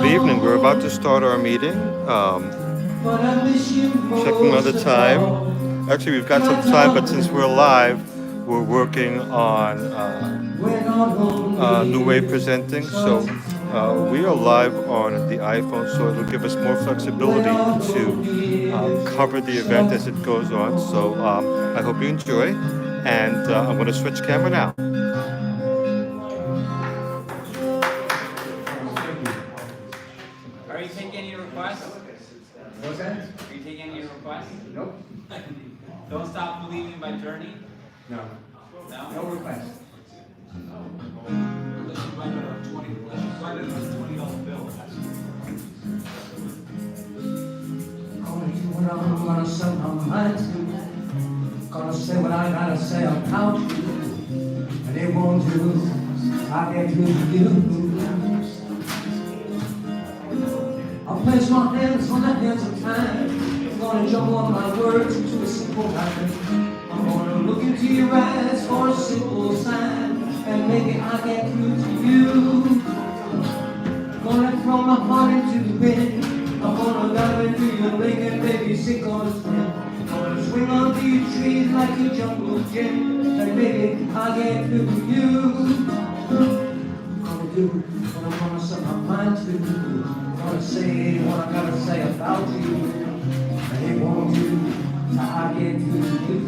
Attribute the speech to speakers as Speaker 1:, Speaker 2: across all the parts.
Speaker 1: Good evening. We're about to start our meeting. Checking on the time. Actually, we've got some time, but since we're live, we're working on Nouinou presenting. So we are live on the iPhone, so it'll give us more flexibility to cover the event as it goes on. So I hope you enjoy. And I'm going to switch camera now.
Speaker 2: Are you taking any requests?
Speaker 3: What's that?
Speaker 2: Are you taking any requests?
Speaker 3: Nope.
Speaker 2: Don't stop believing by Journey?
Speaker 3: No.
Speaker 2: No?
Speaker 3: No request.
Speaker 2: Unless you write a $20 bill.
Speaker 4: Gonna do what I'm gonna set my mind to. Gonna say what I gotta say about you. And it won't do. I get through to you. I'll place my hands on the hands of time. I'm gonna jumble all my words into a simple line. I'm gonna look into your eyes for a simple sign. And maybe I'll get through to you. Gonna throw my heart into the wind. I'm gonna dive into your lake and maybe sink on a swim. Gonna swing onto your trees like a jungle gym. And maybe I'll get through to you. Gonna do what I'm gonna set my mind to. Gonna say what I gotta say about you. And it won't do till I get through to you.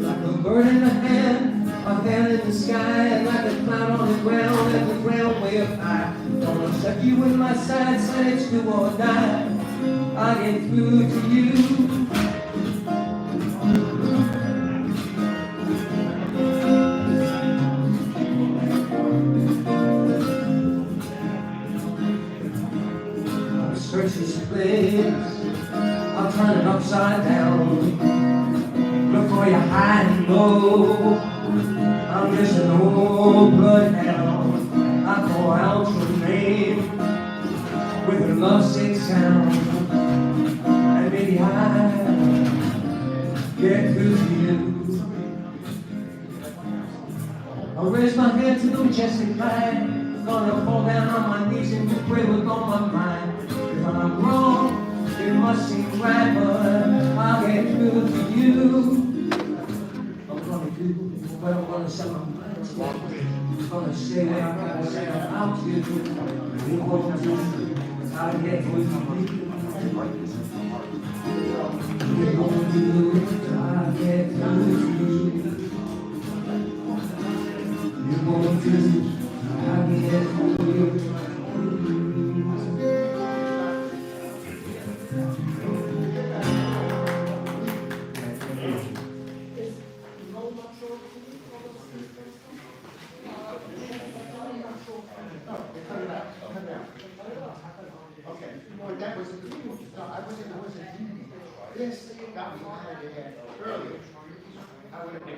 Speaker 4: Like a bird in the hand, a fan in the sky, and like a cloud on the ground, and the ground way up high. Gonna suck you in my sides, and it's do or die. I get through to you. Search this place, I'll turn it upside down. Look for your high and low. I'm just an old bloodhound. I call out your name with a lovesick sound. And maybe I get through to you. I'll raise my hand to the majestic light. Gonna fall down on my knees and pray with all my mind. If I'm wrong, it must seem right, but I'll get through to you. I'm gonna do what I'm gonna say my mind to. I'm gonna say what I gotta say about you. You won't do, I'll get through to you. You won't do, I'll get through to you. You won't do, I'll get through to you.
Speaker 3: This got me out of here earlier. I would have been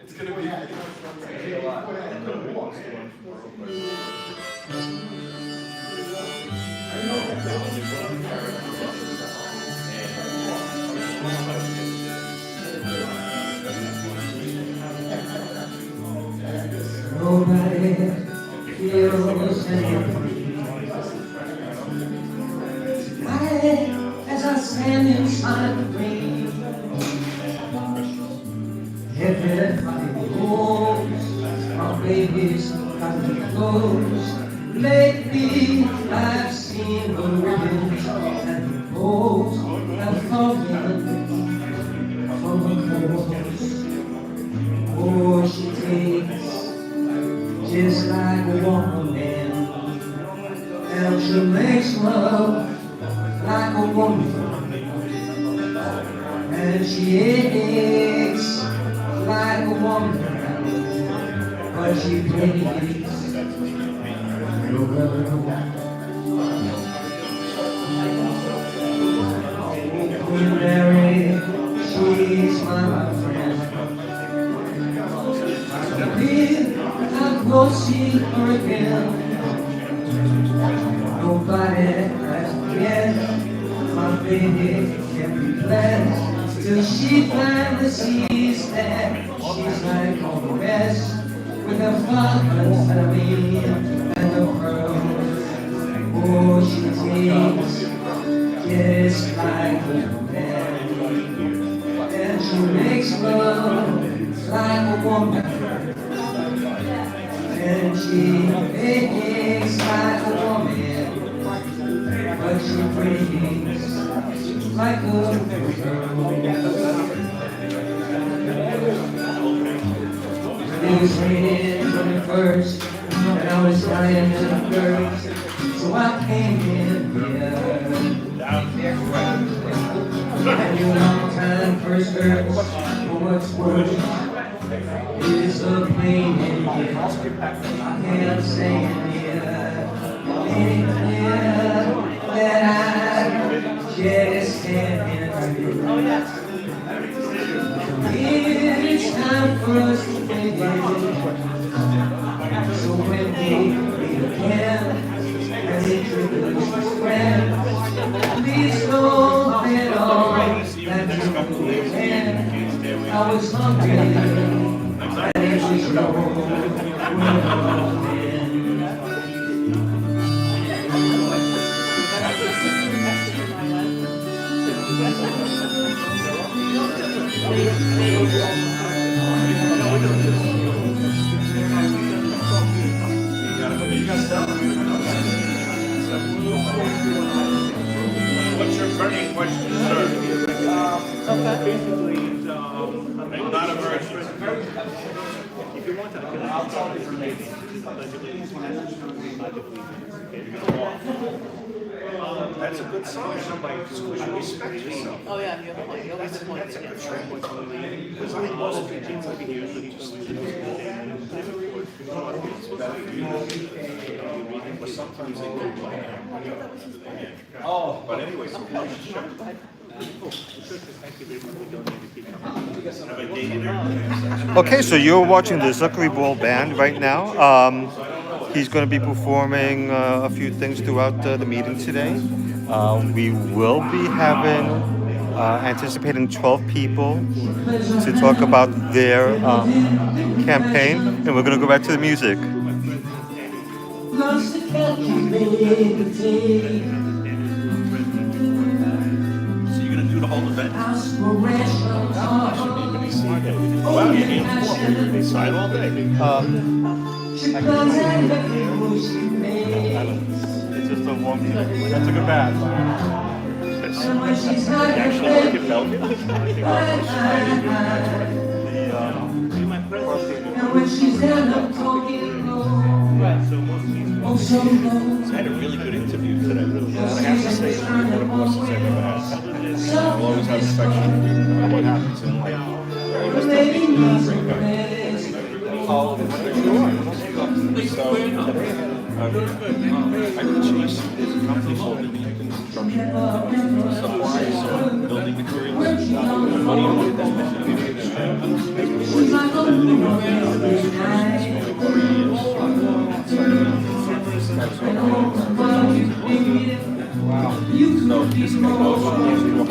Speaker 5: It's gonna be a lot.
Speaker 4: Nobody feels anything. As I stand inside the rain, everybody knows our baby's got the clothes. Lately I've seen the ribbons and the bows have fallen from the clothes. Oh, she takes just like a woman, and she'll make makes love like a woman, and she aches like a woman, but she plays real well. Queen Mary, she's my friend. I'll go see her again. Nobody has yet. My baby can be blessed till she finally sees that she's like all the rest, with her father's honey and the pearls. Oh, she takes just like a man, and she makes love like a woman, and she makes like a woman, but she breathes like a girl. It was raining from the first, and I was dying to the first, so I came in here. And you long time first hurts, for what's worse is the pain in here. I can't say it here, that I just can't handle it. It's time for us to begin. So when we meet again and introduce his friend, please don't get all that you can. I was hungry, and it was your will.
Speaker 2: What's your burning question, sir? Basically, it's not a virgin. If you want to, I'll tell you for me. That's a good sign. Somebody should respect yourself.
Speaker 6: Oh yeah, you have a point. You always have a point.
Speaker 2: That's a good sign. Because like most people, over the years, but sometimes they go by. Oh, but anyway, so
Speaker 1: Okay, so you're watching the Zuckery Ball Band right now. He's going to be performing a few things throughout the meeting today. We will be anticipating 12 people to talk about their campaign, and we're going to go back to the music.
Speaker 2: The whole event. Wow, you can't they sign all day.
Speaker 1: It's just a warm. That's a good band.
Speaker 2: Actually, work in Belgium. I had a really good interview today. I have to say, one of the bosses I've ever had. I'll always have affection for what happens in life. I always tell people to bring back. So today I could chase this company called Union Construction. Supplies on building materials. Money on that. Wow. So this can go to a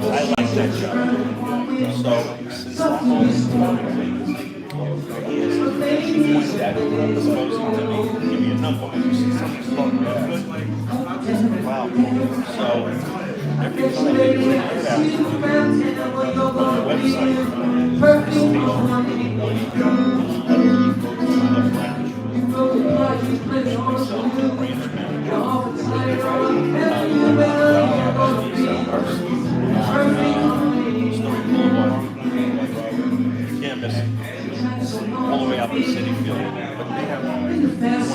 Speaker 2: I like that job. So since that his dad was supposed to me, give me a number. You see something's fucking good. Wow. So every time they put it out on the website,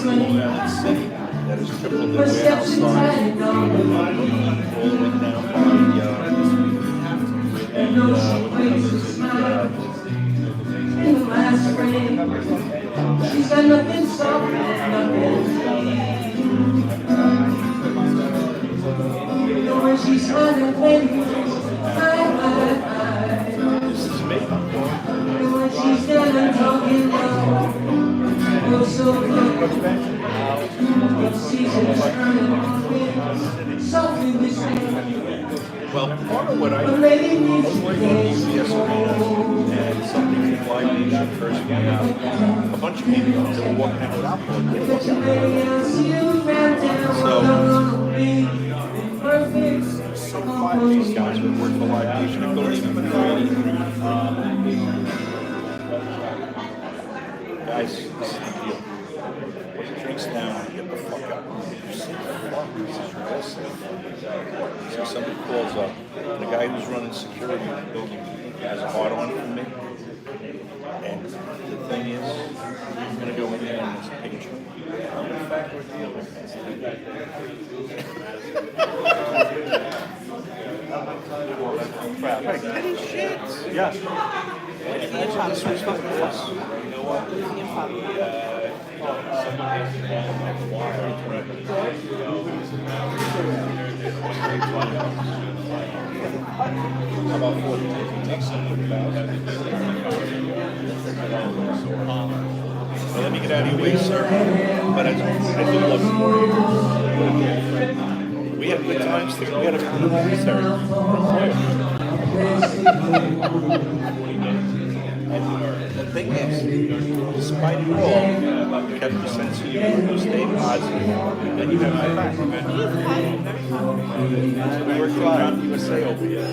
Speaker 2: all around the city that has tripled their warehouse size. All the way down by
Speaker 4: She said nothing soft, nothing. When she's smiling, baby, hi.
Speaker 2: This is me.
Speaker 4: When she's standing talking loud, you're so good. The season's turning on me, softly whispering.
Speaker 2: Well, part of what I was working on UBS Arena and something from Live Nation first came out. A bunch of people that were walking out with alcohol. So five of these guys would work for Live Nation and don't even know anything. Guys, this is the deal. Put the drinks down and get the fuck up. So somebody calls up. The guy who's running security in the building has a hard on for me. And the thing is, I'm going to go in there and it's a picture. I'm in fact we're dealing.
Speaker 1: Crap.
Speaker 2: Hey, petty shit.
Speaker 1: Yeah.
Speaker 2: You know what? How about 40? Take some of the well, let me get out of your way, sir. But I do love you. We had good times together. We had a good time. The thing is, despite it all, you kept your sense of humor, you stayed positive, and you have my back. We worked around USA over here.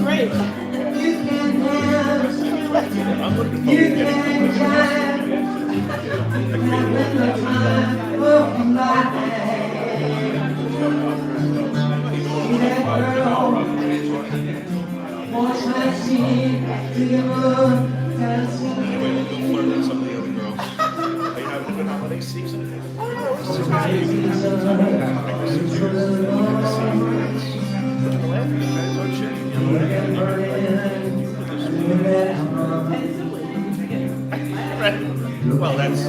Speaker 4: Great. You can dance, you can jive, having the time of my life. See that girl, watch my scene, do you love dancing?
Speaker 2: Anyway, we'll go flirt with some of the other girls. Are you having a good holiday season? This is nice. Well, that's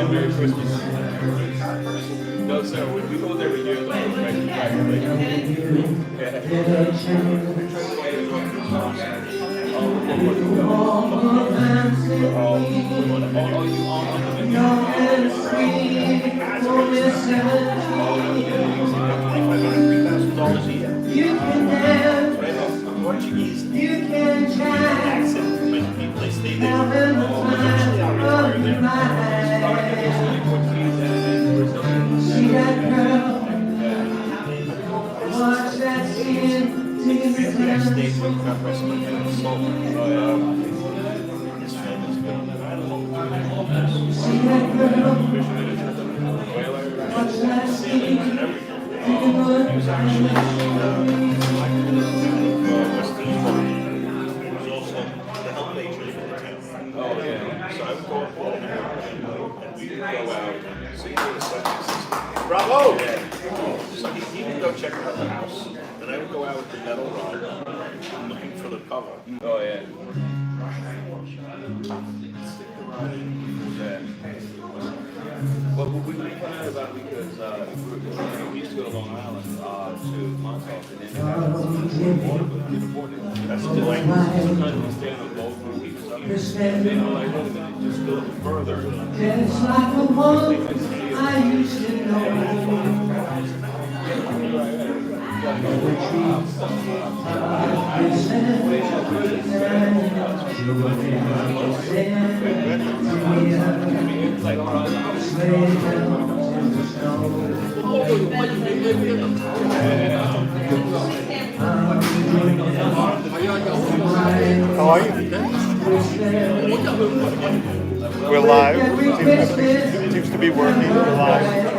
Speaker 5: Merry Christmas. No, sir, we go there every year.
Speaker 4: You can dance, you can chant, having the time of your life. See that girl, watch that skin, take the time. See that girl, watch that skin, take the
Speaker 2: Oh, yeah. So I would go up and we would go out. So you know the second system. Bravo! Yeah. So he would go check out the house. And I would go out with the metal rod looking for the cover.
Speaker 5: Oh, yeah. Well, we found out about it because we used to go to Long Island to Montauk and then
Speaker 2: That's the language.
Speaker 5: sometimes we stay on a boat for a week or something. And then I'm like, wait a minute, just go further.
Speaker 4: just like the one I used to know.
Speaker 1: are you? We're live. Everything seems to be working. We're live.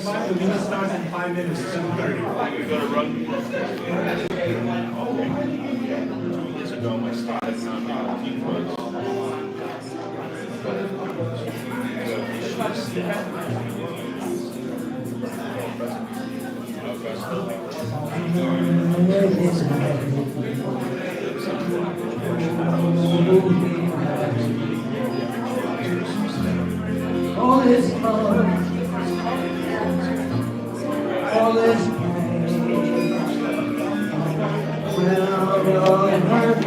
Speaker 6: The meeting starts in 5 minutes. 7:30.
Speaker 2: We're gonna run. 2 years ago, my started on team was.
Speaker 4: All is fun, all is pain. Well, your heart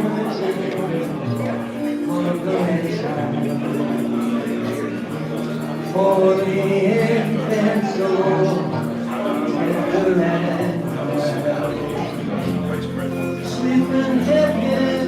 Speaker 4: for the infant soul in the land. Sleep in heaven,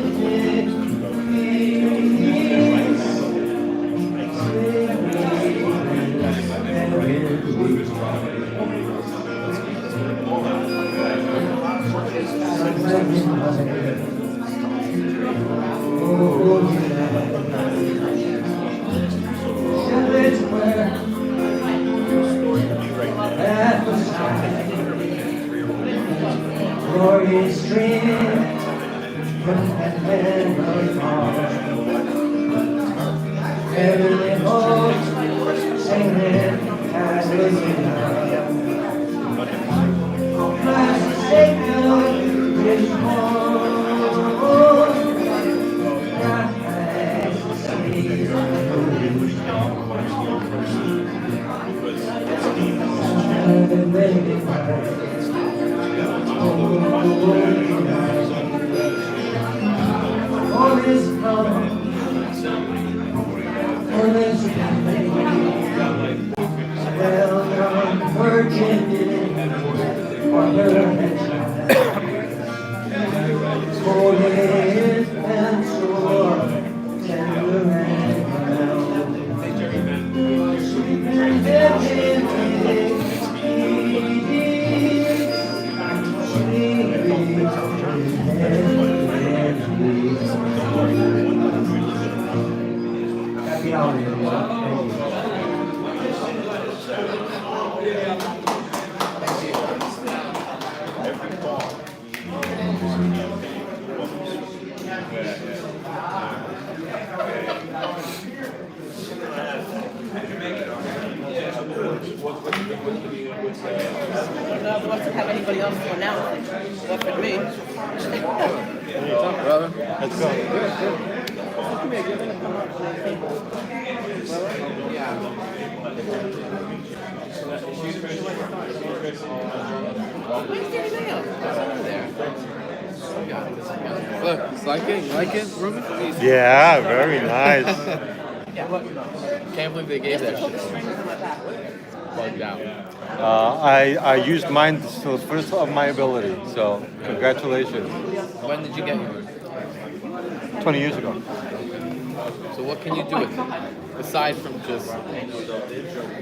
Speaker 4: glorious dream from heaven above. Heavenly hosts singing hallelujah. My Savior is born. All is come, all is well done, virgin, for her holy and sure, tender and well. Sweet and heavenly.
Speaker 7: I wasn't have anybody else to announce it. What for me?
Speaker 1: Brother, let's go.
Speaker 7: Where's everything else? What's over there?
Speaker 5: Look, like it, Ruben?
Speaker 1: Yeah, very nice.
Speaker 5: Can't believe they gave that shit. Plugged out.
Speaker 1: I used mine to the first of my ability, so congratulations.
Speaker 5: When did you get yours?
Speaker 1: 20 years ago.
Speaker 5: So what can you do with it? Aside from just...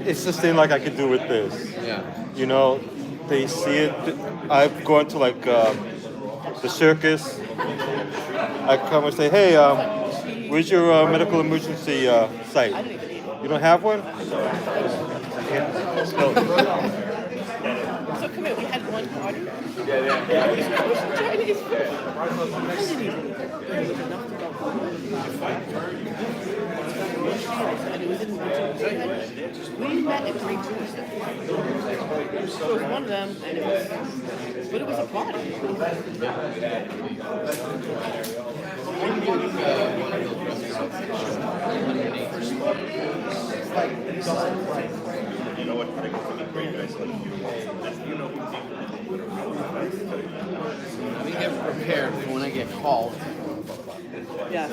Speaker 1: It's the same like I could do with this.
Speaker 5: Yeah.
Speaker 1: You know, they see it. I've gone to like the circus. I come and say, hey, where's your medical emergency site? You don't have one?
Speaker 7: So come here, we had one party. Yeah. Chinese food. I didn't even eat. There was enough to go. And it was in we met at 3 Tuesdays. So it was one of them, and it was, but it was a party.
Speaker 2: You know what? I think it's gonna be great, guys. You know who
Speaker 8: We get prepared for when I get called.
Speaker 7: Yes.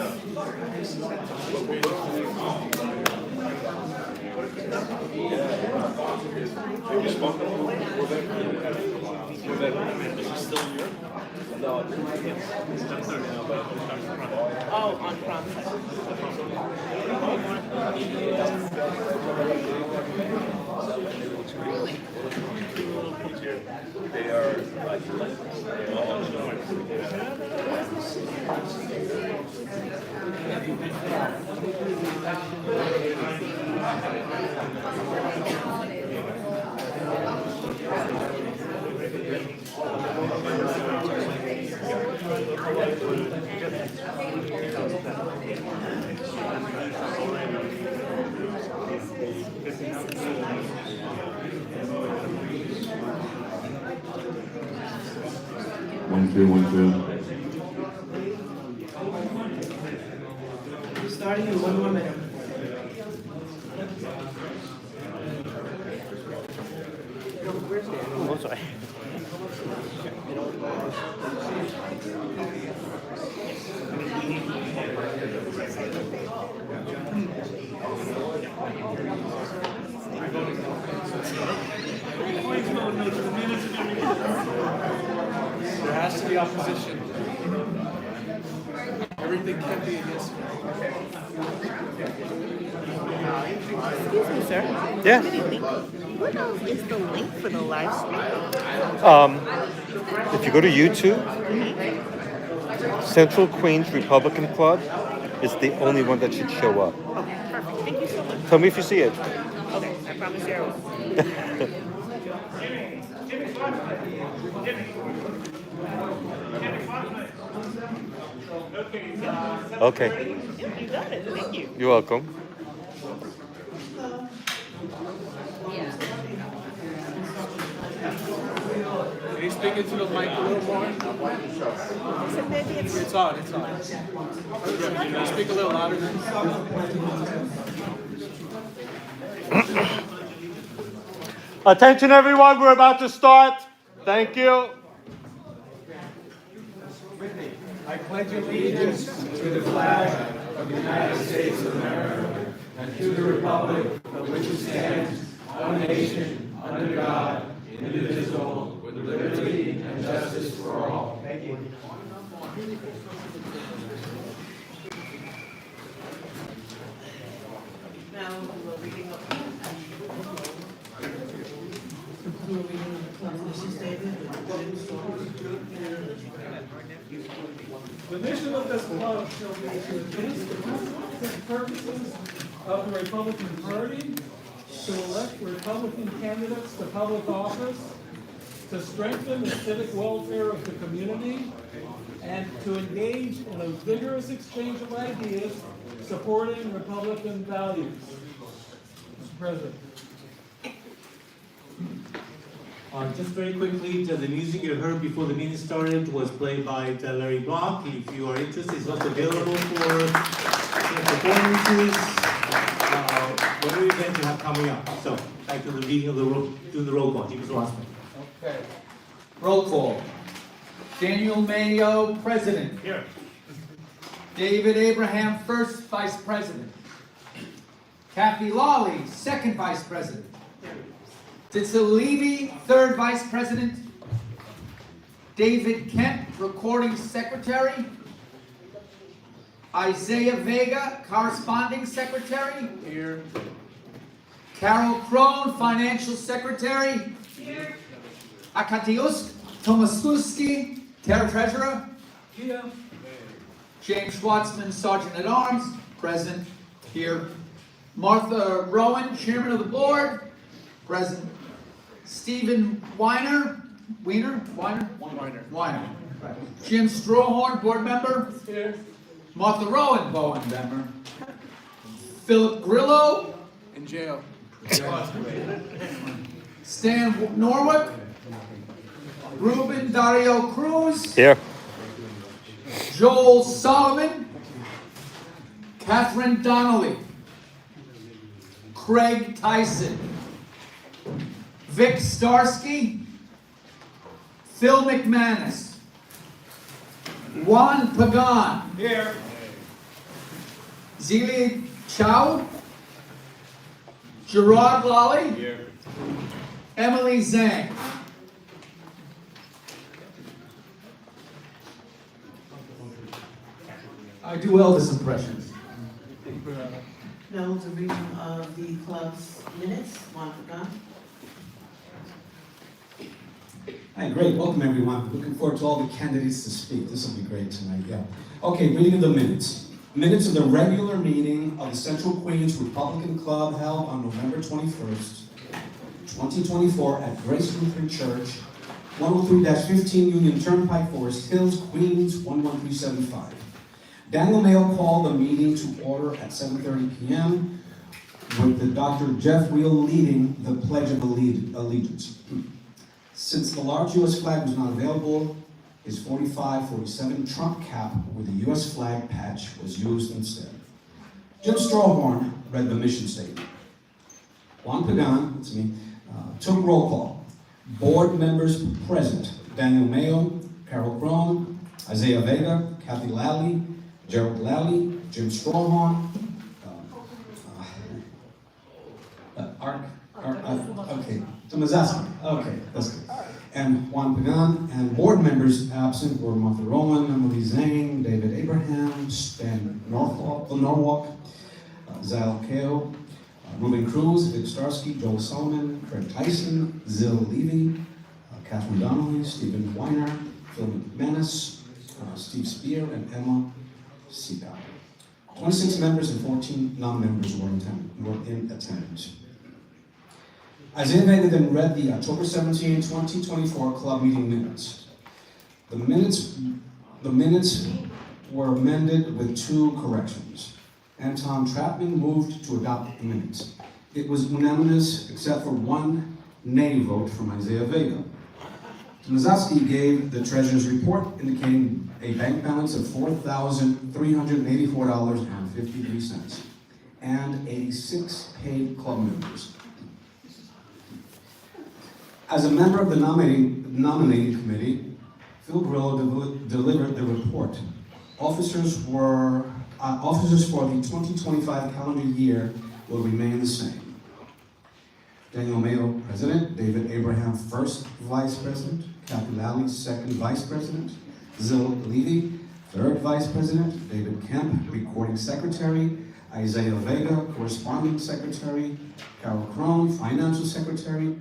Speaker 7: Oh, on prom set. Really?
Speaker 2: They are like
Speaker 9: One, two.
Speaker 4: Starting in 1 more minute.
Speaker 1: Oh, sorry.
Speaker 6: There has to be opposition. Everything can be against me.
Speaker 7: Excuse me, sir.
Speaker 1: Yeah.
Speaker 7: What is the link for the live stream?
Speaker 1: If you go to YouTube, Central Queens Republican Club is the only one that should show up.
Speaker 7: Okay, perfect. Thank you so much.
Speaker 1: Tell me if you see it.
Speaker 7: Okay, I promise you I will.
Speaker 1: Okay.
Speaker 7: You got it. Thank you.
Speaker 1: You're welcome.
Speaker 6: Can you speak into the mic a little more? It's on. Can you speak a little louder?
Speaker 1: Attention, everyone. We're about to start. Thank you.
Speaker 3: I pledge allegiance to the flag of the United States of America and to the republic for which it stands, one nation, under God, indivisible, with liberty and justice for all. Thank you.
Speaker 7: Now we're reading up.
Speaker 10: The mission of this club shall be to advance the constitutional purposes of the Republican Party, to elect Republican candidates to public office, to strengthen the civic welfare of the community, and to engage in a vigorous exchange of ideas supporting Republican values. Mr. President.
Speaker 11: Just very quickly, the music you heard before the meeting started was played by Larry Block. If you are interested, it's also available for performances, whatever event you have coming up. So, back to the reading of doing the roll call. James Rossman.
Speaker 3: Okay. Roll call. Daniel Mayo, President.
Speaker 6: Here.
Speaker 3: David Abraham, First Vice President. Kathy Lawley, Second Vice President. Ditzel Levy, Third Vice President. David Kemp, Recording Secretary. Isaiah Vega, Corresponding Secretary.
Speaker 6: Here.
Speaker 3: Carol Crone, Financial Secretary. Here. Akatiusk Tomaszewski, Terell Treasurer.
Speaker 10: Here.
Speaker 3: James Schwartzman, Sergeant at Arms, present here. Martha Rowan, Chairman of the Board, present. Stephen Weiner. Jim Strawhorn, Board Member.
Speaker 10: Here.
Speaker 3: Martha Rowan, Board Member. Philip Grillo.
Speaker 6: In jail.
Speaker 3: Stan Norwick. Ruben Dario Cruz.
Speaker 1: Here.
Speaker 3: Joel Solomon. Catherine Donnelly. Craig Tyson. Vic Starsky. Phil McManus. Juan Pagan.
Speaker 10: Here.
Speaker 3: Zili Chow. Gerard Lally.
Speaker 5: Here.
Speaker 3: Emily Zhang. I do Elvis impressions.
Speaker 7: Now to reading of the club's minutes, one for Gun.
Speaker 12: Hi, great. Welcome, everyone. Looking forward to all the candidates to speak. This will be great tonight, yeah. Okay, reading of the minutes. Minutes of the regular meeting of the Central Queens Republican Club held on November 21st, 2024 at Grace Lutheran Church, 103-15 Union Turnpike, Forest Hills, Queens, 11375. Daniel Mayo called the meeting to order at 7:30 p.m. with the Dr. Jeff Wheel leading the Pledge of Allegiance. Since the large U.S. flag was not available, his 45-47 Trump cap with the U.S. flag patch was used instead. Jim Strawhorn read the mission statement. Juan Pagan, that's me, took roll call. Board members present: Daniel Mayo, Carol Crone, Isaiah Vega, Kathy Lally, Gerald Lally, Jim Strawhorn, Fátimazöhra, okay, that's good. And Juan Pagan, and board members absent were Martha Rowan, Emily Zhang, David Abraham, Stan Norwalk, Zal Theo, Ruben Cruz, Vic Starsky, Joel Solomon, Craig Tyson, Zil Levy, Catherine Donnelly, Stephen Weiner, Phil McManus, Steve Spear, and Emma Seabout. 26 members and 14 non-members were in attendance. Isaiah Vega then read the October 17, 2024 club meeting minutes. The minutes were amended with 2 corrections. Anton Trapman moved to adopt the minutes. It was unanimous except for 1 nay vote from Isaiah Vega. Mazaski gave the treasurer's report indicating a bank balance of $4,384.53 and 86 paid club members. As a member of the nominating committee, Phil Grillo delivered the report. Officers for the 2025 calendar year will remain the same. Daniel Mayo, President; David Abraham, First Vice President; Kathy Lally, Second Vice President; Zil Levy, Third Vice President; David Kemp, Recording Secretary; Isaiah Vega, Corresponding Secretary; Carol Crone, Financial Secretary;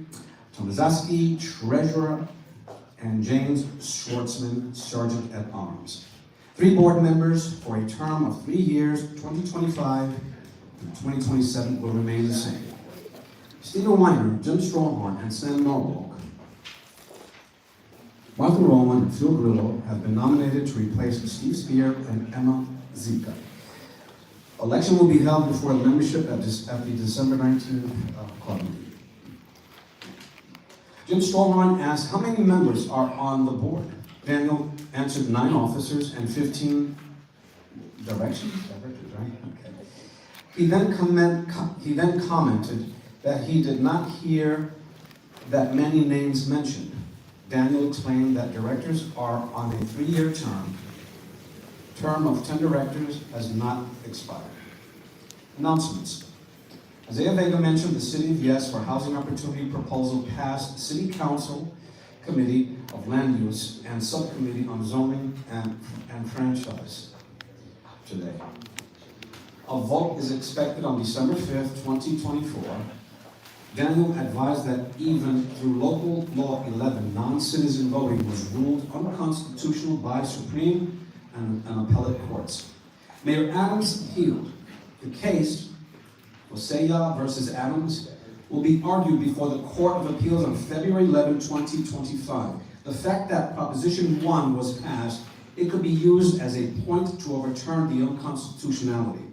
Speaker 12: Tomazaski, Treasurer; and James Schwartzman, Sergeant at Arms. 3 board members for a term of 3 years, 2025 and 2027, will remain the same. Stephen Weiner, Jim Strawhorn, and Stan Norwalk. Martha Rowan and Phil Grillo have been nominated to replace Steve Spear and Emma Zika. Election will be held before membership at the December 19th club meeting. Jim Strawhorn asked how many members are on the board. Daniel answered 9 officers and 15 directors, right? Okay. He then commented that he did not hear that many names mentioned. Daniel explained that directors are on a 3-year term. Term of 10 directors has not expired. Announcements. Isaiah Vega mentioned the City of Yes for Housing Opportunity proposal passed City Council Committee of Land Use and Subcommittee on Zoning and Franchise today. A vote is expected on December 5th, 2024. Daniel advised that even through Local Law 11, non-citizen voting was ruled unconstitutional by Supreme and appellate courts. Mayor Adams appealed. The case, Hosea versus Adams, will be argued before the Court of Appeals on February 11, 2025. The fact that Proposition 1 was passed, it could be used as a point to overturn the unconstitutionality.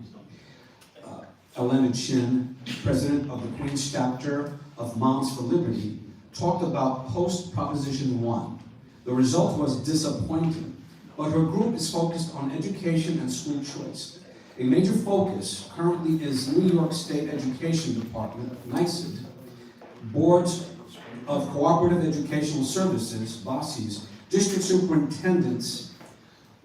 Speaker 12: Elena Chin, president of the Queens chapter of Moms for Liberty, talked about post-Proposition 1. The result was disappointing, but her group is focused on education and school choice. A major focus currently is New York State Education Department, NYSED, Boards of Cooperative Educational Services, BOCES, District Superintendents,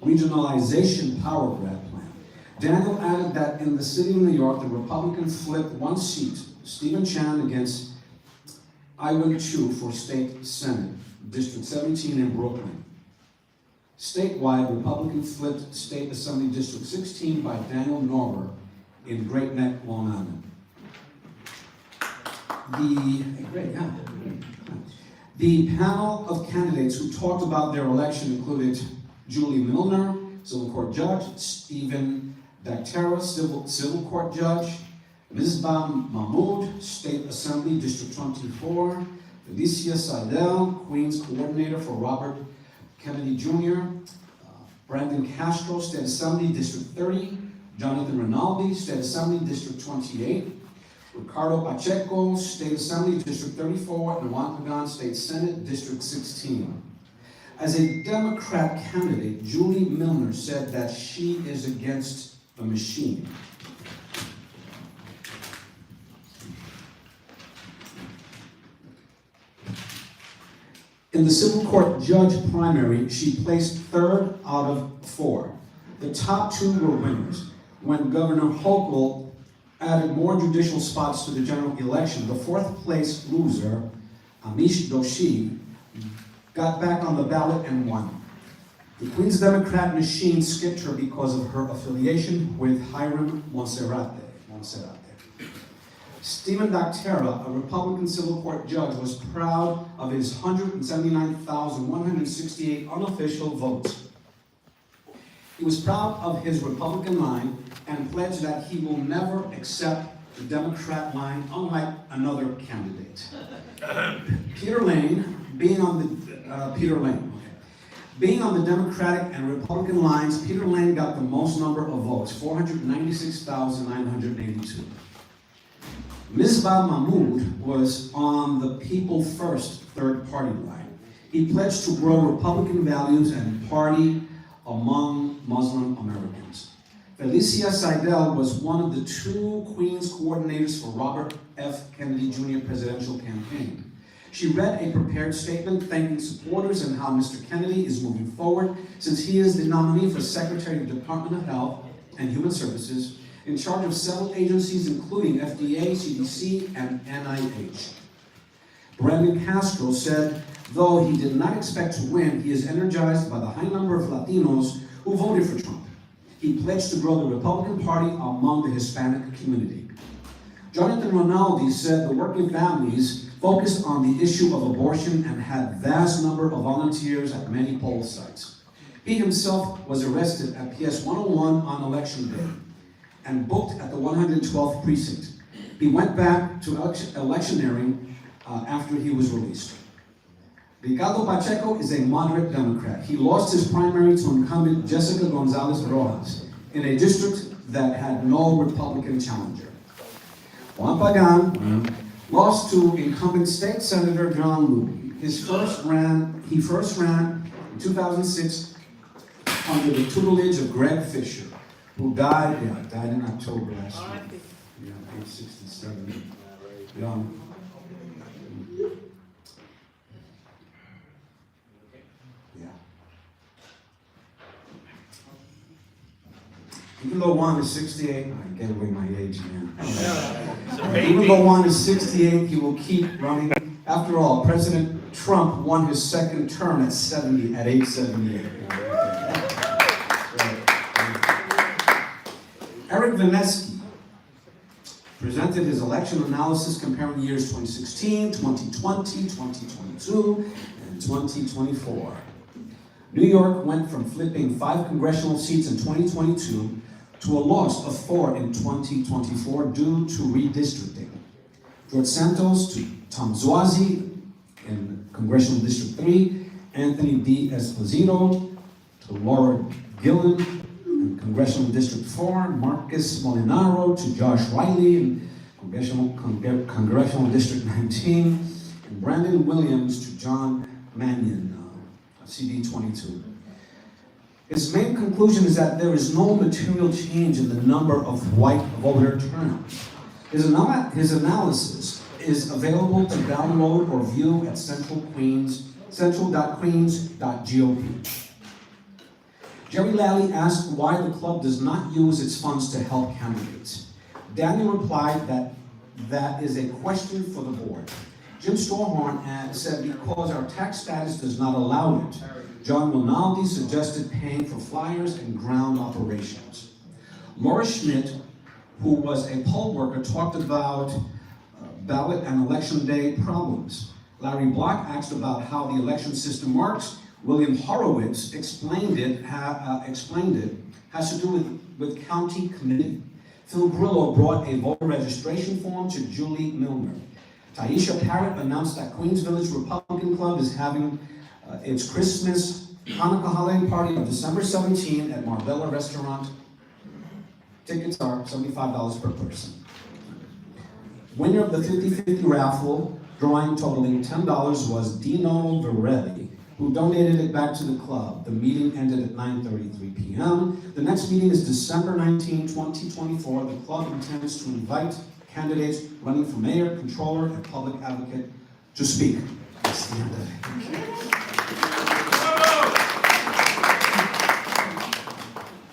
Speaker 12: Regionalization Power Grab Plan. Daniel added that in the city of New York, the Republicans flipped one seat, Stephen Chan against Iwan Chu for State Senate, District 17 in Brooklyn. Statewide, Republicans flipped State Assembly District 16 by Daniel Norber in Great Neck, Long Island. The panel of candidates who talked about their election included Julie Milner, Civil Court Judge, Stephen Dactera, Civil Court Judge, Misbah Mahmood, State Assembly District 24, Felicia Seidel, Queens Coordinator for Robert Kennedy Jr., Brandon Castro, State Assembly District 30, Jonathan Rinaldi, State Assembly District 28, Ricardo Pacheco, State Assembly District 34, and Juan Pagan, State Senate District 16. As a Democrat candidate, Julie Milner said that she is against the machine. In the civil court judge primary, she placed third out of 4. The top 2 were winners. When Governor Hochul added more judicial spots to the general election, the 4th place loser, Amish Doshi, got back on the ballot and won. The Queens Democrat machine skipped her because of her affiliation with Hiram Monserrate. Stephen Dactera, a Republican civil court judge, was proud of his 179,168 unofficial votes. He was proud of his Republican line and pledged that he will never accept the Democrat line, unlike another candidate. Peter Lane, being on the Democratic and Republican lines, Peter Lane got the most number of votes, 496,982. Misbah Mahmood was on the People First third party line. He pledged to grow Republican values and party among Muslim Americans. Felicia Seidel was one of the 2 Queens coordinators for Robert F. Kennedy Jr. presidential campaign. She read a prepared statement thanking supporters and how Mr. Kennedy is moving forward since he is the nominee for Secretary of the Department of Health and Human Services, in charge of several agencies including FDA, CDC, and NIH. Brandon Castro said, though he did not expect to win, he is energized by the high number of Latinos who voted for Trump. He pledged to grow the Republican Party among the Hispanic community. Jonathan Rinaldi said the working families focused on the issue of abortion and had vast number of volunteers at many poll sites. He himself was arrested at PS 101 on election day and booked at the 112th precinct. He went back to electioneering after he was released. Ricardo Pacheco is a moderate Democrat. He lost his primary to incumbent Jessica Gonzalez Rojas in a district that had no Republican challenger. Juan Pagan lost to incumbent State Senator John Louie. He first ran in 2006 under the tutelage of Greg Fisher, who died in October last year. Yeah, age 67. Young. Even though Juan is 68, I get away my age, man. Even though Juan is 68, he will keep running. After all, President Trump won his second term at age 78. Eric Vineski, presented his election analysis comparing years 2016, 2020, 2022, and 2024. New York went from flipping 5 congressional seats in 2022 to a loss of 4 in 2024 due to redistricting. George Santos to Tom Zwazi in Congressional District 3, Anthony D. Esposito to Laura Gillen in Congressional District 4, Marcus Molinaro to Josh Riley in Congressional District 19, and Brandon Williams to John Mannion, CD 22. His main conclusion is that there is no material change in the number of white voter turnout. His analysis is available to download or view at central.queens.gop. Jerry Lally asked why the club does not use its funds to help candidates. Daniel replied that is a question for the board. Jim Storhorn said because our tax status does not allow it. John Rinaldi suggested paying for flyers and ground operations. Laura Schmidt, who was a poll worker, talked about ballot and election day problems. Larry Block asked about how the election system works. William Horowitz explained it has to do with county committee. Phil Grillo brought a voter registration form to Julie Milner. Taisha Parrott announced that Queens Village Republican Club is having its Christmas Hanukkah holiday party on December 17 at Marbella Restaurant. Tickets are $75 per person. Winner of the 50-50 raffle, drawing totaling $10, was Dino Varelli, who donated it back to the club. The meeting ended at 9:33 p.m. The next meeting is December 19, 2024. The club intends to invite candidates running for mayor, controller, and public advocate to speak. That's the end of it.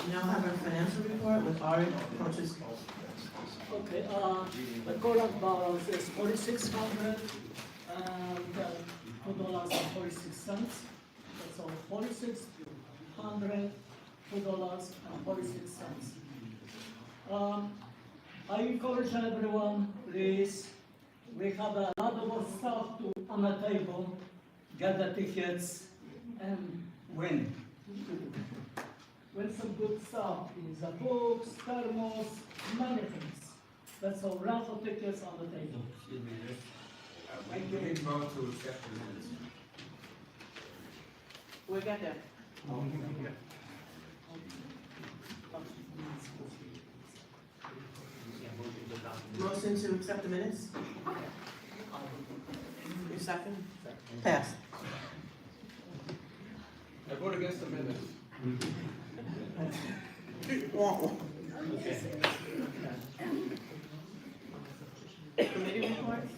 Speaker 7: Now have a financial report with our approaches.
Speaker 10: Okay, the current balance is $4,600 and $2.46. So $4,600, $2.46. I encourage everyone, please. We have a lot of more stuff on the table. Get the tickets and win. Win some good stuff. Is the books, thermos, many things. That's a raffle tickets on the table.
Speaker 6: Thank you. We vote to accept the minutes.
Speaker 7: We got there. Motion to accept the minutes? Your second? Pass.
Speaker 6: I vote against the minutes.
Speaker 7: Committee reports?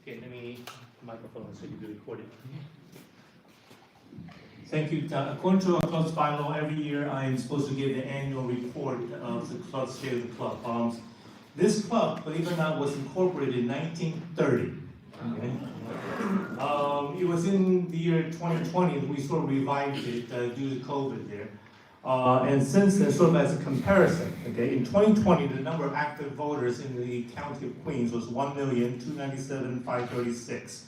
Speaker 11: Let me microphone so you can record it. Thank you. According to our club's bylaw, every year I am supposed to give the annual report of the club state of the club. This club, believe it or not, was incorporated in 1930. Okay? It was in the year 2020 that we sort of revived it due to COVID there. And since then, sort of as a comparison, okay, in 2020, the number of active voters in the county of Queens was 1,297,536.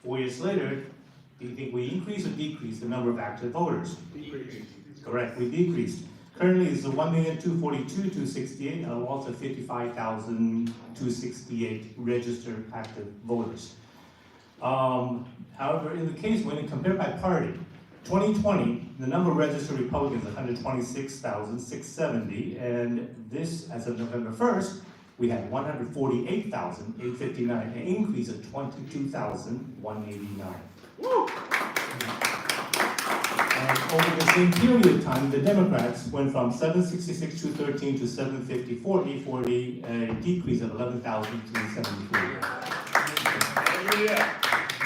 Speaker 11: 4 years later, do you think we increased or decreased the number of active voters?
Speaker 6: Decreased.
Speaker 11: Correct, we decreased. Currently, it's 1,242,268, a loss of 55,268 registered active voters. However, in the case when it compared by party, 2020, the number of registered Republicans is 126,670, and this, as of November 1st, we had 148,859, an increase of 22,189. And over the same period of time, the Democrats went from 766,213 to 754,840, a decrease of 11,373.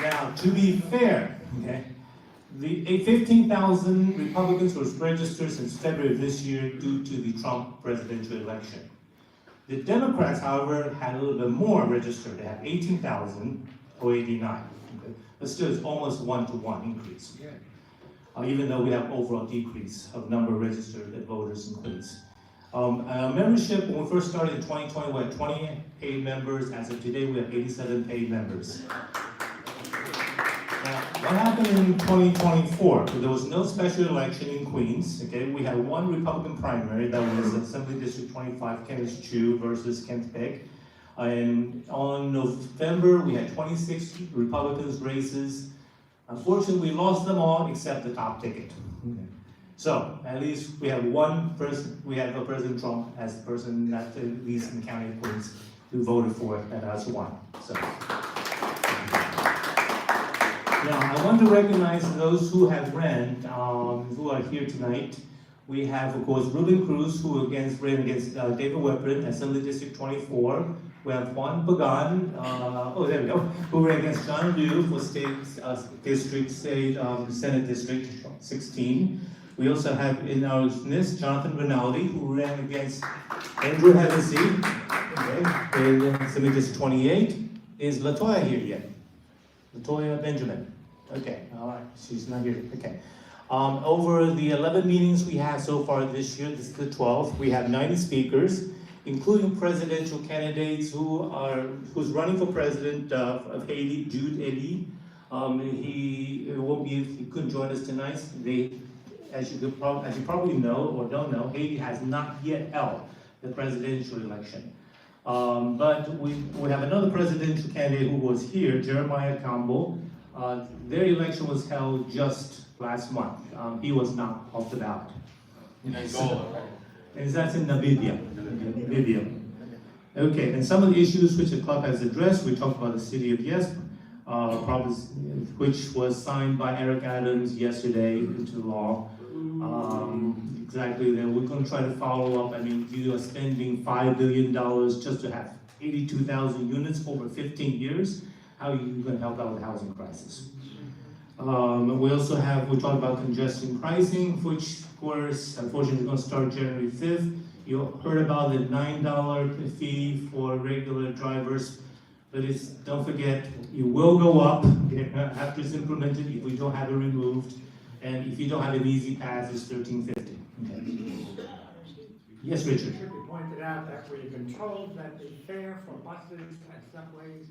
Speaker 11: Now, to be fair, okay, the 15,000 Republicans were registered since February of this year due to the Trump presidential election. The Democrats, however, had a little bit more registered. They had 18,089. Okay? But still, it's almost one-to-one increase. Even though we have overall decrease of number of registered voters in Queens. Membership, when we first started in 2020, we had 20 paid members. As of today, we have 87 paid members. Now, what happened in 2024? There was no special election in Queens. Okay, we had one Republican primary that was Assembly District 25, Kenneth Chu versus Kent Pick. And on November, we had 26 Republicans races. Unfortunately, we lost them all except the top ticket. Okay. So at least we have one person. We have President Trump as the person that at least in the county of Queens who voted for it, and that's one. So. Now, I want to recognize those who have ran, who are here tonight. We have, of course, Ruben Cruz, who ran against David Weapon, Assembly District 24. We have Juan Pagan, there we go, who ran against John Liu for Senate District 16. We also have in our list Jonathan Rinaldi, who ran against Andrew Hevesy, in Assembly District 28. Is Latoya here yet? Latoya Benjamin. Okay, all right, she's not here. Okay. Over the 11 meetings we had so far this year, this is the 12th, we have 90 speakers, including presidential candidates who's running for president of Haiti, Jude Ely. He couldn't join us tonight. As you probably know or don't know, Haiti has not yet held the presidential election. But we have another presidential candidate who was here, Jeremiah Campbell. Their election was held just last month. He was not off the ballot.
Speaker 5: In Angola, right?
Speaker 11: And that's in Namibia. Okay, and some of the issues which the club has addressed, we talked about the city of Yes, which was signed by Eric Adams yesterday into law. Exactly, then we're going to try to follow up. I mean, you are spending $5 billion just to have 82,000 units over 15 years. How are you going to help out with the housing crisis? We talked about congestion pricing, which of course, unfortunately, is going to start January 5th. You heard about the $9 fee for regular drivers, but don't forget, it will go up after it's implemented if we don't have it removed. And if you don't have an easy pass, it's $13.50. Okay. Yes, Richard.
Speaker 3: It should be pointed out that we've been told that the fare for buses and subways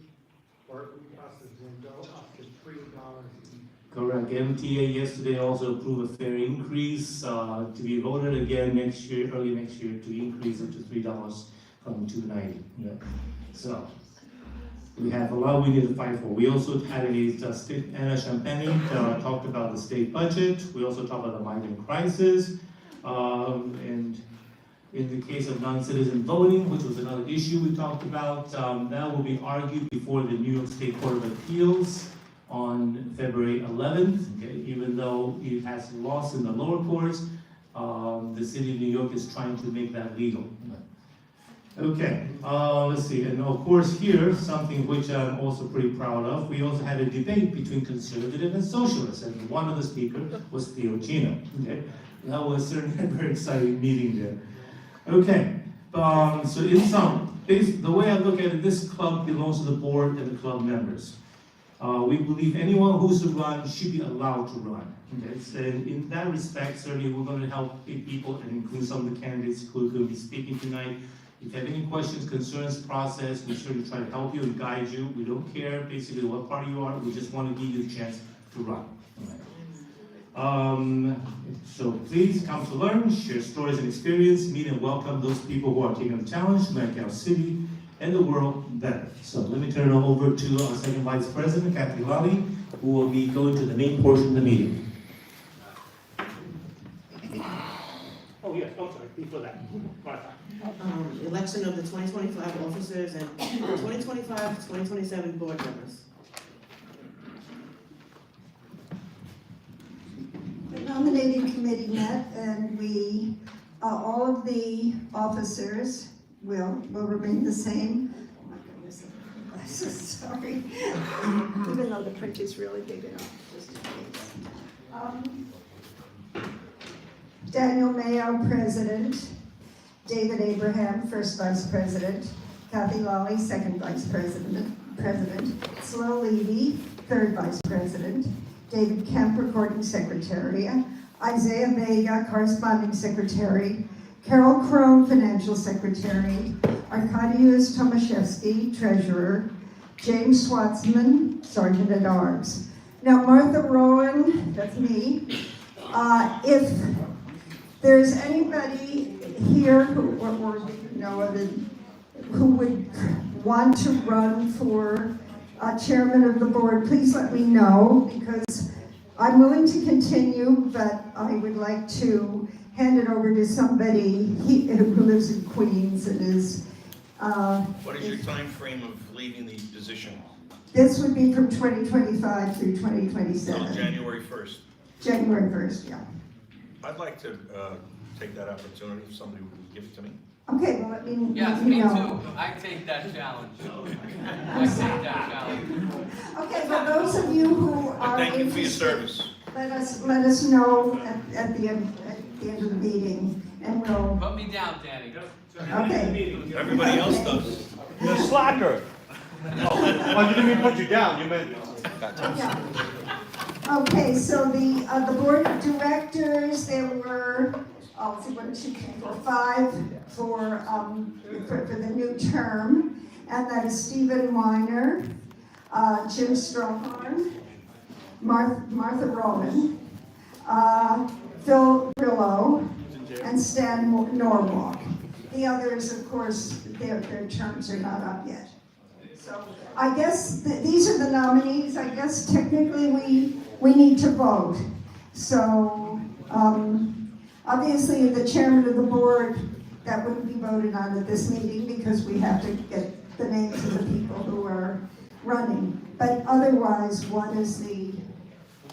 Speaker 3: or buses will go up to $3.
Speaker 11: Correct. MTA yesterday also approved a fare increase to be voted again early next year, to increase it to $3 from $2.90. Yeah. So we have a lot we need to fight for. We also had Anna Champagne talked about the state budget. We also talked about the migrant crisis. And in the case of non-citizen voting, which was another issue we talked about, that will be argued before the New York State Court of Appeals on February 11th. Okay? Even though it has lost in the lower courts, the city of New York is trying to make that legal. Okay, let's see, and of course here, something which I'm also pretty proud of, we also had a debate between conservative and socialists, and one of the speakers was Theo Chino. Okay? That was certainly a very exciting meeting there. Okay, so in sum, the way I look at it, this club belongs to the board and the club members. We believe anyone who's to run should be allowed to run. Okay? So in that respect, certainly we're going to help people and include some of the candidates who will be speaking tonight. If you have any questions, concerns, process, we certainly try to help you and guide you. We don't care basically what party you are, we just want to give you a chance to run. So please come to learn, share stories and experience, meet and welcome those people who are taking the challenge to make our city and the world better. So let me turn it over to our second vice president, Kathy Lally, who will be going to the main portion of the meeting. Oh yes, I'm sorry, before that.
Speaker 7: Election of the 2025 officers and 2025-2027 board members.
Speaker 13: The nominating committee met, and all of the officers will remain the same. I'm not going to miss glasses, sorry. Even though the print is really big enough, just in case. Daniel Mayo, President. David Abraham, First Vice President. Kathy Lally, Second Vice President. Slow Levy, Third Vice President. David Kemp, Recording Secretary. Isaiah Vega, Corresponding Secretary. Carol Crone, Financial Secretary, Arkadiusz Tomaszewski, Treasurer, James Swatsman, Sergeant at Arms. Now, Martha Rowan, that's me. If there's anybody here who, or you know, who would want to run for chairman of the board, please let me know, because I'm willing to continue, but I would like to hand it over to somebody who lives in Queens and is.
Speaker 2: What is your time frame of leaving the position?
Speaker 13: This would be from 2025 through 2027.
Speaker 2: Till January 1st.
Speaker 13: January 1st, yeah.
Speaker 2: I'd like to take that opportunity if somebody would give it to me.
Speaker 13: Okay, well, let me,
Speaker 3: Yes,
Speaker 13: let me
Speaker 3: me
Speaker 13: know.
Speaker 3: too. I take that challenge. I take that challenge.
Speaker 13: Okay, for those of you who are
Speaker 2: Thank you for your
Speaker 13: interested,
Speaker 2: service.
Speaker 13: let us know at the end of the meeting, and we'll.
Speaker 3: Put me down, Danny.
Speaker 13: Okay.
Speaker 2: Everybody else does.
Speaker 1: You're a slacker. Oh, you didn't mean put you down, you meant.
Speaker 13: Yeah. Okay, so the board of directors, there were, let's see, 1, 2, 3, 4, 5 for the new term, and that is Stephen Weiner, Jim Strohorn, Martha Rowan, Phil Grillo, and Stan Norwalk. The others, of course, their terms are not up yet. So I guess these are the nominees. I guess technically we need to vote. So obviously the chairman of the board, that wouldn't be voted on at this meeting because we have to get the names of the people who are running. But otherwise, what is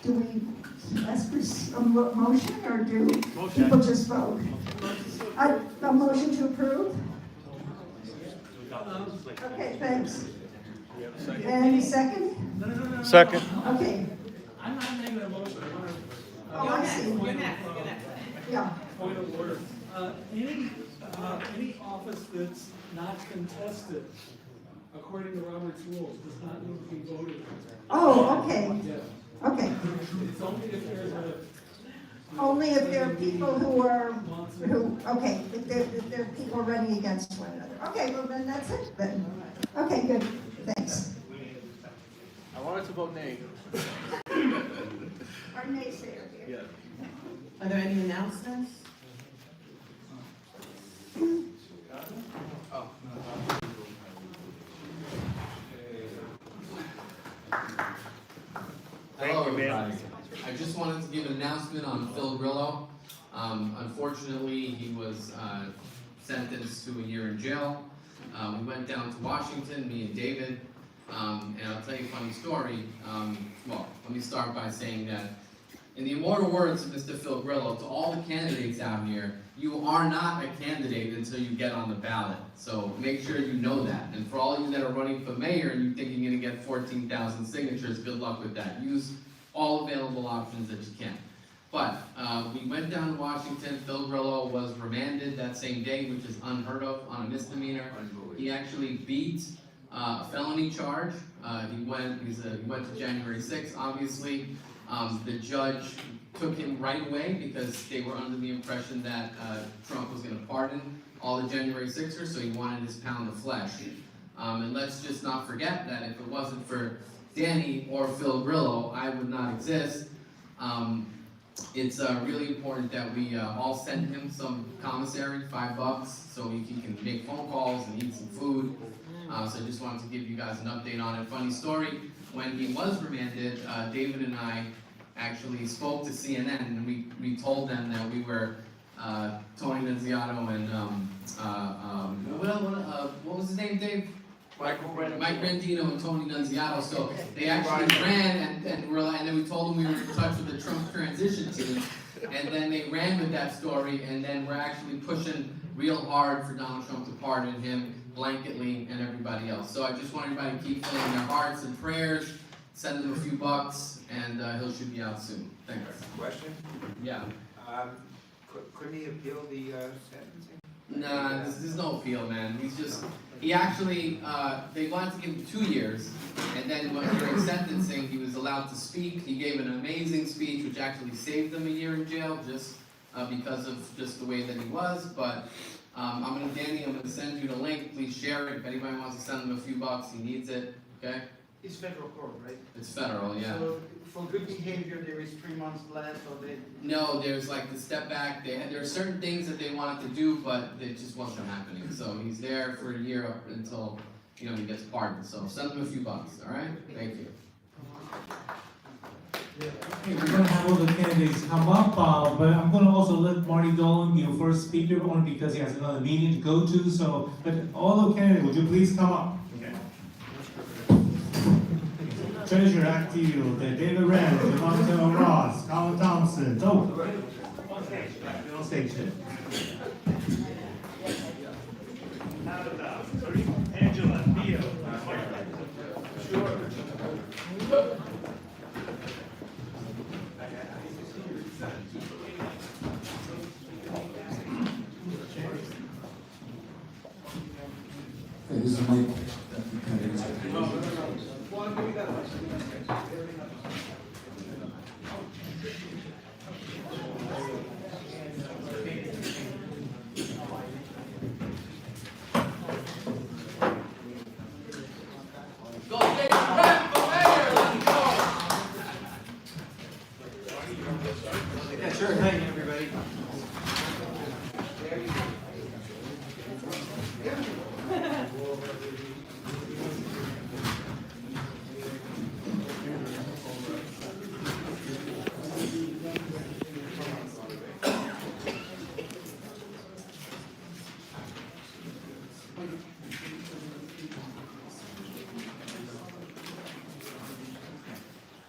Speaker 13: do we ask for a motion or do people just vote? A motion to approve? Okay, thanks. Any second?
Speaker 10: No.
Speaker 1: Second.
Speaker 13: Okay.
Speaker 10: I'm not making a motion.
Speaker 13: Oh, I see.
Speaker 7: You're next, you're next.
Speaker 13: Yeah.
Speaker 10: Point of order. Any office that's not contested, according to Robert's rules, does not need to be voted on.
Speaker 13: Oh, okay.
Speaker 10: Yeah.
Speaker 13: Okay.
Speaker 10: It's only if there's
Speaker 13: Only if there are people who are, okay, if there are people running against one another. Okay, well then that's it then. Okay, good, thanks.
Speaker 8: I wanted to vote nay.
Speaker 13: Our naysayer here.
Speaker 7: Are there any announcements?
Speaker 8: Oh. Hello, everybody. I just wanted to give an announcement on Phil Grillo. Unfortunately, he was sentenced to a year in jail. We went down to Washington, me and David, and I'll tell you a funny story. Well, let me start by saying that in the immortal words of Mr. Phil Grillo, to all the candidates out here, you are not a candidate until you get on the ballot. So make sure you know that. And for all of you that are running for mayor and you think you're going to get 14,000 signatures, good luck with that. Use all available options that you can. But we went down to Washington. Phil Grillo was remanded that same day, which is unheard of on a misdemeanor. He actually beat a felony charge. He went to January 6th, obviously. The judge took him right away because they were under the impression that Trump was going to pardon all the January 6ers, so he wanted his pound of flesh. And let's just not forget that if it wasn't for Danny or Phil Grillo, I would not exist. It's really important that we all send him some commissary, $5, so he can make phone calls and eat some food. So I just wanted to give you guys an update on it. Funny story, when he was remanded, David and I actually spoke to CNN, and we told them that we were Tony Nunziato and what was his name, Dave? Mike Rendino and Tony Nunziato. So they actually ran, and then we told them we were in touch with the Trump transition team, and then they ran with that story, and then we're actually pushing real hard for Donald Trump to pardon him blanketly and everybody else. So I just want everybody to keep filling their hearts and prayers, send him a few bucks, and he should be out soon. Thanks.
Speaker 14: Question?
Speaker 8: Yeah.
Speaker 14: Couldn't he appeal the sentencing?
Speaker 8: Nah, there's no appeal, man. He actually, they wanted to give him 2 years, and then during sentencing, he was allowed to speak. He gave an amazing speech, which actually saved him a year in jail, just because of just the way that he was, but Danny, I'm gonna send you the link, please share it, if anybody wants to send him a few bucks, he needs it, okay?
Speaker 14: It's federal court, right?
Speaker 8: It's federal, yeah.
Speaker 14: So for good behavior, there is 3 months left, or they?
Speaker 8: No, there's like the step back, there are certain things that they wanted to do, but it just wasn't happening, so he's there for a year up until, he gets pardoned, so send him a few bucks, alright? Thank you.
Speaker 11: Okay, we're gonna have all the candidates come up, but I'm gonna also let Marty Dolan be your first speaker, only because he has another meeting to go to, so, but all the candidates, would you please come up? Okay. Treasurer Actille, David Rand, Devonta Ross, Collin Thompson, Dolan. On stage there.
Speaker 5: Tabitha, Angela, Theo. Sure.
Speaker 9: Okay, this is Mike.
Speaker 14: Yeah, sure, thank you, everybody.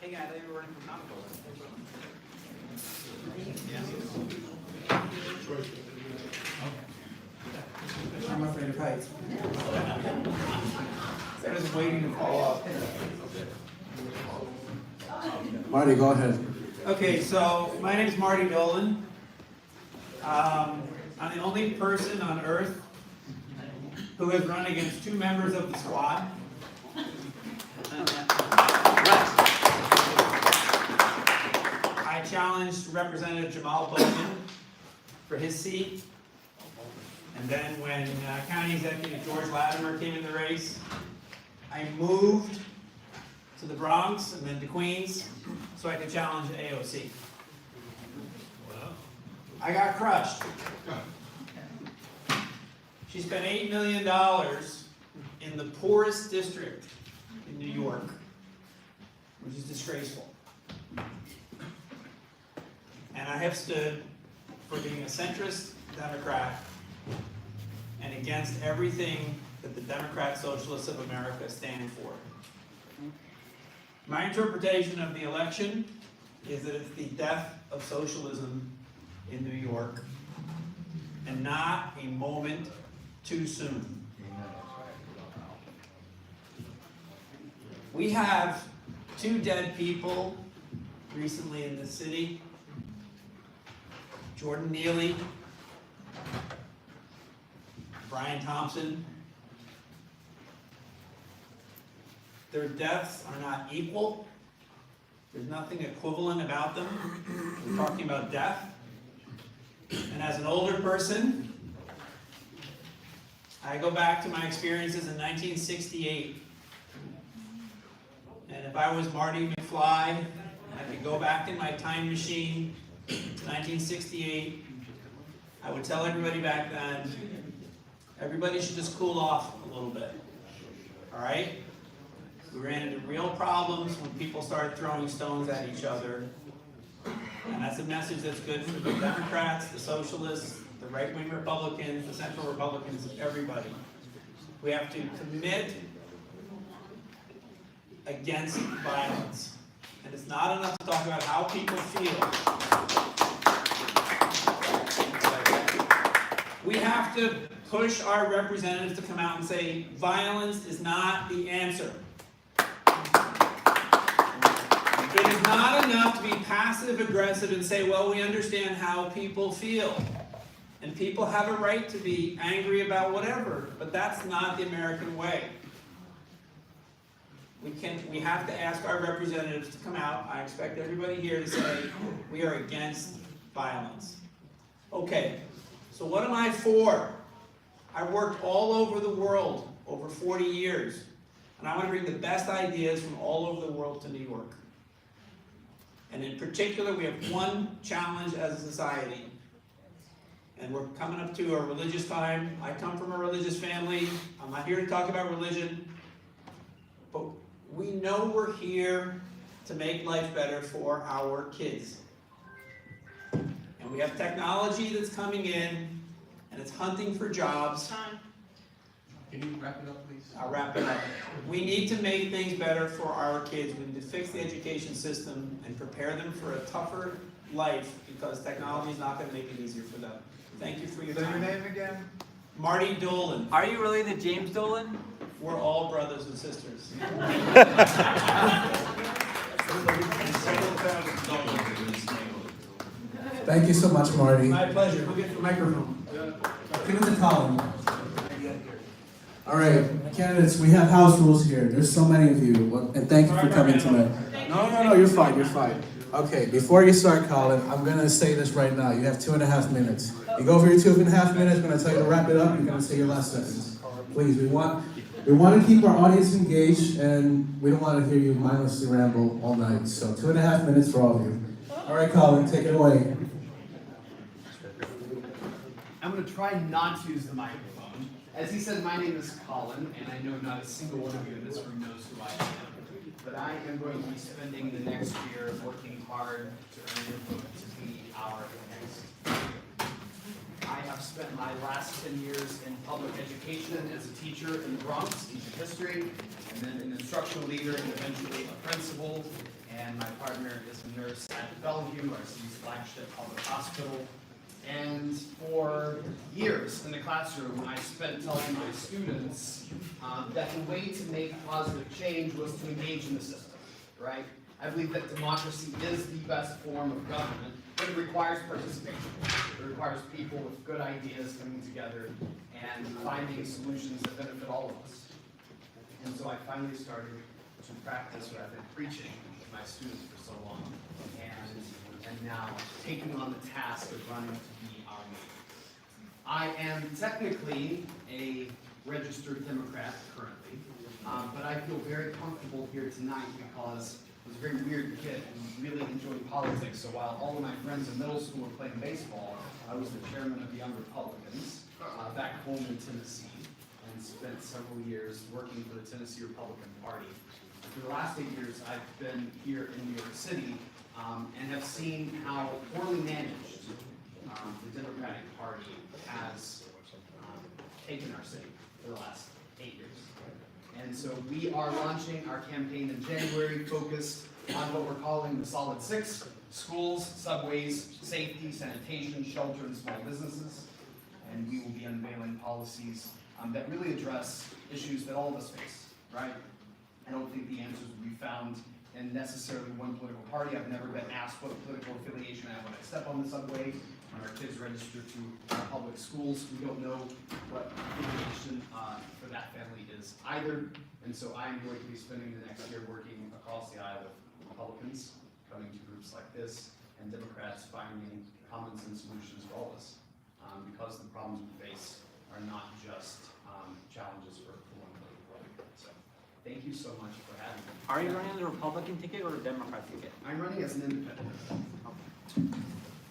Speaker 14: Hey guys, I think we're running from Comptroller. I'm afraid of heights. I was waiting to fall off.
Speaker 9: Marty, go ahead.
Speaker 14: Okay, so my name is Marty Dolan. I'm the only person on earth who has run against 2 members of the squad. I challenged Representative Jamal Bowman for his seat. And then when County Executive George Latimer came in the race, I moved to the Bronx and then to Queens so I could challenge AOC. I got crushed. She spent $8 million in the poorest district in New York, which is disgraceful. And I have stood for being a centrist Democrat and against everything that the Democrat Socialists of America stand for. My interpretation of the election is that it's the death of socialism in New York, and not a moment too soon. We have 2 dead people recently in the city. Jordan Neely, Brian Thompson. Their deaths are not equal. There's nothing equivalent about them. We're talking about death. And as an older person, I go back to my experiences in 1968. And if I was Marty McFly, I could go back in my time machine to 1968. I would tell everybody back then, everybody should just cool off a little bit. All right? We ran into real problems when people started throwing stones at each other. And that's a message that's good for the Democrats, the Socialists, the right-wing Republicans, the central Republicans, everybody. We have to commit against violence. And it's not enough to talk about how people feel. We have to push our representatives to come out and say, violence is not the answer. It is not enough to be passive-aggressive and say, well, we understand how people feel. And people have a right to be angry about whatever, but that's not the American way. We have to ask our representatives to come out. I expect everybody here to say, we are against violence. Okay, so what am I for? I worked all over the world over 40 years, and I want to bring the best ideas from all over the world to New York. And in particular, we have one challenge as a society. And we're coming up to a religious time. I come from a religious family. I'm not here to talk about religion. But we know we're here to make life better for our kids. And we have technology that's coming in, and it's hunting for jobs.
Speaker 8: Can you wrap it up, please?
Speaker 14: I'll wrap it up. We need to make things better for our kids. We need to fix the education system and prepare them for a tougher life, because technology is not going to make it easier for them. Thank you for your time.
Speaker 3: Say your name again?
Speaker 14: Marty Dolan.
Speaker 6: Are you related to James Dolan?
Speaker 14: We're all brothers and sisters.
Speaker 3: Thank you so much, Marty.
Speaker 14: My pleasure. We'll get the microphone.
Speaker 3: Give it to Collin. All right, candidates, we have house rules here. There's so many of you, and thank you for coming tonight. No, you're fine, you're fine. Okay, before you start, Collin, I'm gonna say this right now. You have 2.5 minutes. You go over your 2.5 minutes, I'm gonna tell you to wrap it up, you're gonna say your last sentence. Please, we want to keep our audience engaged, and we don't want to hear you mindlessly ramble all night. So 2.5 minutes for all of you. All right, Collin, take it away.
Speaker 15: I'm going to try not to use the microphone. As he said, my name is Collin, and I know not a single one of you in this room knows who I am. But I am going to be spending the next year working hard to earn your vote to be our next. I have spent my last 10 years in public education as a teacher in the Bronx, teaching history, and then an instructional leader, and eventually a principal. And my partner is a nurse at Bellevue, our city's flagship public hospital. And for years in the classroom, I spent telling my students that the way to make positive change was to engage in the system, right? I believe that democracy is the best form of government, but it requires participation. It requires people with good ideas coming together and finding solutions that benefit all of us. And so I finally started to practice what I've been preaching with my students for so long, and now taking on the task of running to be our leader. I am technically a registered Democrat currently, but I feel very comfortable here tonight because I was a very weird kid and really enjoyed politics. So while all of my friends in middle school were playing baseball, I was the chairman of the Young Republicans back home in Tennessee, and spent several years working for the Tennessee Republican Party. For the last 8 years, I've been here in New York City and have seen how poorly managed the Democratic Party has taken our city for the last 8 years. And so we are launching our campaign in January, focused on what we're calling the Solid Six: schools, subways, safety, sanitation, shelter, and small businesses. And we will be unveiling policies that really address issues that all of us face, right? I don't think the answers will be found in necessarily one political party. I've never been asked what political affiliation I have when I step on the subway. When our kids register to public schools, we don't know what affiliation for that family is either. And so I am going to be spending the next year working across the aisle with Republicans, coming to groups like this, and Democrats finding common sense solutions for all of us. Because the problems we face are not just challenges for one political party. So thank you so much for having me.
Speaker 6: Are you running the Republican ticket or the Democrat ticket?
Speaker 15: I'm running as an independent.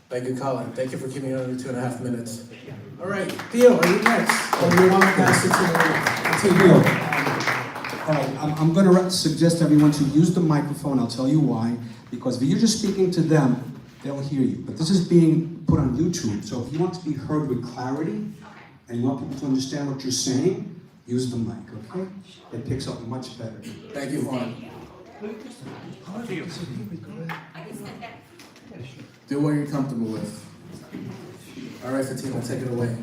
Speaker 3: Thank you, Collin. Thank you for keeping it under 2.5 minutes. All right, Theo, are you next? Or do you want to pass it to Theo?
Speaker 12: All right, I'm going to suggest to everyone to use the microphone. I'll tell you why. Because if you're just speaking to them, they'll hear you. But this is being put on YouTube, so if you want to be heard with clarity and you want people to understand what you're saying, use the mic, okay? It picks up much better. Thank you, Juan.
Speaker 3: Do what you're comfortable with. All right, Fátima, take it away.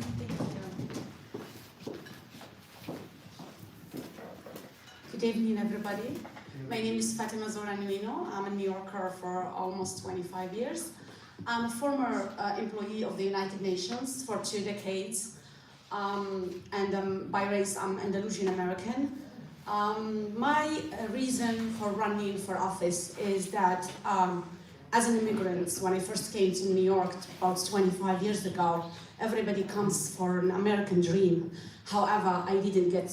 Speaker 16: Good evening, everybody. My name is Fátimazöhra Nouinou. I'm a New Yorker for almost 25 years. I'm a former employee of the United Nations for 2 decades. And by race, I'm Andalusian American. My reason for running for office is that as an immigrant, when I first came to New York about 25 years ago, everybody comes for an American dream. However, I didn't get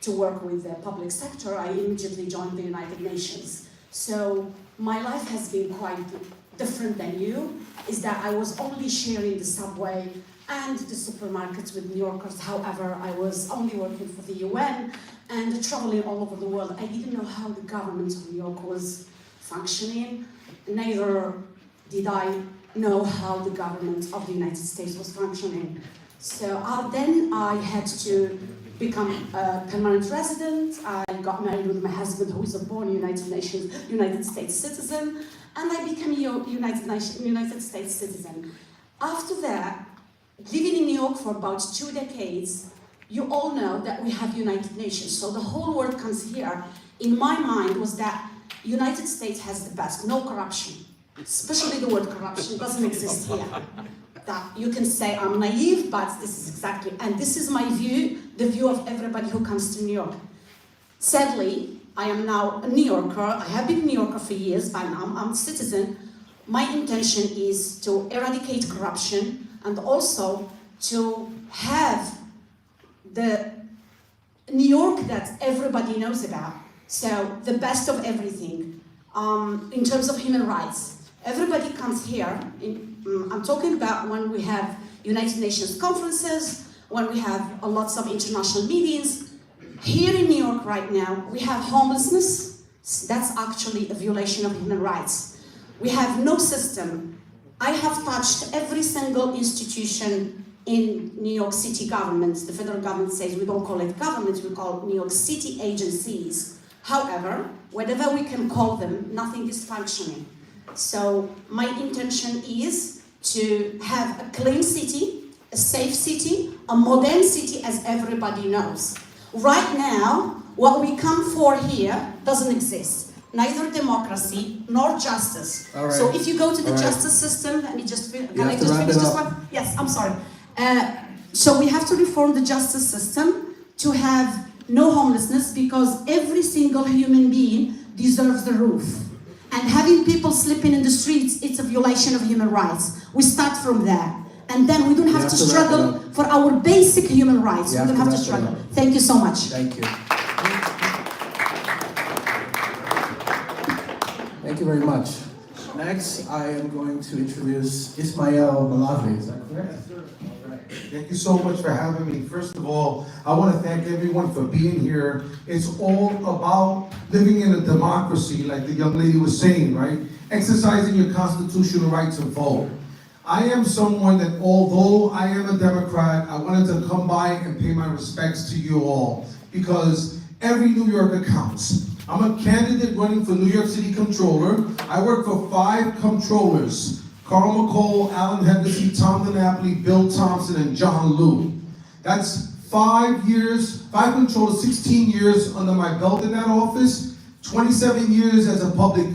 Speaker 16: to work with the public sector. I immediately joined the United Nations. So my life has been quite different than you, is that I was only sharing the subway and the supermarkets with New Yorkers. However, I was only working for the UN and traveling all over the world. I didn't know how the government of New York was functioning. Neither did I know how the government of the United States was functioning. So then I had to become a permanent resident. I got married with my husband, who is a born United States citizen, and I became a United States citizen. After that, living in New York for about 2 decades, you all know that we have United Nations, so the whole world comes here. In my mind was that United States has the best, no corruption. Especially the word corruption doesn't exist here. That you can say I'm naive, but this is exactly, and this is my view, the view of everybody who comes to New York. Sadly, I am now a New Yorker. I have been a New Yorker for years, but now I'm a citizen. My intention is to eradicate corruption and also to have the New York that everybody knows about. So the best of everything in terms of human rights. Everybody comes here. I'm talking about when we have United Nations conferences, when we have lots of international meetings. Here in New York right now, we have homelessness. That's actually a violation of human rights. We have no system. I have touched every single institution in New York City government. The federal government says we don't call it government, we call New York City agencies. However, whatever we can call them, nothing is functioning. So my intention is to have a clean city, a safe city, a modern city, as everybody knows. Right now, what we come for here doesn't exist. Neither democracy nor justice.
Speaker 9: All right.
Speaker 16: So if you go to the
Speaker 9: All right.
Speaker 16: justice system, let me just can
Speaker 9: You
Speaker 16: I
Speaker 9: have to
Speaker 16: just
Speaker 9: wrap
Speaker 16: finish
Speaker 9: it
Speaker 16: this
Speaker 9: up.
Speaker 16: one? Yes, I'm sorry. So we have to reform the justice system to have no homelessness, because every single human being deserves a roof. And having people sleeping in the streets, it's a violation of human rights. We start from there. And then we don't have to struggle for our basic human rights. We don't have to struggle. Thank you so much.
Speaker 9: Thank you. Thank you very much. Next, I am going to introduce Ismail Malavi. Is that correct?
Speaker 17: Thank you so much for having me. First of all, I want to thank everyone for being here. It's all about living in a democracy, like the young lady was saying, right? Exercising your constitutional right to vote. I am someone that, although I am a Democrat, I wanted to come by and pay my respects to you all, because every New Yorker counts. I'm a candidate running for New York City Comptroller. I work for 5 Comptrollers: Carl McCall, Alan Henderson, Tom DiNapoli, Bill Thompson, and John Liu. That's 5 years, 5 Comptrollers, 16 years under my belt in that office, 27 years as a public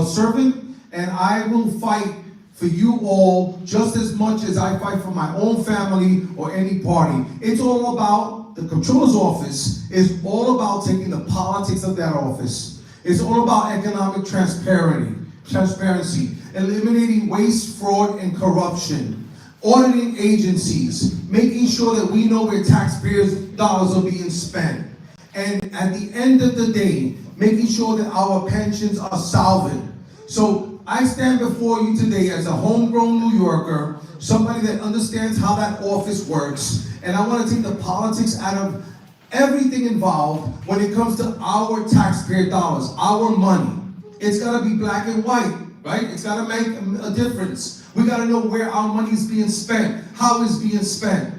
Speaker 17: servant, and I will fight for you all just as much as I fight for my own family or any party. It's all about, the Comptroller's office is all about taking the politics of that office. It's all about economic transparency, eliminating waste, fraud, and corruption, auditing agencies, making sure that we know where taxpayers' dollars are being spent, and at the end of the day, making sure that our pensions are solvent. So I stand before you today as a homegrown New Yorker, somebody that understands how that office works, and I want to take the politics out of everything involved when it comes to our taxpayer dollars, our money. It's got to be black and white, right? It's got to make a difference. We got to know where our money is being spent, how it's being spent,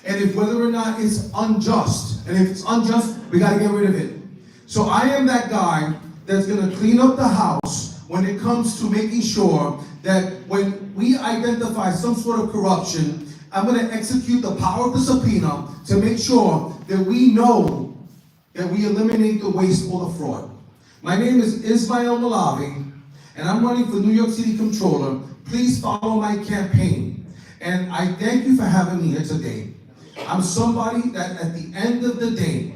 Speaker 17: and if whether or not it's unjust. And if it's unjust, we got to get rid of it. So I am that guy that's going to clean up the house when it comes to making sure that when we identify some sort of corruption, I'm going to execute the power of the subpoena to make sure that we know that we eliminate the waste or the fraud. My name is Ismail Malavi, and I'm running for New York City Comptroller. Please follow my campaign. And I thank you for having me here today. I'm somebody that at the end of the day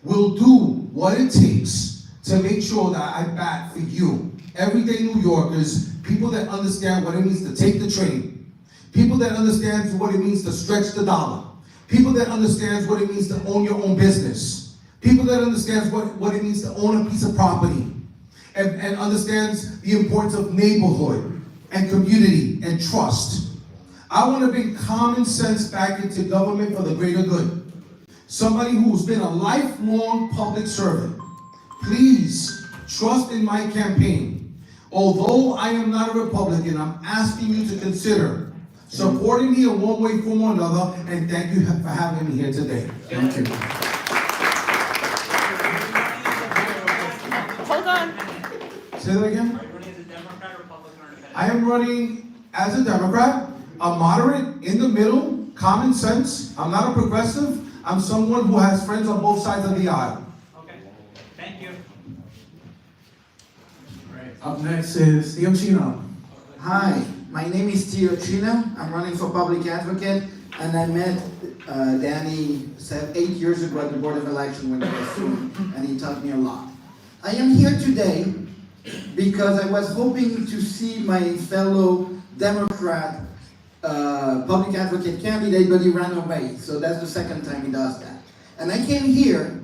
Speaker 17: will do what it takes to make sure that I bat for you, everyday New Yorkers, People that understand what it means to take the train. People that understand what it means to stretch the dollar. People that understand what it means to own your own business. People that understand what it means to own a piece of property. And understands the importance of neighborhood and community and trust. I want to bring common sense back into government for the greater good. Somebody who's been a lifelong public servant. Please trust in my campaign. Although I am not a Republican, I'm asking you to consider supporting me in one way, form, or another, and thank you for having me here today. Thank you.
Speaker 7: Hold on.
Speaker 17: Say that again? Are you running as a Democrat, Republican, or independent? I am running as a Democrat, a moderate, in the middle, common sense. I'm not a progressive. I'm someone who has friends on both sides of the aisle.
Speaker 14: Okay, thank you.
Speaker 9: Up next is Theo Chino.
Speaker 18: Hi, my name is Theo Chino. I'm running for public advocate, and I met Danny 8 years ago at the Board of Election when I was student, and he taught me a lot. I am here today because I was hoping to see my fellow Democrat public advocate candidate, but he ran away. So that's the second time he does that. And I came here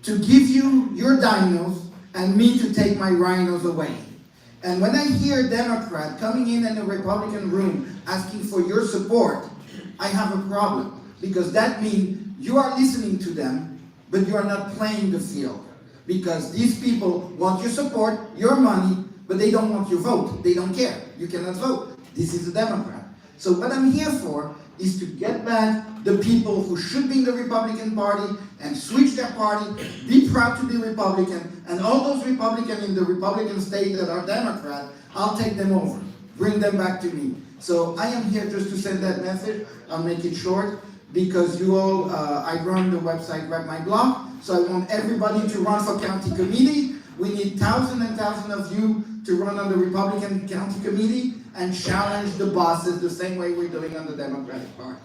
Speaker 18: to give you your dinos and me to take my rhinos away. And when I hear a Democrat coming in the Republican room asking for your support, I have a problem. Because that means you are listening to them, but you are not playing the field. Because these people want your support, your money, but they don't want your vote. They don't care. You cannot vote. This is a Democrat. So what I'm here for is to get back the people who should be in the Republican Party and switch their party, be proud to be Republican, and all those Republicans in the Republican state that are Democrat, I'll take them over. Bring them back to me. So I am here just to send that message. I'll make it short because you all, I run the website Grab My Block. So I want everybody to run for county committee. We need thousands and thousands of you to run on the Republican county committee and challenge the bosses the same way we're doing on the Democratic Party.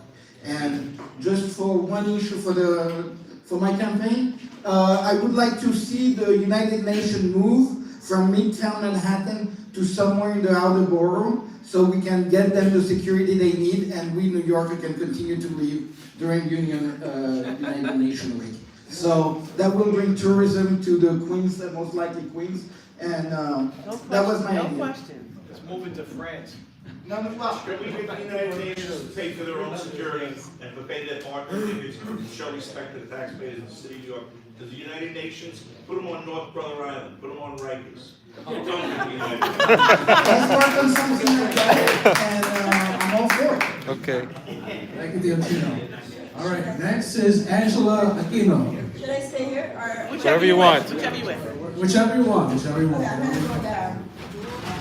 Speaker 18: And just for one issue for my campaign, I would like to see the United Nations move from Midtown Manhattan to somewhere in the outer borough so we can get them the security they need and we New Yorkers can continue to live during United Nations Week. So that will bring tourism to the Queens, most likely Queens, and that was my idea.
Speaker 15: question. Let's move it to France.
Speaker 18: No, well,
Speaker 5: Should we get the United Nations to pay for their own security and for pay their partners to show respect to the taxpayers of the city of New York? Does the United Nations put them on North Brother Island, put them on Rikers? Don't do the United Nations.
Speaker 18: Let's work on something like that, and I'm all for it.
Speaker 1: Okay.
Speaker 9: Thank you, Theo Chino. All right, next is Angela Aquino.
Speaker 19: Should I stay here or?
Speaker 1: Whatever you want.
Speaker 19: Whichever you want.
Speaker 9: Whichever you want, whichever you want.
Speaker 19: Okay, I'm gonna go there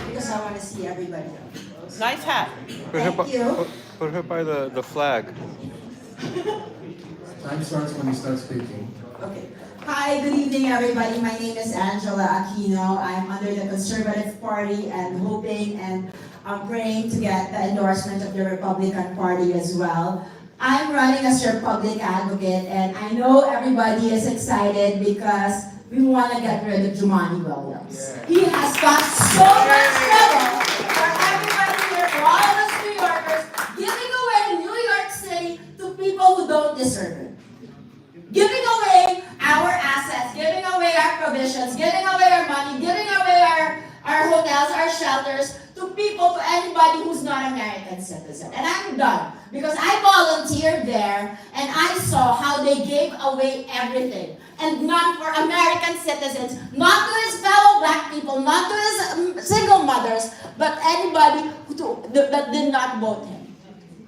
Speaker 19: because I want to see everybody.
Speaker 7: Nice hat.
Speaker 19: Thank you.
Speaker 1: Put her by the flag.
Speaker 9: Time starts when you start speaking.
Speaker 19: Okay. Hi, good evening, everybody. My name is Angela Aquino. I'm under the Conservative Party and hoping and I'm praying to get the endorsement of the Republican Party as well. I'm running as your public advocate, and I know everybody is excited because we want to get rid of Jumaane Williams. He has got so much trouble for everybody here, for all of us New Yorkers, giving away New York City to people who don't deserve it. Giving away our assets, giving away our provisions, giving away our money, giving away our hotels, our shelters, to people, to anybody who's not American citizen. And I'm done. Because I volunteered there and I saw how they gave away everything. And not for American citizens, not to his fellow black people, not to his single mothers, but anybody that did not vote him.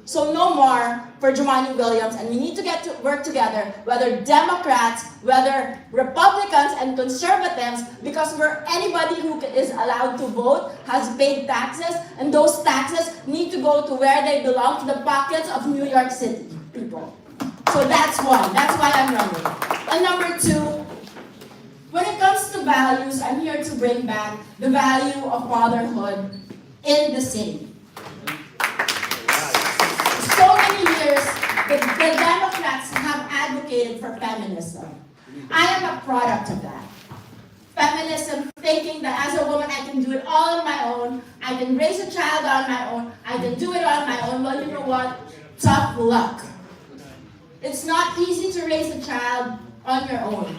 Speaker 19: So no more for Jumaane Williams, and we need to get to work together, whether Democrats, whether Republicans and conservatives, because we're anybody who is allowed to vote has paid taxes, and those taxes need to go to where they belong, to the pockets of New York City people. So that's one. That's why I'm running. And number two, when it comes to values, I'm here to bring back the value of fatherhood in the city. So many years, the Democrats have advocated for feminism. I am a product of that. feminism, thinking that as a woman I can do it all on my own, I can raise a child on my own, I can do it on my own. Well, you know what? Tough luck. It's not easy to raise a child on your own.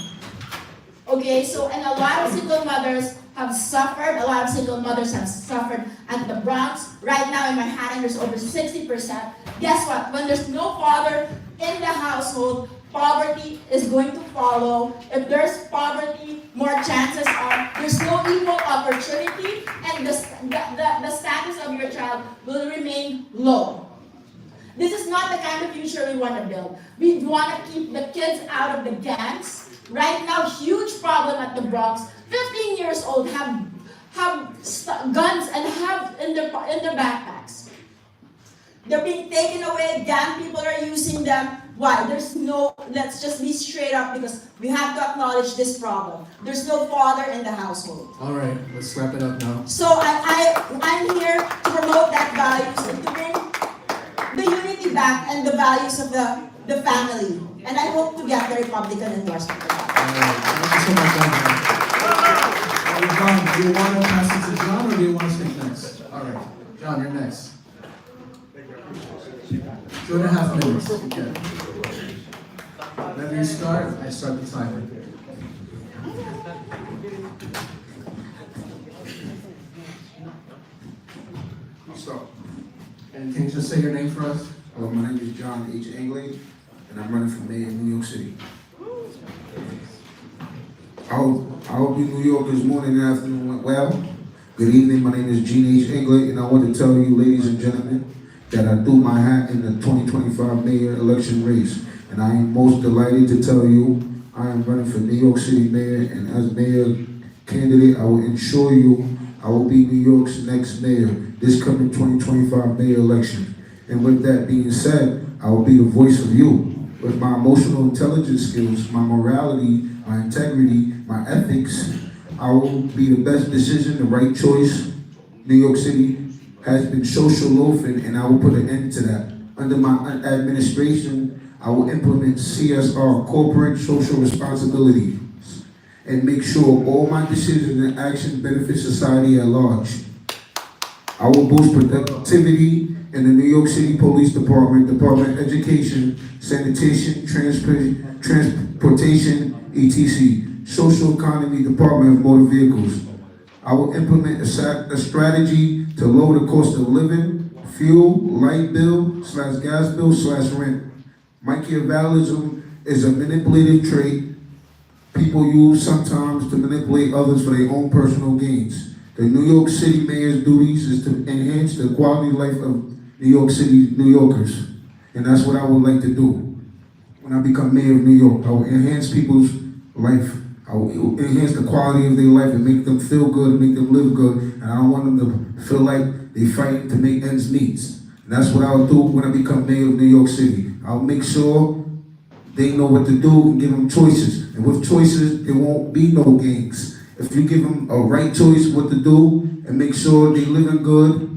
Speaker 19: Okay, so, and a lot of single mothers have suffered, a lot of single mothers have suffered at the Bronx. Right now in Manhattan, there's over 60%. Guess what? When there's no father in the household, poverty is going to follow. If there's poverty, more chances are there's no equal opportunity, and the status of your child will remain low. This is not the kind of future we want to build. We want to keep the kids out of the gangs. Right now, huge problem at the Bronx. 15 years old have guns and have in their backpacks. They're being taken away. Gang people are using them. Why? Let's just be straight up, because we have to acknowledge this problem. There's no father in the household.
Speaker 9: All right, let's wrap it up now.
Speaker 19: So I'm here to promote that values and to bring the unity back and the values of the family. And I hope to get the Republican endorsement for that.
Speaker 9: All right, thank you so much, John. Do you want to pass it to John, or do you want to speak next? All right, John, you're next. 2.5 minutes. Okay. Whenever you start, I start the timer.
Speaker 20: So,
Speaker 9: And can you just say your name for us?
Speaker 20: my name is John H. Anglade, and I'm running for mayor in New York City. I hope you New Yorkers morning and afternoon went well. Good evening, my name is Gene H. Anglade, and I want to tell you, ladies and gentlemen, that I threw my hat in the 2025 mayor election race. And I am most delighted to tell you I am running for New York City mayor, and as mayor candidate, I will ensure you I will be New York's next mayor this coming 2025 mayor election. And with that being said, I will be the voice of you. With my emotional intelligence skills, my morality, my integrity, my ethics, I will be the best decision, the right choice. New York City has been social loafing, and I will put an end to that. Under my administration, I will implement CSR, corporate social responsibility, and make sure all my decisions and actions benefit society at large. I will boost productivity in the New York City Police Department, Department of Education, Sanitation, Transportation, etc., Social Economy, Department of Motor Vehicles. I will implement a strategy to lower the cost of living, fuel, light bill, / gas bill, / rent. Machiavellism is a manipulative trait people use sometimes to manipulate others for their own personal gains. The New York City mayor's duties is to enhance the quality of life of New York City New Yorkers. And that's what I would like to do. When I become mayor of New York, I will enhance people's life. I will enhance the quality of their life and make them feel good and make them live good. And I don't want them to feel like they fight to make ends meet. And that's what I'll do when I become mayor of New York City. I'll make sure they know what to do and give them choices. And with choices, there won't be no gangs. If you give them a right choice what to do and make sure they living good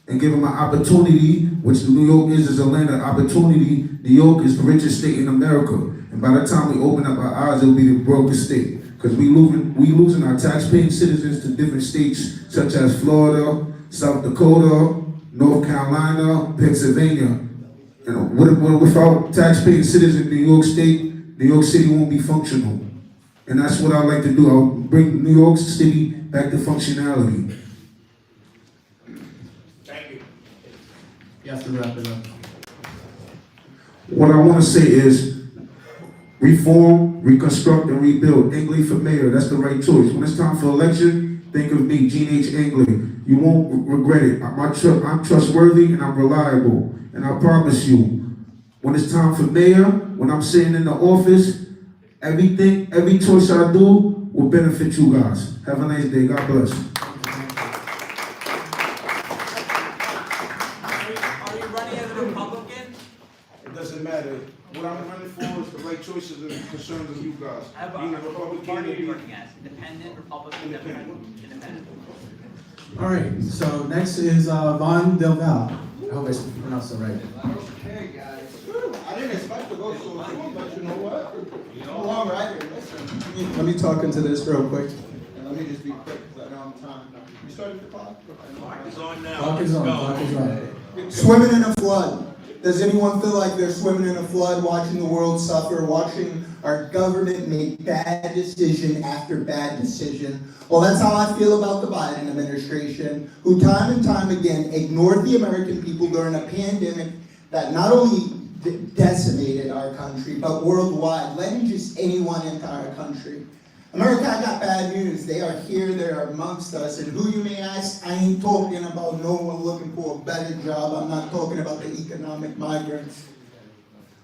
Speaker 20: and give them an opportunity, which New York is a land of opportunity. New York is the richest state in America. And by the time we open up our eyes, it'll be the brokest state. Because we losing our taxpaying citizens to different states such as Florida, South Dakota, North Carolina, Pennsylvania. You know, without taxpaying citizens in New York State, New York City won't be functional. And that's what I'd like to do. I'll bring New York City back to functionality.
Speaker 5: Thank you.
Speaker 9: You have to wrap it up.
Speaker 20: What I want to say is reform, reconstruct, and rebuild. Anglade for mayor, that's the right choice. When it's time for election, think of me, Gene H. Anglade. You won't regret it. I'm trustworthy and I'm reliable. And I promise you, when it's time for mayor, when I'm sitting in the office, every choice I do will benefit you guys. Have a nice day. God bless.
Speaker 14: Are you running as a Republican?
Speaker 5: It doesn't matter. What I'm running for is the right choices and concerns of you guys. Being a Republican,
Speaker 15: Party are you running as? Independent, Republican, Independent.
Speaker 9: All right, so next is Von Del Val. I hope I pronounced it right.
Speaker 3: Okay, guys. I didn't expect to go so soon, but you know what? No longer I can listen.
Speaker 9: Let me talk into this real quick.
Speaker 5: Mark is on now.
Speaker 9: Clock is on, clock is on.
Speaker 17: Swimming in a flood. Does anyone feel like they're swimming in a flood, watching the world suffer, watching our government make bad decision after bad decision? Well, that's how I feel about the Biden administration, who time and time again ignored the American people during a pandemic that not only decimated our country, but worldwide, letting just anyone into our country. America, I got bad news. They are here, they are amongst us. And who you may ask, I ain't talking about no one looking for a better job. I'm not talking about the economic migrants.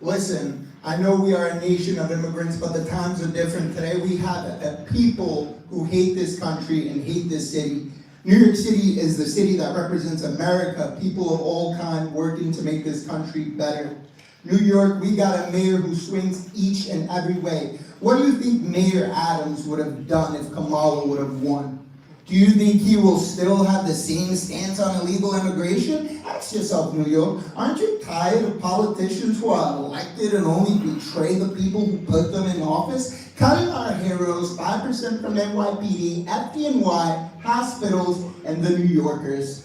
Speaker 17: Listen, I know we are a nation of immigrants, but the times are different. Today we have a people who hate this country and hate this city. New York City is the city that represents America, people of all kinds working to make this country better. New York, we got a mayor who swings each and every way. What do you think Mayor Adams would have done if Kamala would have won? Do you think he will still have the same stance on illegal immigration? Ask yourself, New York, aren't you tired of politicians who are elected and only betray the people who put them in office? Cutting our heroes 5% from NYPD, FDNY, hospitals, and the New Yorkers.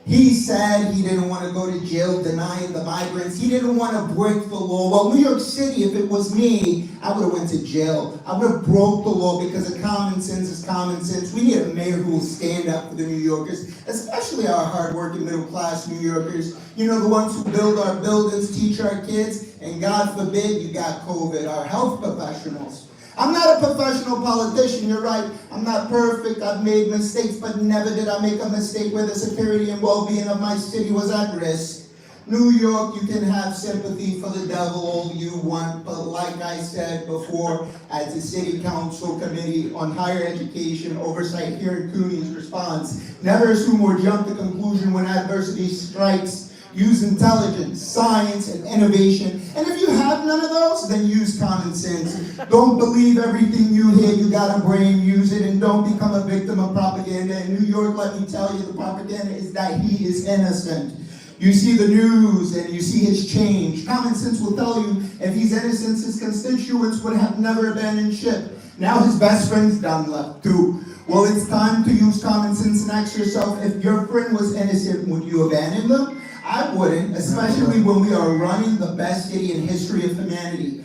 Speaker 17: He said he didn't want to go to jail denying the migrants. He didn't want to break the law. Well, New York City, if it was me, I would have went to jail. I would have broke the law because common sense is common sense. We need a mayor who will stand up for the New Yorkers, especially our hardworking middle-class New Yorkers. You know, the ones who build our buildings, teach our kids, and God forbid you got COVID, our health professionals. I'm not a professional politician, you're right. I'm not perfect, I've made mistakes, but never did I make a mistake where the security and well-being of my city was at risk. New York, you can have sympathy for the devil all you want, but like I said before, as the City Council Committee on Higher Education Oversight here in Cooney's response, never assume or jump to conclusion when adversity strikes. Use intelligence, science, and innovation. And if you have none of those, then use common sense. Don't believe everything you hear. You got a brain, use it, and don't become a victim of propaganda. In New York, let me tell you, the propaganda is that he is innocent. You see the news and you see his change. Common sense will tell you if he's innocent, his constituents would have never abandoned ship. Now his best friend's done left too. Well, it's time to use common sense and ask yourself, if your friend was innocent, would you abandon them? I wouldn't, especially when we are running the best city in history of humanity.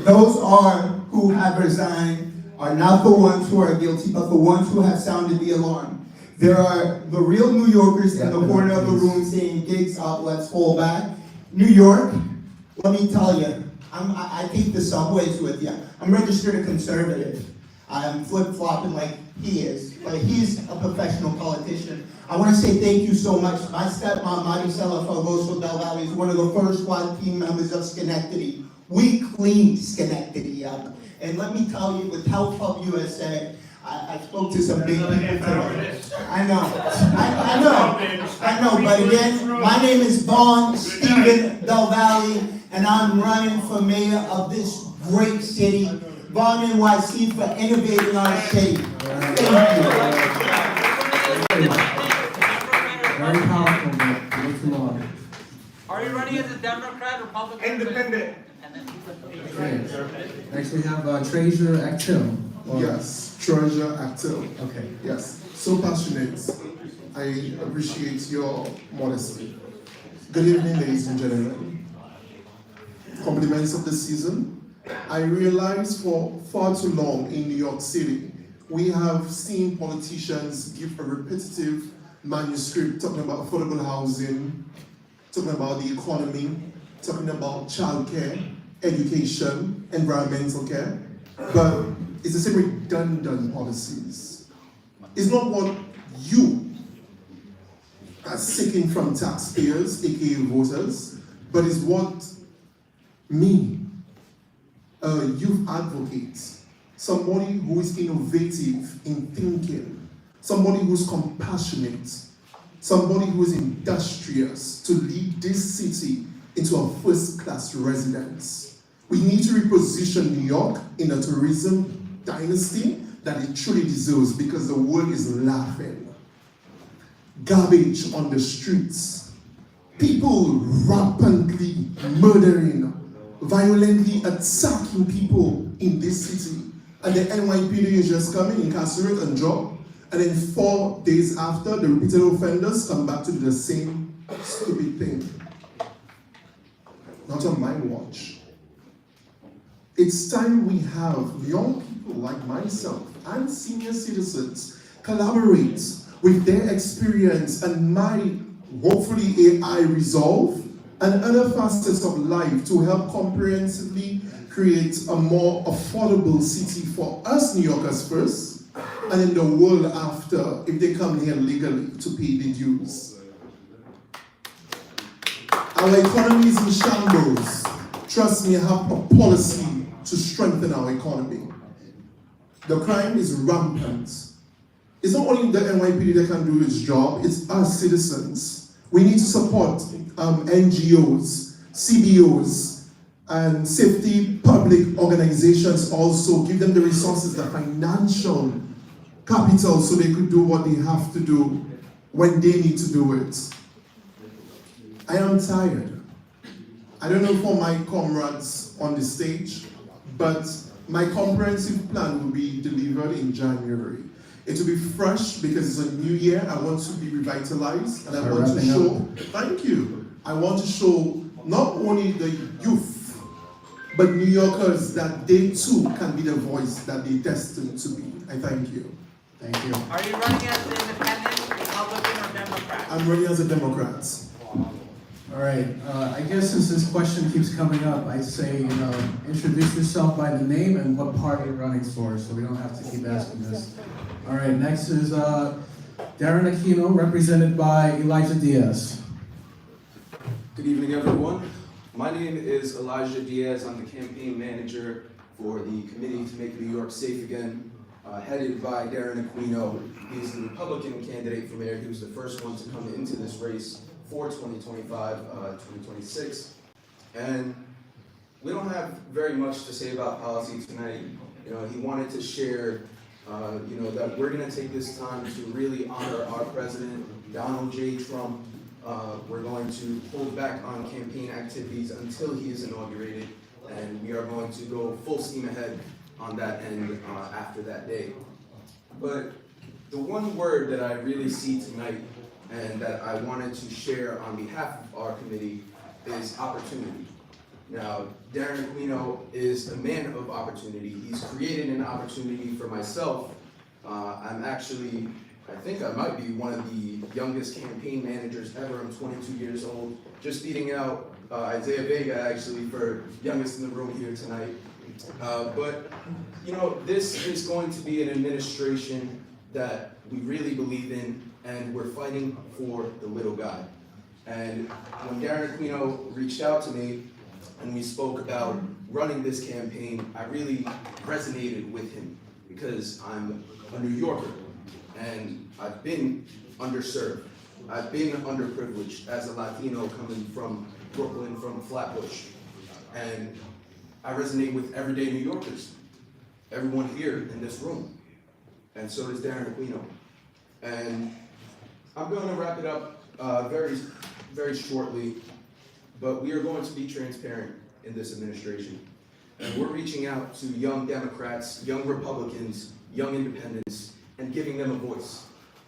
Speaker 17: Those are who have resigned are not the ones who are guilty, but the ones who have sounded the alarm. There are the real New Yorkers in the corner of the room saying, gigs up, let's fall back. New York, let me tell you, I take the subways with you. I'm registered a conservative. I'm flip-flopping like he is, but he's a professional politician. I want to say thank you so much. My stepmom, Marty Del Valle, is one of the first SWAT team members of Schenectady. We cleaned Schenectady up. And let me tell you, with Health Hub USA, I spoke to some big people today. I know, but again, my name is Vaughn Stephen Del Valle, and I'm running for mayor of this great city, Vaughn NYC, for innovating our city. Thank you.
Speaker 9: Very powerful, man. Thanks a lot.
Speaker 6: Are you running as a Democrat, Republican?
Speaker 3: Independent.
Speaker 9: Okay. Next we have Treasurer Actille.
Speaker 21: Yes, Treasurer Actille.
Speaker 9: Okay.
Speaker 21: Yes, so passionate. I appreciate your modesty. Good evening, ladies and gentlemen. Compliments of the season. I realize for far too long in New York City, we have seen politicians give a repetitive manuscript talking about affordable housing, talking about the economy, talking about childcare, education, environmental care, but it's the same redundant policies. It's not what you are seeking from taxpayers, aka voters, but it's what me, a youth advocate, somebody who is innovative in thinking, somebody who's compassionate, somebody who is industrious to lead this city into a first-class residence. We need to reposition New York in a tourism dynasty that it truly deserves because the world is laughing. Garbage on the streets, people rampantly murdering, violently attacking people in this city. And the NYPD is just coming, incarcerate and drop. And then 4 days after, the repeated offenders come back to do the same stupid thing. Not on my watch. It's time we have young people like myself and senior citizens collaborate with their experience and my, hopefully, AI resolve and other facets of life to help comprehensively create a more affordable city for us New Yorkers first, and in the world after, if they come here legally to pay the dues. Our economy is in shambles. Trust me, I have a policy to strengthen our economy. The crime is rampant. It's not only the NYPD that can do its job, it's us citizens. We need to support NGOs, CBOs, and safety public organizations also, give them the resources, the financial capital so they could do what they have to do when they need to do it. I am tired. I don't know for my comrades on the stage, but my comprehensive plan will be delivered in January. It will be fresh because it's a new year. I want to be revitalized, and I want to show, thank you. I want to show not only the youth, but New Yorkers that they too can be the voice that they're destined to be. I thank you.
Speaker 9: Thank you.
Speaker 15: Are you running as an independent, Republican, or Democrat?
Speaker 21: I'm running as a Democrat.
Speaker 9: All right, I guess since this question keeps coming up, I'd say, introduce yourself by the name and what party you're running for, so we don't have to keep asking this. All right, next is Darren Aquino, represented by Elijah Diaz.
Speaker 4: Good evening, everyone. My name is Elijah Diaz. I'm the campaign manager for the Committee to Make New York Safe Again, headed by Darren Aquino. He's the Republican candidate for mayor. He was the first one to come into this race for 2025, 2026. And we don't have very much to say about policy tonight. He wanted to share, that we're gonna take this time to really honor our president, Donald J. Trump. We're going to hold back on campaign activities until he is inaugurated, and we are going to go full steam ahead on that end after that day. But the one word that I really see tonight and that I wanted to share on behalf of our committee is opportunity. Now, Darren Aquino is a man of opportunity. He's created an opportunity for myself. I think I might be one of the youngest campaign managers ever. I'm 22 years old, just beating out Isaiah Vega, actually, for youngest in the room here tonight. But this is going to be an administration that we really believe in, and we're fighting for the little guy. And when Darren Aquino reached out to me and we spoke about running this campaign, I really resonated with him because I'm a New Yorker and I've been underserved. I've been underprivileged as a Latino coming from Brooklyn, from Flatbush. And I resonate with everyday New Yorkers, everyone here in this room. And so does Darren Aquino. And I'm going to wrap it up very, very shortly, but we are going to be transparent in this administration. And we're reaching out to young Democrats, young Republicans, young independents, and giving them a voice.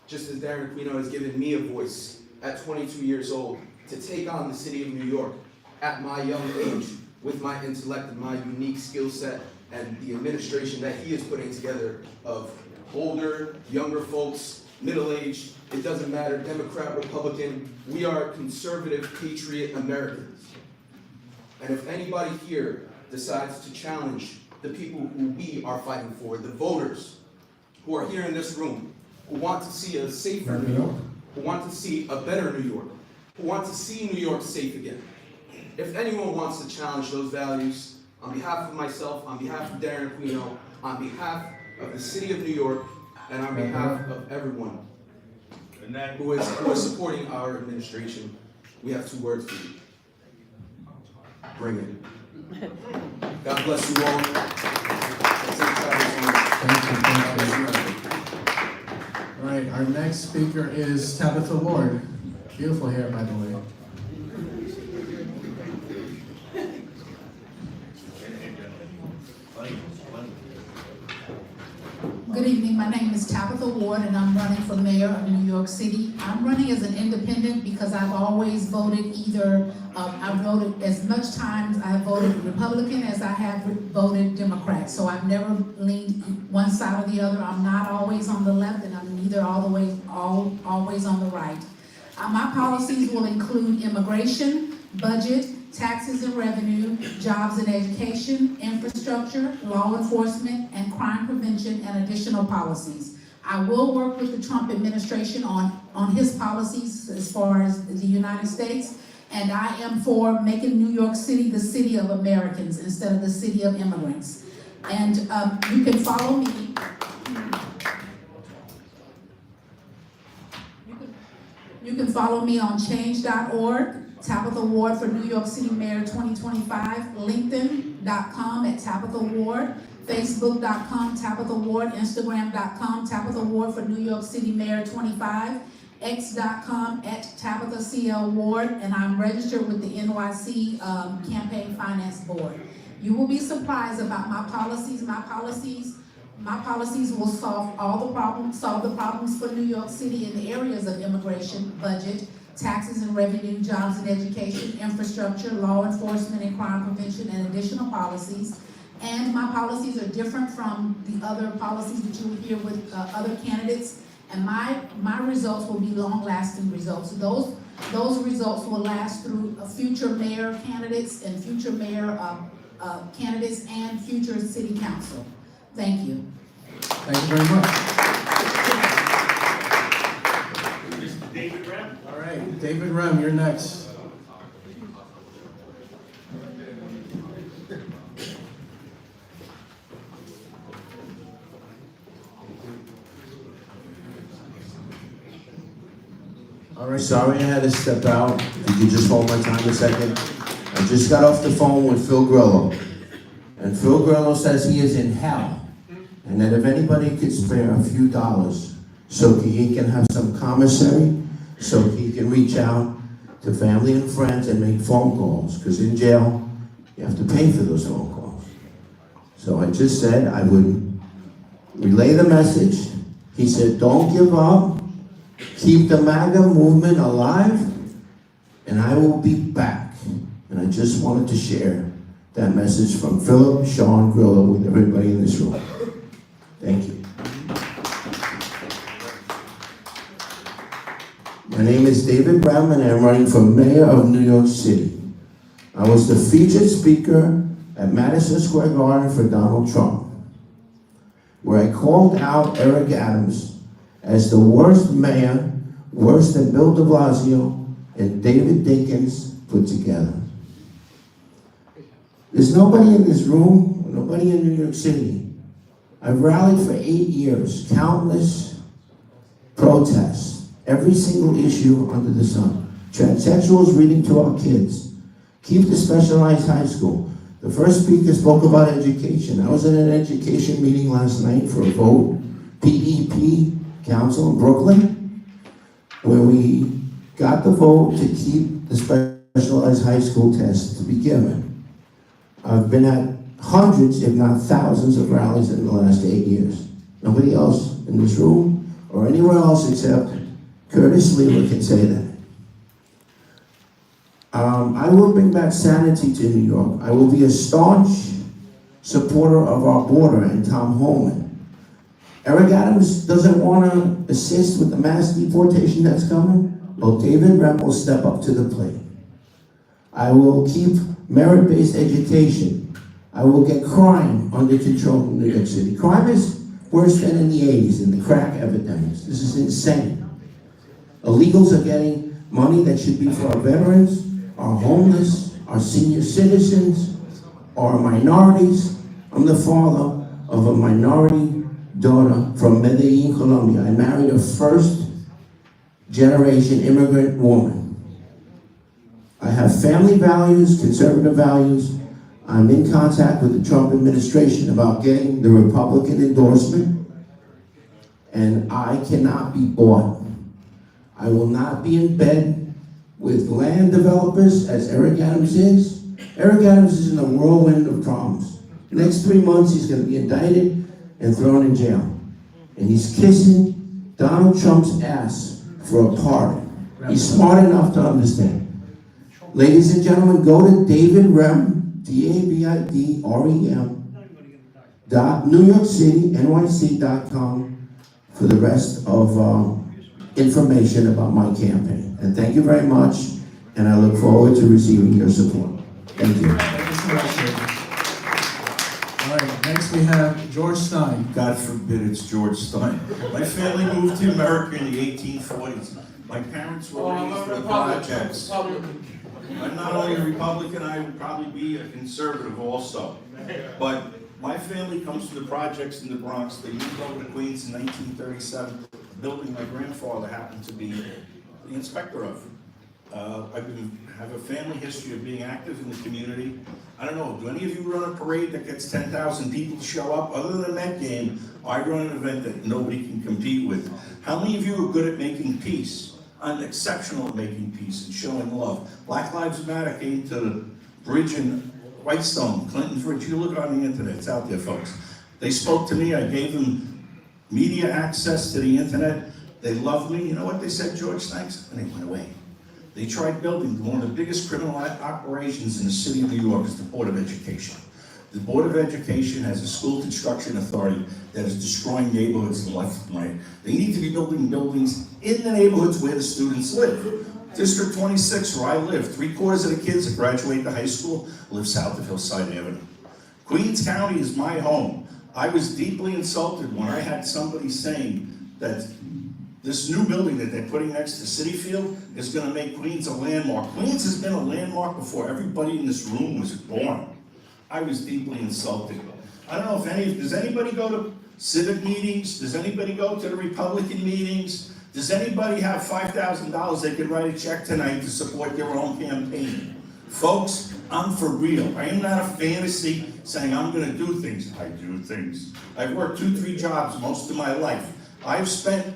Speaker 4: Just as Darren Aquino has given me a voice at 22 years old to take on the city of New York at my young age with my intellect and my unique skill set and the administration that he is putting together of older, younger folks, middle-aged, it doesn't matter, Democrat, Republican, we are conservative, patriot Americans. And if anybody here decides to challenge the people who we are fighting for, the voters who are here in this room, who want to see a safer New York, who want to see a better New York, who want to see New York safe again. If anyone wants to challenge those values, on behalf of myself, on behalf of Darren Aquino, on behalf of the city of New York, and on behalf of everyone who is supporting our administration, we have 2 words for you. Bring it. God bless you all.
Speaker 9: All right, our next speaker is Tabitha Ward. Beautiful hair, by the way.
Speaker 2: Good evening, my name is Tabitha Ward and I'm running for mayor of New York City. I'm running as an independent because I've always voted either, I voted as much times I have voted Republican as I have voted Democrat. So I've never leaned one side or the other. I'm not always on the left and I'm neither always on the right. My policies will include immigration, budget, taxes and revenue, jobs and education, infrastructure, law enforcement, and crime prevention, and additional policies. I will work with the Trump administration on his policies as far as the United States, and I am for making New York City the city of Americans instead of the city of immigrants. And you can follow me. You can follow me on change.org, Tabitha Ward for New York City Mayor 2025, LinkedIn.com at Tabitha Ward, Facebook.com Tabitha Ward, Instagram.com Tabitha Ward for New York City Mayor 25, X.com at Tabitha CL Ward, and I'm registered with the NYC Campaign Finance Board. You will be surprised about my policies. My policies will solve the problems for New York City in the areas of immigration, budget, taxes and revenue, jobs and education, infrastructure, law enforcement and crime prevention, and additional policies. And my policies are different from the other policies that you will hear with other candidates. And my results will be long-lasting results. Those results will last through future mayor candidates and future mayor candidates and future city council. Thank you.
Speaker 9: Thank you very much.
Speaker 5: Mr. David Rem.
Speaker 9: All right, David Rem, you're next.
Speaker 22: All right, sorry I had to step out. If you could just hold my time a second. I just got off the phone with Phil Grillo. And Phil Grillo says he is in hell. And that if anybody could spare a few dollars so he can have some commissary, so he can reach out to family and friends and make phone calls. Because in jail, you have to pay for those phone calls. So I just said I would relay the message. He said, don't give up. Keep the MAGA movement alive, and I will be back. And I just wanted to share that message from Philip Sean Grillo with everybody in this room. Thank you. My name is David Brown, and I'm running for mayor of New York City. I was the featured speaker at Madison Square Garden for Donald Trump, where I called out Eric Adams as the worst mayor, worse than Bill de Blasio and David Dinkins put together. There's nobody in this room, nobody in New York City. I've rallied for 8 years, countless protests, every single issue under the sun. Transsexuals reading to our kids. Keep the specialized high school. The first speaker spoke about education. I was at an education meeting last night for a vote, PEP Council in Brooklyn, where we got the vote to keep the specialized high school test to be given. I've been at hundreds, if not thousands, of rallies in the last 8 years. Nobody else in this room or anywhere else except Curtis Leela can say that. I will bring back sanity to New York. I will be a staunch supporter of our border and Tom Homan. Eric Adams doesn't want to assist with the mass deportation that's coming. Well, David Rem will step up to the plate. I will keep merit-based education. I will get crime under control in New York City. Crime is worse than in the 80s, in the crack epidemics. This is insane. Illegals are getting money that should be for our veterans, our homeless, our senior citizens, our minorities. I'm the father of a minority daughter from Medellin, Colombia. I married a first-generation immigrant woman. I have family values, conservative values. I'm in contact with the Trump administration about getting the Republican endorsement, and I cannot be bought. I will not be in bed with land developers as Eric Adams is. Eric Adams is in a whirlwind of problems. The next 3 months, he's going to be indicted and thrown in jail. and he's kissing Donald Trump's ass for a pardon. He's smart enough to understand. Ladies and gentlemen, go to DavidRem, DavidRem, NewYorkCityNYC.com for the rest of information about my campaign. And thank you very much, and I look forward to receiving your support. Thank you.
Speaker 9: Thank you so much, David. All right, next we have George Stein.
Speaker 10: God forbid it's George Stein. My family moved to America in the 1840s. My parents were raised in the projects. I'm not only a Republican, I would probably be a conservative also. But my family comes from the projects in the Bronx. They moved over to Queens in 1937, the building my grandfather happened to be the inspector of. I have a family history of being active in the community. I don't know, do any of you run a parade that gets 10,000 people to show up? Other than that game, I run an event that nobody can compete with. How many of you are good at making peace? I'm exceptional at making peace and showing love. Black Lives Matter came to the bridge in Whitestone, Clinton's Bridge. You look on the internet, it's out there, folks. They spoke to me, I gave them media access to the internet. They loved me. You know what they said, George? Thanks. And they went away. They tried building one of the biggest criminal operations in the city of New York is the Board of Education. The Board of Education has a school construction authority that is destroying neighborhoods left and right. They need to be building buildings in the neighborhoods where the students live. District 26, where I live, 3/4 of the kids that graduate the high school live south of Hillside Avenue. Queens County is my home. I was deeply insulted when I had somebody saying that this new building that they're putting next to City Field is going to make Queens a landmark. Queens has been a landmark before everybody in this room was born. I was deeply insulted. I don't know if does anybody go to civic meetings? Does anybody go to the Republican meetings? Does anybody have $5,000 they could write a check tonight to support their own campaign? Folks, I'm for real. I am not a fantasy saying I'm going to do things. I do things. I've worked 2-3 jobs most of my life. I've spent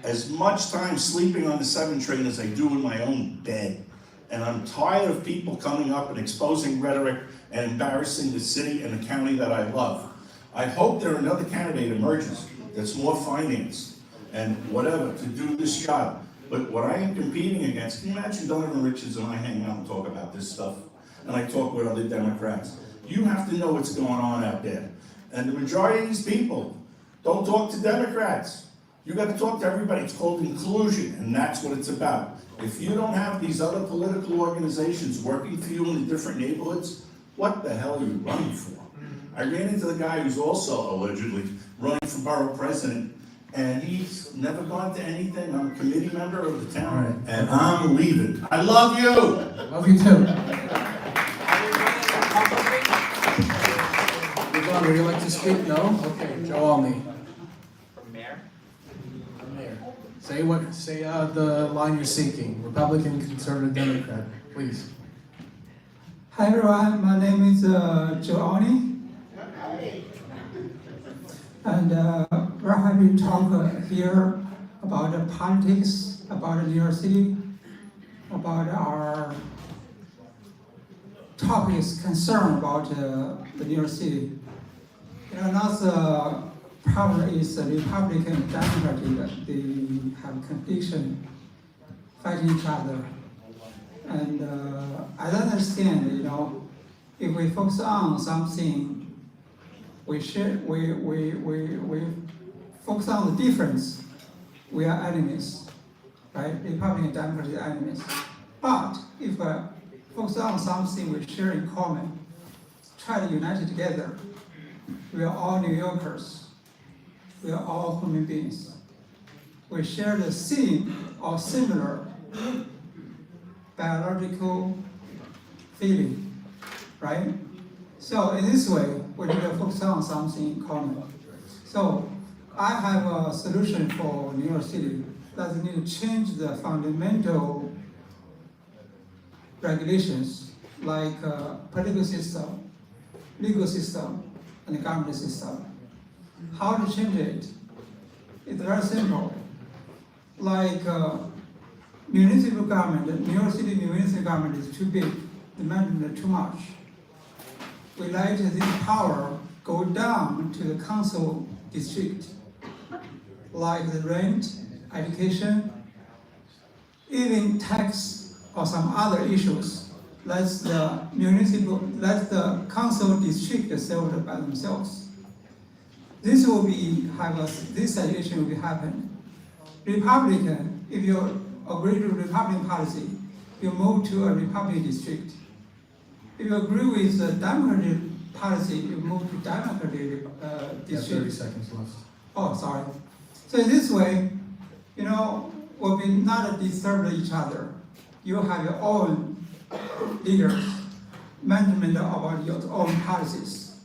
Speaker 10: as much time sleeping on the 7 train as I do in my own bed. And I'm tired of people coming up and exposing rhetoric and embarrassing the city and the county that I love. I hope there another candidate emerges that's more financed and whatever to do this job. But what I am competing against, can you imagine Donovan Richards and I hang out and talk about this stuff? And I talk with other Democrats. You have to know what's going on out there. And the majority of these people don't talk to Democrats. You got to talk to everybody. It's called inclusion, and that's what it's about. If you don't have these other political organizations working for you in the different neighborhoods, what the hell are you running for? I ran into the guy who's also allegedly running for borough president, and he's never gone to anything. I'm a committee member of the town, right, and I'm leaving. I love you.
Speaker 9: Love you too. Yvonne, would you like to speak? No? Okay, Joe Alny. Say the line you're seeking. Republican, Conservative, Democrat, please.
Speaker 13: Hi everyone, my name is Joe Alny. And we're happy to talk here about the politics, about New York City, about our topics concern about the New York City. You know, another problem is the Republican and Democrat, they have competition, fighting each other. And I don't understand, you know, if we focus on something, we focus on the difference, we are enemies, right? Republican and Democrat are enemies. But if we focus on something we share in common, try to unite it together, we are all New Yorkers. We are all human beings. We share the same or similar biological feeling, right? So in this way, we need to focus on something in common. So I have a solution for New York City that we need to change the fundamental regulations like political system, legal system, and the government system. How to change it? It's very simple. Like municipal government, New York City municipal government is too big, demanding too much. We let this power go down to the council district. like the rent, education, even tax or some other issues. Let the council district settled by themselves. This situation will be happen. Republican, if you agree to Republican policy, you move to a Republican district. If you agree with the Democratic policy, you move to Democratic district.
Speaker 9: 30 seconds left.
Speaker 13: Oh, sorry. So this way, will be not disturb each other. You have your own leaders, management about your own policies.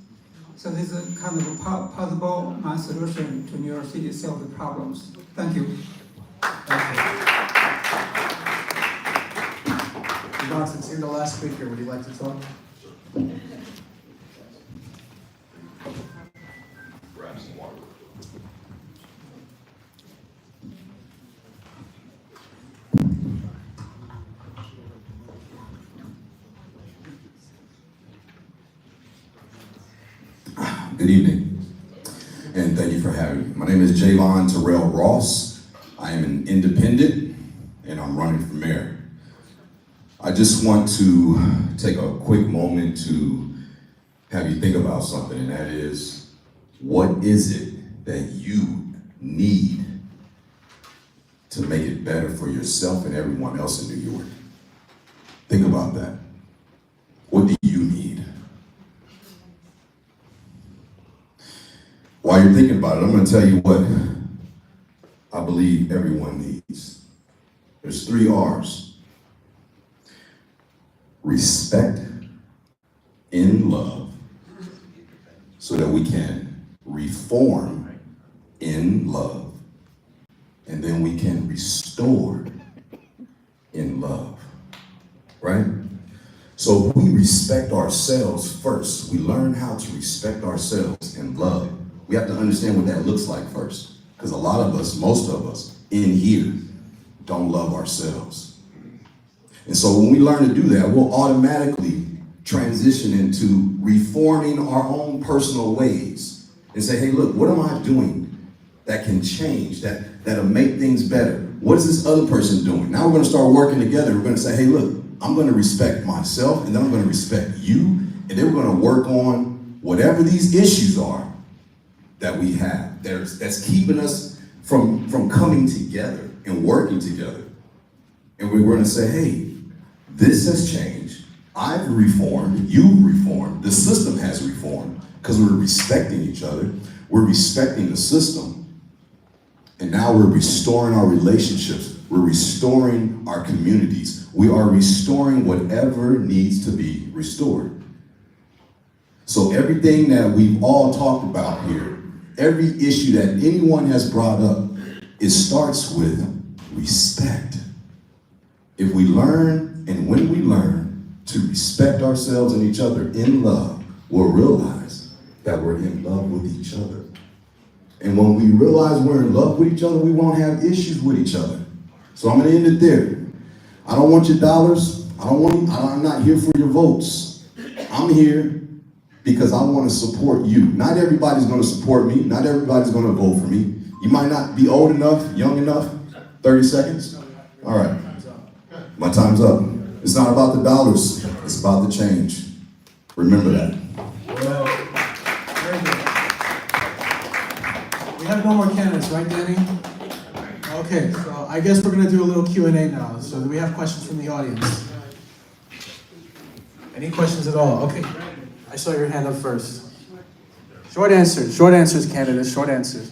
Speaker 13: So this is kind of a possible solution to New York City solve the problems. Thank you.
Speaker 9: Javon, since you're the last speaker, would you like to talk?
Speaker 10: Grab some water.
Speaker 8: Good evening, and thank you for having me. My name is Javon Terell Ross. I am an independent, and I'm running for mayor. I just want to take a quick moment to have you think about something, and that is, what is it that you need to make it better for yourself and everyone else in New York? Think about that. What do you need? While you're thinking about it, I'm going to tell you what I believe everyone needs. There's 3 R's. Respect in love, so that we can reform in love, and then we can restore in love, right? So if we respect ourselves first, we learn how to respect ourselves in love. We have to understand what that looks like first, because a lot of us, most of us in here, don't love ourselves. And so when we learn to do that, we'll automatically transition into reforming our own personal ways and say, hey, look, what am I doing that can change, that'll make things better? What is this other person doing? Now we're going to start working together. We're going to say, hey, look, I'm going to respect myself, and then I'm going to respect you, and then we're going to work on whatever these issues are that we have that's keeping us from coming together and working together. And we're going to say, hey, this has changed. I've reformed, you've reformed, the system has reformed, because we're respecting each other, we're respecting the system, and now we're restoring our relationships, we're restoring our communities, we are restoring whatever needs to be restored. So everything that we've all talked about here, every issue that anyone has brought up, it starts with respect. If we learn, and when we learn to respect ourselves and each other in love, we'll realize that we're in love with each other. And when we realize we're in love with each other, we won't have issues with each other. So I'm gonna end it there. I don't want your dollars. I'm not here for your votes. I'm here because I want to support you. Not everybody's gonna support me. Not everybody's gonna vote for me. You might not be old enough, young enough. 30 seconds? All right. My time's up. It's not about the dollars, it's about the change. Remember that.
Speaker 9: Very good. We have no more candidates, right, Danny? Okay, so I guess we're gonna do a little Q&A now. So do we have questions from the audience? Any questions at all? Okay, I saw your hand up first. Short answers, candidates, short answers.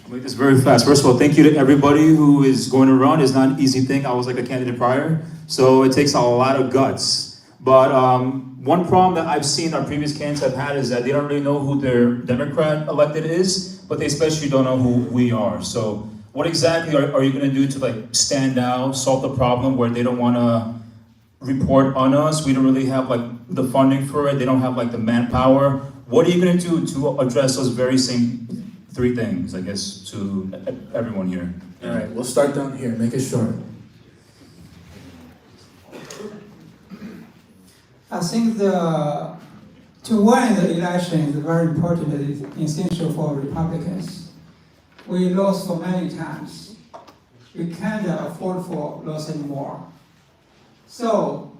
Speaker 11: I'll make this very fast. First of all, thank you to everybody who is going around. It's not an easy thing. I was like a candidate prior, so it takes a lot of guts. But one problem that I've seen our previous candidates have had is that they don't really know who their Democrat elected is, but they especially don't know who we are. So what exactly are you going to do to like stand out, solve the problem where they don't want to report on us? We don't really have like the funding for it. They don't have like the manpower. What are you going to do to address those very same 3 things, I guess, to everyone here?
Speaker 9: All right, we'll start down here. Make it short.
Speaker 13: I think the To win the election is very important and essential for Republicans. We lost so many times. We can't afford for loss anymore. So,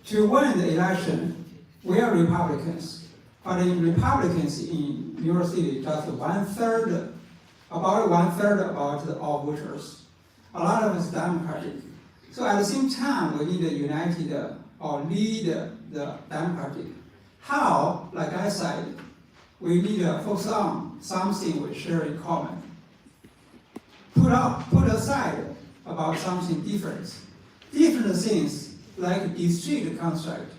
Speaker 13: to win the election, we are Republicans. But in Republicans in New York City, just about one third of all voters. A lot of us Democratic. So at the same time, we need to united or lead the Democratic. How, like I said, we need to focus on something we share in common. Put aside about something different. Different things like district construct,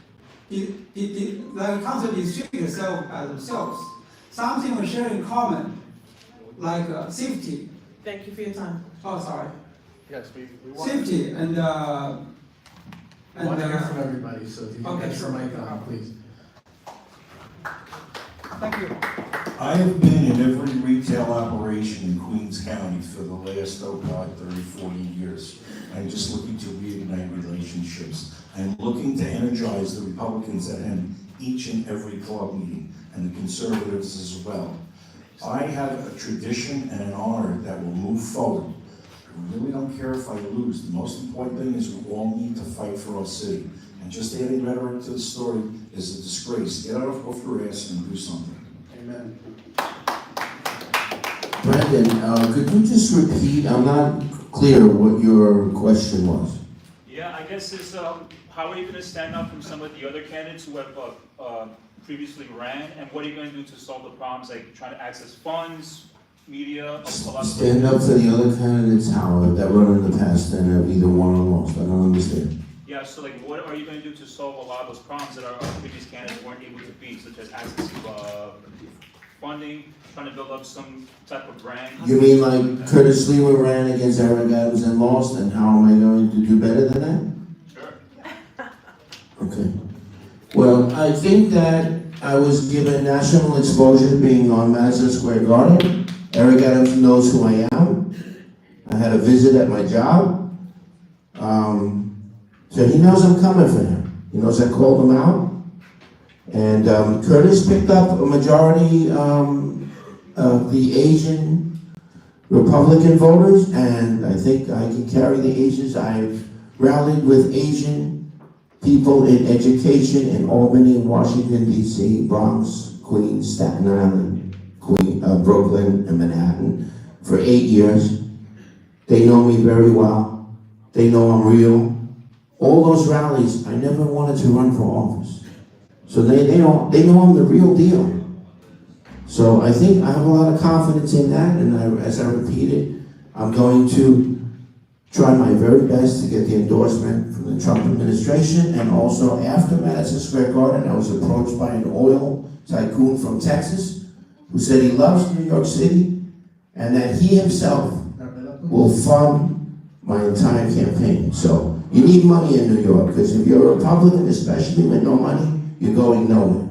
Speaker 13: like council district itself by themselves. Something we share in common, like safety.
Speaker 7: Thank you for your time.
Speaker 13: Oh, sorry.
Speaker 6: Yes, we want
Speaker 13: Safety and
Speaker 9: I want to hear from everybody, so if you can
Speaker 13: okay,
Speaker 9: get
Speaker 13: sure.
Speaker 9: your mic on, please.
Speaker 13: Thank you.
Speaker 10: I have been in every retail operation in Queens County for the last, 30, 40 years. I'm just looking to reignite relationships. I'm looking to energize the Republicans at home each and every club meeting, and the conservatives as well. I have a tradition and an honor that will move forward. I really don't care if I lose. The most important thing is we all need to fight for our city. And just adding rhetoric to the story is a disgrace. Get off your ass and do something.
Speaker 9: Amen.
Speaker 22: Brandon, could you just repeat? I'm not clear what your question was.
Speaker 11: Yeah, I guess it's, how are you going to stand up from some of the other candidates who have previously ran, and what are you going to do to solve the problems, like trying to access funds, media?
Speaker 22: Stand up for the other candidates, Howard, that run in the past and have either won or lost. I don't understand.
Speaker 11: Yeah, so like, what are you going to do to solve a lot of those problems that our previous candidates weren't able to beat, such as accessing funding, trying to build up some type of brand?
Speaker 22: You mean like Curtis Lewa ran against Eric Adams and lost, and how am I going to do better than that?
Speaker 11: Sure.
Speaker 22: Okay. Well, I think that I was given national exposure being on Madison Square Garden. Eric Adams knows who I am. I had a visit at my job. So he knows I'm coming for him. He knows I called him out. And Curtis picked up a majority of the Asian Republican voters, and I think I can carry the Asians. I've rallied with Asian people in education in Albany, Washington, D.C., Bronx, Queens, Staten Island, Brooklyn, and Manhattan for 8 years. They know me very well. They know I'm real. All those rallies, I never wanted to run for office. So they know I'm the real deal. So I think I have a lot of confidence in that, and as I repeated, I'm going to try my very best to get the endorsement from the Trump administration. And also after Madison Square Garden, I was approached by an oil tycoon from Texas who said he loves New York City and that he himself will fund my entire campaign. So you need money in New York, because if you're a Republican, especially with no money, you're going nowhere.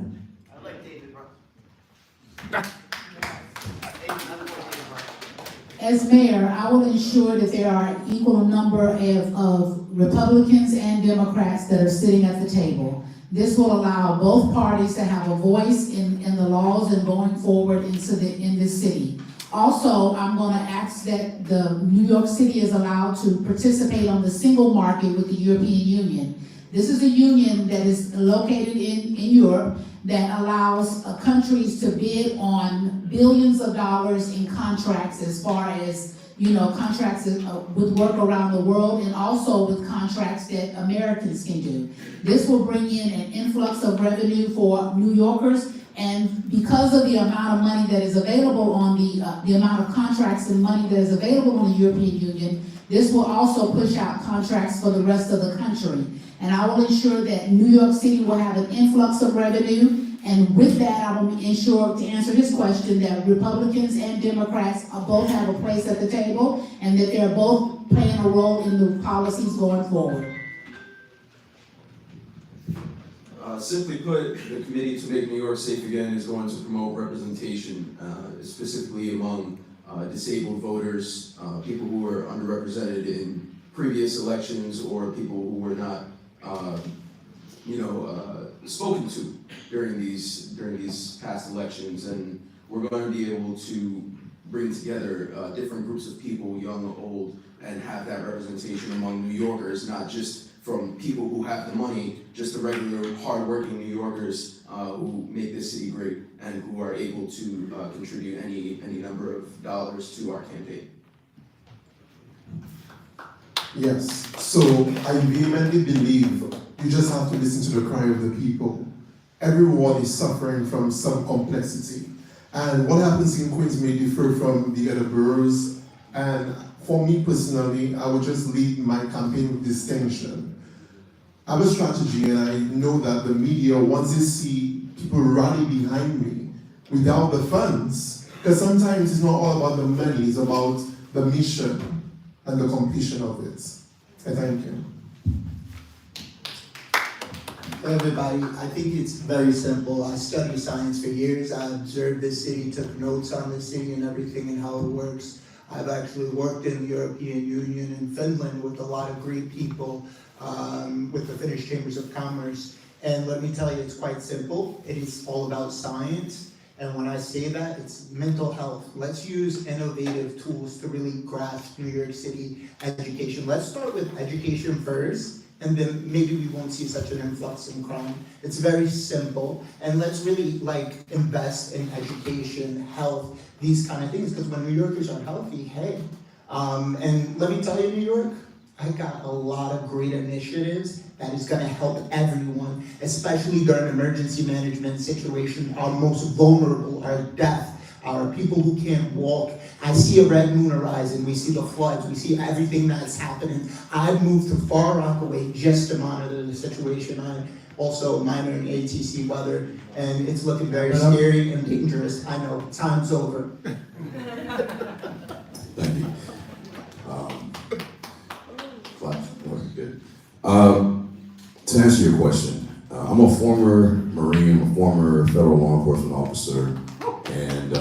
Speaker 2: As mayor, I will ensure that there are equal number of Republicans and Democrats that are sitting at the table. This will allow both parties to have a voice in the laws and going forward in this city. Also, I'm going to ask that the New York City is allowed to participate on the single market with the European Union. This is a union that is located in Europe that allows countries to bid on billions of dollars in contracts, as far as, contracts with work around the world, and also with contracts that Americans can do. This will bring in an influx of revenue for New Yorkers, and because of the amount of money that is available on the amount of contracts and money that is available in the European Union, this will also push out contracts for the rest of the country. And I will ensure that New York City will have an influx of revenue. And with that, I will ensure, to answer his question, that Republicans and Democrats both have a place at the table, and that they're both playing a role in the policies going forward.
Speaker 4: Simply put, the Committee to Make New York Safe Again is going to promote representation, specifically among disabled voters, people who were underrepresented in previous elections, or people who were not, spoken to during these past elections, and we're going to be able to bring together different groups of people, young or old, and have that representation among New Yorkers, not just from people who have the money, just the regular, hardworking New Yorkers who make this city great and who are able to contribute any number of dollars to our campaign.
Speaker 21: Yes, so I vehemently believe you just have to listen to the cry of the people. Everyone is suffering from some complexity. And what happens in Queens may differ from the other boroughs. And for me personally, I would just lead my campaign with distinction. I have a strategy, and I know that the media, once they see people rally behind me without the funds, because sometimes it's not all about the money, it's about the mission and the completion of it. And thank you.
Speaker 12: Everybody, I think it's very simple. I studied science for years. I observed this city, took notes on the city and everything and how it works. I've actually worked in the European Union in Finland with a lot of great people, with the Finnish Chambers of Commerce. And let me tell you, it's quite simple. It is all about science. And when I say that, it's mental health. Let's use innovative tools to really grasp New York City education. Let's start with education first, and then maybe we won't see such an influx in crime. It's very simple. And let's really invest in education, health, these kind of things, because when New Yorkers are healthy, hey. And let me tell you, New York, I got a lot of great initiatives that is gonna help everyone, especially during emergency management situation. Our most vulnerable are deaf, our people who can't walk. I see a red moon arising, we see the floods, we see everything that's happening. I've moved to Far Rockaway just to monitor the situation. I'm also a minor in ATC weather, and it's looking very scary and dangerous. I know, time's over.
Speaker 8: Thank you. Good. To answer your question, I'm a former Marine, I'm a former federal law enforcement officer, and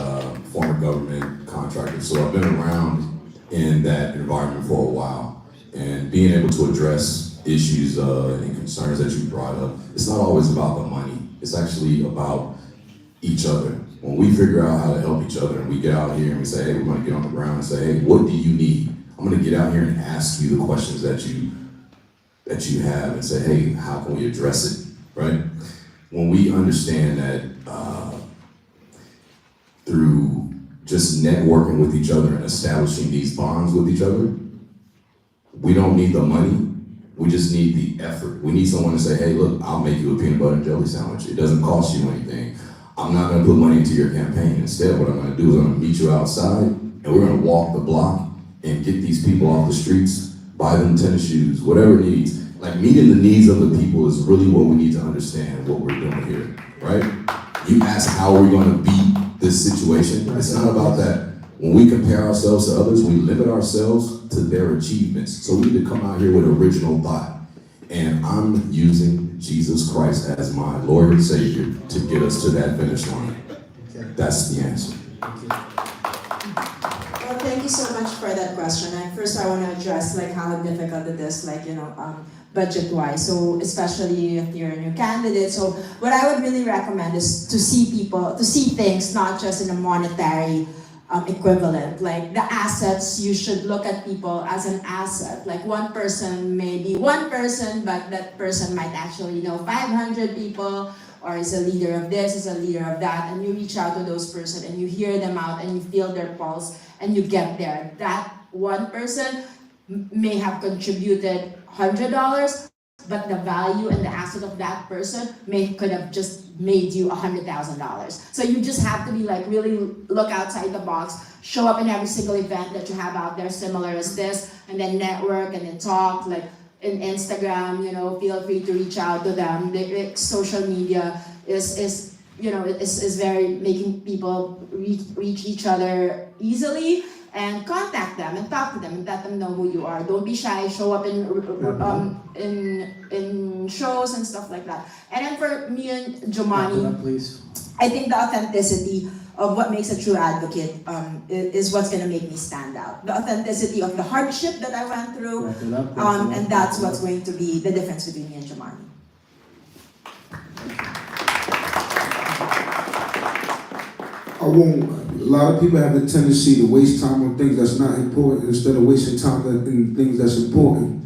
Speaker 8: former government contractor. So I've been around in that environment for a while, and being able to address issues and concerns that you brought up, it's not always about the money. It's actually about each other. When we figure out how to help each other, and we get out here and we say, hey, we're going to get on the ground and say, hey, what do you need? I'm going to get out here and ask you the questions that you have and say, hey, how can we address it, right? When we understand that through just networking with each other and establishing these bonds with each other, we don't need the money, we just need the effort. We need someone to say, hey, look, I'll make you a peanut butter and jelly sandwich. It doesn't cost you anything. I'm not gonna put money into your campaign. Instead, what I'm gonna do is I'm gonna meet you outside, and we're gonna walk the block and get these people off the streets, buy them tennis shoes, whatever it needs. Like, meeting the needs of the people is really what we need to understand what we're doing here, right? You ask how are we gonna beat this situation? It's not about that. When we compare ourselves to others, we limit ourselves to their achievements. So we need to come out here with original thought. And I'm using Jesus Christ as my Lord and Savior to get us to that finish line. That's the answer.
Speaker 19: Well, thank you so much for that question. And first I want to address how difficult it is, budget-wise. So especially if you're a new candidate. So what I would really recommend is to see things not just in a monetary equivalent. Like the assets, you should look at people as an asset. Like one person may be one person, but that person might actually know 500 people, or is a leader of this, is a leader of that, and you reach out to those person and you hear them out and you feel their pulse and you get there. That one person may have contributed $100, but the value and the asset of that person could have just made you $100,000. So you just have to be really look outside the box, show up in every single event that you have out there similar as this, and then network and then talk, in Instagram, feel free to reach out to them. Social media is very making people reach each other easily, and contact them and talk to them and let them know who you are. Don't be shy. Show up in shows and stuff like that. And then for me and Jomani, I think the authenticity of what makes a true advocate is what's going to make me stand out. The authenticity of the hardship that I went through, and that's what's going to be the difference between me and Jomani.
Speaker 20: won't. A lot of people have a tendency to waste time on things that's not important instead of wasting time on things that's important.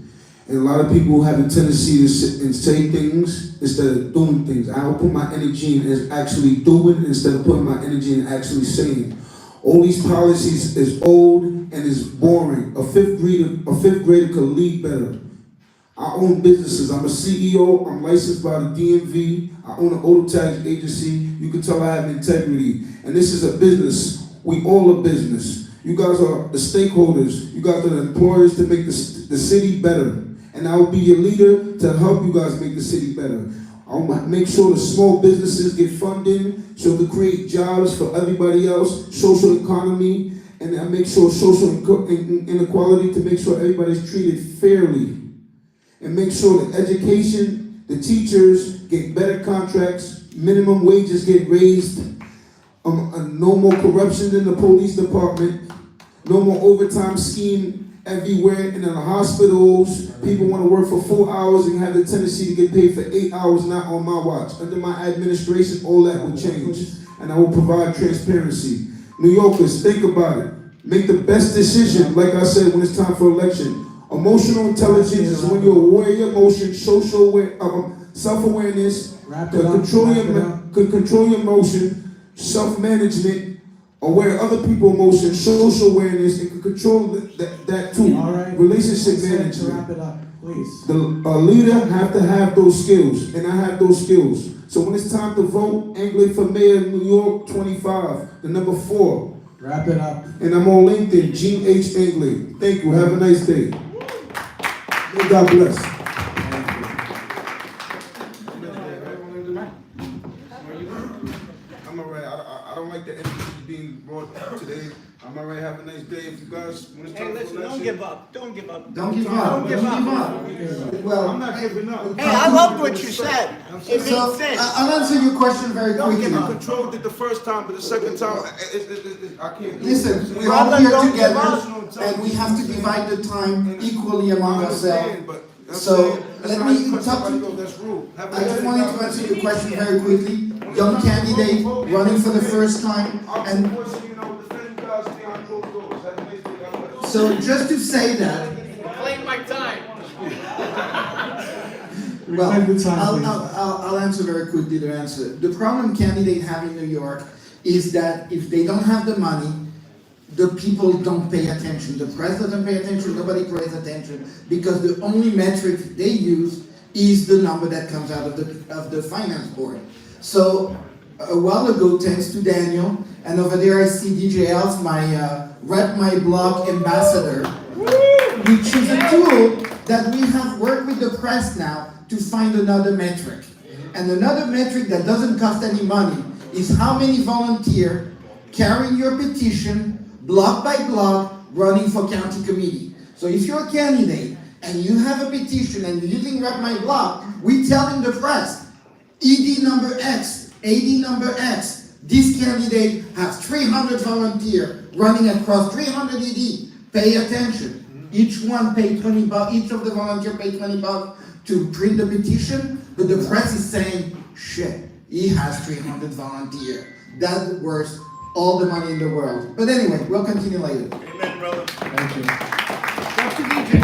Speaker 20: And a lot of people have a tendency to sit and say things instead of doing things. I'll put my energy in actually doing instead of putting my energy in actually saying. All these policies is old and is boring. A fifth grader could lead better. I own businesses. I'm a CEO. I'm licensed by the DMV. I own an auto tax agency. You can tell I have integrity. And this is a business. We all a business. You guys are the stakeholders. You guys are the employers to make the city better. And I will be your leader to help you guys make the city better. I'll make sure the small businesses get funding so to create jobs for everybody else, social economy, and I make sure social inequality to make sure everybody's treated fairly. And make sure that education, the teachers get better contracts, minimum wages get raised, no more corruption in the police department, no more overtime scheme everywhere, and in the hospitals, people want to work for 4 hours and have the tendency to get paid for 8 hours, not on my watch. Under my administration, all that will change, and I will provide transparency. New Yorkers, think about it. Make the best decision, like I said, when it's time for election. Emotional intelligence is when you're aware of your emotions, self-awareness, control your emotion, self-management, aware of other people's emotions, social awareness, and can control that too.
Speaker 9: Right.
Speaker 20: Relationship management.
Speaker 9: Wrap it up, please.
Speaker 20: A leader have to have those skills, and I have those skills. So when it's time to vote, Anglade for mayor of New York, 25, the number 4.
Speaker 9: Wrap it up.
Speaker 20: And I'm on LinkedIn, G.H. Anglade. Thank you. Have a nice day. May God bless. I'm all right. I don't like the energy being brought up today. I'm all right. Have a nice day. If you guys, when it's time for election,
Speaker 3: don't give up. Don't give up.
Speaker 12: Don't give up.
Speaker 3: Don't give up.
Speaker 12: Well,
Speaker 20: I'm not giving up.
Speaker 3: Hey, I loved what you said. It made
Speaker 12: so
Speaker 3: sense.
Speaker 12: I'll answer your question very quickly.
Speaker 20: I controlled it the first time, but the second time, I can't.
Speaker 12: Listen, we're all here together, and we have to divide the time equally among ourselves. So let me talk to. I just wanted to answer your question very quickly. Young candidate running for the first time, and so just to say that.
Speaker 3: Playing my time.
Speaker 12: Well, I'll answer very quickly the answer. The problem candidate have in New York is that if they don't have the money, the people don't pay attention. The press doesn't pay attention, nobody pays attention, because the only metric they use is the number that comes out of the finance board. So a while ago, thanks to Daniel, and over there I see DJ Alf, my Rep My Blog ambassador, which is a tool that we have worked with the press now to find another metric. And another metric that doesn't cost any money is how many volunteers carrying your petition block by block running for county committee. So if you're a candidate and you have a petition and you're using Rep My Block, we tell in the press, ED number X, AD number X, this candidate has 300 volunteers running across 300 ED. Pay attention. Each one pay $20, each of the volunteers pay $20 to print the petition, but the press is saying, shit, he has 300 volunteers. That's worth all the money in the world. But anyway, we'll continue later.
Speaker 5: Amen, brother.
Speaker 9: Thank you.
Speaker 3: Dr. DJ.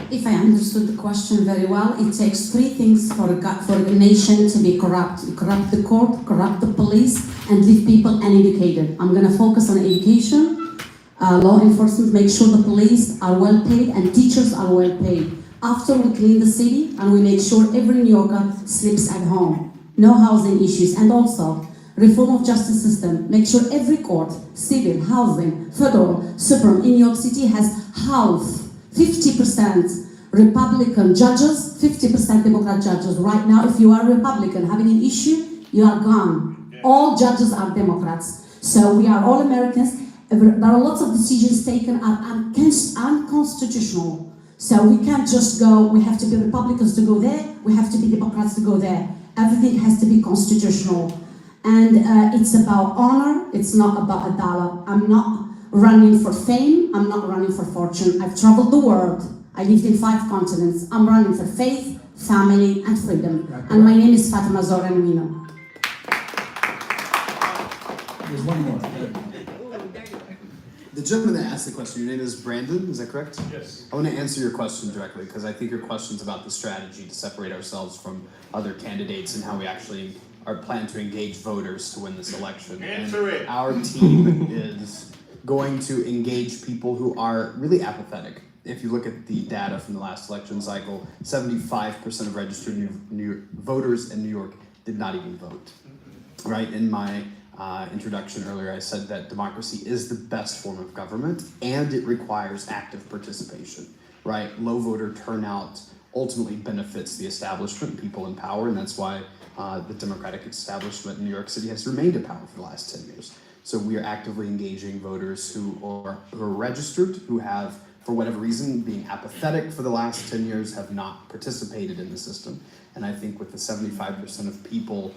Speaker 16: If I understood the question very well, it takes 3 things for a nation to be corrupt. You corrupt the court, corrupt the police, and leave people uneducated. I'm going to focus on education, law enforcement, make sure the police are well paid and teachers are well paid. After we clean the city and we make sure every New Yorker sleeps at home. No housing issues. And also, reform of justice system. Make sure every court, civil, housing, federal, supreme in New York City has half, 50% Republican judges, 50% Democrat judges. Right now, if you are a Republican having an issue, you are gone. All judges are Democrats. So we are all Americans. There are lots of decisions taken are unconstitutional. So we can't just go, we have to be Republicans to go there, we have to be Democrats to go there. Everything has to be constitutional. And it's about honor, it's not about a dollar. I'm not running for fame, I'm not running for fortune. I've traveled the world, I lived in 5 continents. I'm running for faith, family, and freedom. And my name is Fátimazöhra Nouinou.
Speaker 9: There's one more.
Speaker 15: The gentleman that asked the question, your name is Brandon, is that correct?
Speaker 5: Yes.
Speaker 15: I want to answer your question directly because I think your question's about the strategy to separate ourselves from other candidates and how we actually are planning to engage voters to win this election.
Speaker 5: Answer it.
Speaker 15: Our team is going to engage people who are really apathetic. If you look at the data from the last election cycle, 75% of registered new voters in New York did not even vote. Right? In my introduction earlier, I said that democracy is the best form of government and it requires active participation, right? Low voter turnout ultimately benefits the establishment, people in power, and that's why the Democratic establishment in New York City has remained in power for the last 10 years. So we are actively engaging voters who are registered, who have, for whatever reason, being apathetic for the last 10 years, have not participated in the system. And I think with the 75% of people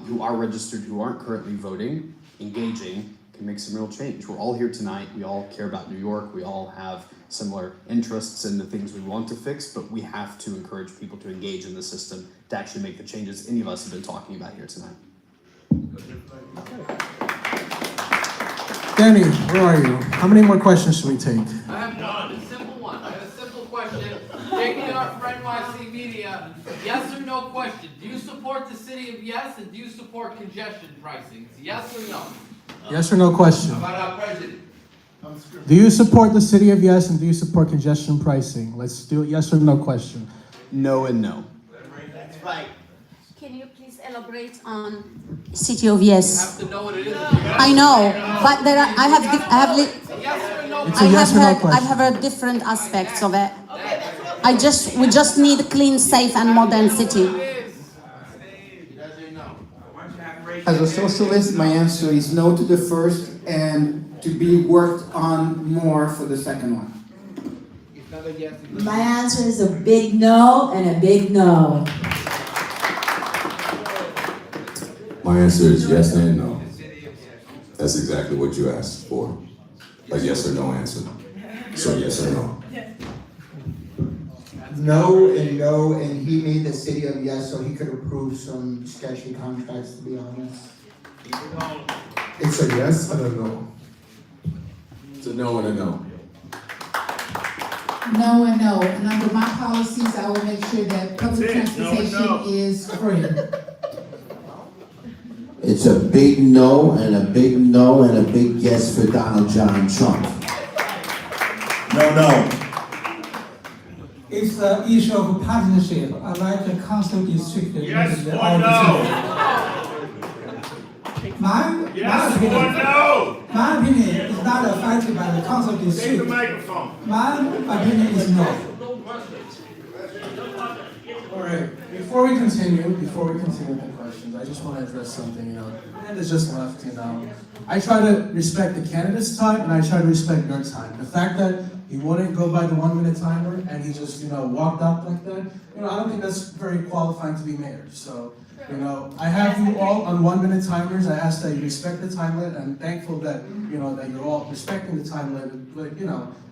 Speaker 15: who are registered, who aren't currently voting, engaging, can make some real change. We're all here tonight. We all care about New York. We all have similar interests in the things we want to fix, but we have to encourage people to engage in the system to actually make the changes any of us have been talking about here tonight.
Speaker 9: Danny, where are you? How many more questions should we take?
Speaker 1: I have one, a simple one. I have a simple question. Taking our friend YC Media, yes or no question. Do you support the city of yes, and do you support congestion pricing? Yes or no?
Speaker 9: Yes or no question?
Speaker 1: How about our president?
Speaker 9: Do you support the city of yes and do you support congestion pricing? Let's do it yes or no question.
Speaker 15: No and no.
Speaker 1: That's right.
Speaker 16: Can you please elaborate on city of yes?
Speaker 1: You have to know what it is.
Speaker 16: I know, but there are, I have
Speaker 1: Yes or no?
Speaker 9: It's a yes or no question.
Speaker 16: I've heard different aspects of it. We just need a clean, safe, and modern city.
Speaker 18: As a socialist, my answer is no to the first and to be worked on more for the second one.
Speaker 19: My answer is a big no and a big no.
Speaker 8: My answer is yes and no. That's exactly what you asked for. A yes or no answer. So yes or no.
Speaker 12: No, and he made the city of yes so he could approve some sketchy contracts, to be honest.
Speaker 21: It's a yes and a no.
Speaker 8: It's a no and a no.
Speaker 2: No and no, and under my policies, I will make sure that public transportation is free.
Speaker 22: It's a big no and a big no and a big yes for Donald John Trump.
Speaker 10: No.
Speaker 13: It's the issue of partnership. I like the council district.
Speaker 5: Yes or no? Yes or no?
Speaker 13: My opinion is not affected by the council
Speaker 5: Take
Speaker 13: district.
Speaker 5: the microphone.
Speaker 13: My opinion is no.
Speaker 9: All right, before we continue the questions, I just want to address something, Canada's just left, I try to respect the candidate's time and I try to respect your time. The fact that he wouldn't go by the 1 minute timer and he just, walked out like that, I don't think that's very qualifying to be mayor. So, I have you all on 1 minute timers. I ask that you respect the time limit. I'm thankful that, that you're all respecting the time limit, but,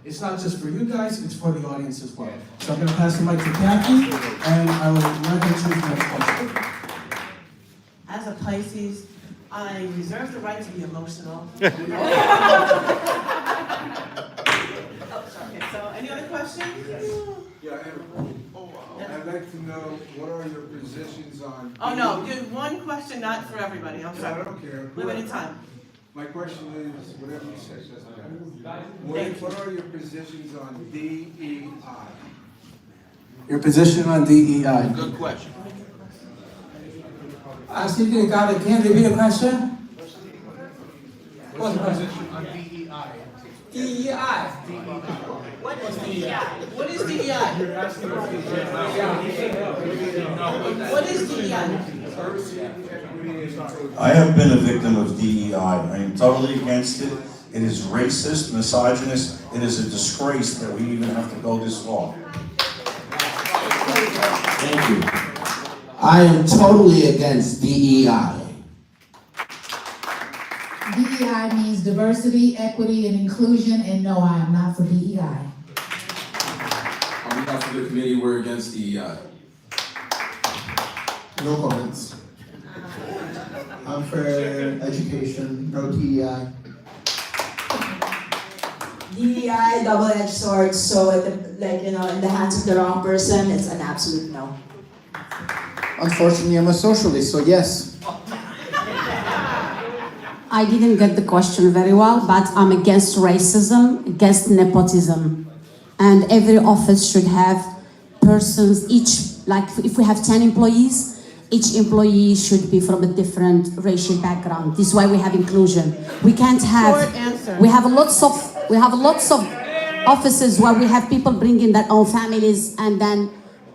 Speaker 9: it's not just for you guys, it's for the audience as well. So I'm gonna pass the mic to Kathy and I will let her choose the next question.
Speaker 23: As a Pisces, I reserve the right to be emotional. Okay, so any other questions?
Speaker 21: Yeah, I'd like to know, what are your positions on...
Speaker 23: Oh, no, do one question, not for everybody, I'm
Speaker 21: Yeah,
Speaker 23: sorry.
Speaker 21: I don't care.
Speaker 23: Limited time.
Speaker 21: My question is, whatever you say, doesn't matter. What are your positions on DEI?
Speaker 9: Your position on DEI.
Speaker 21: Good question.
Speaker 13: I still can repeat the question?
Speaker 21: What's your position on DEI?
Speaker 13: DEI.
Speaker 23: What is DEI? What is DEI?
Speaker 21: You're asking if
Speaker 23: What is DEI?
Speaker 10: I have been a victim of DEI. I am totally against it. It is racist, misogynist. It is a disgrace that we even have to go this far.
Speaker 22: Thank you. I am totally against DEI.
Speaker 2: DEI means diversity, equity, and inclusion, and no, I am not for DEI.
Speaker 4: On behalf of the committee, we're against DEI.
Speaker 21: No comments.
Speaker 12: I'm for education, no DEI.
Speaker 19: DEI, double-edged sword, so in the hands of the wrong person, it's an absolute no.
Speaker 18: Unfortunately, I'm a socialist, so yes.
Speaker 16: I didn't get the question very well, but I'm against racism, against nepotism. And every office should have persons, each, like if we have 10 employees, each employee should be from a different racial background. This is why we have inclusion. We can't have,
Speaker 23: Short answer.
Speaker 16: we have lots of offices where we have people bringing their own families and then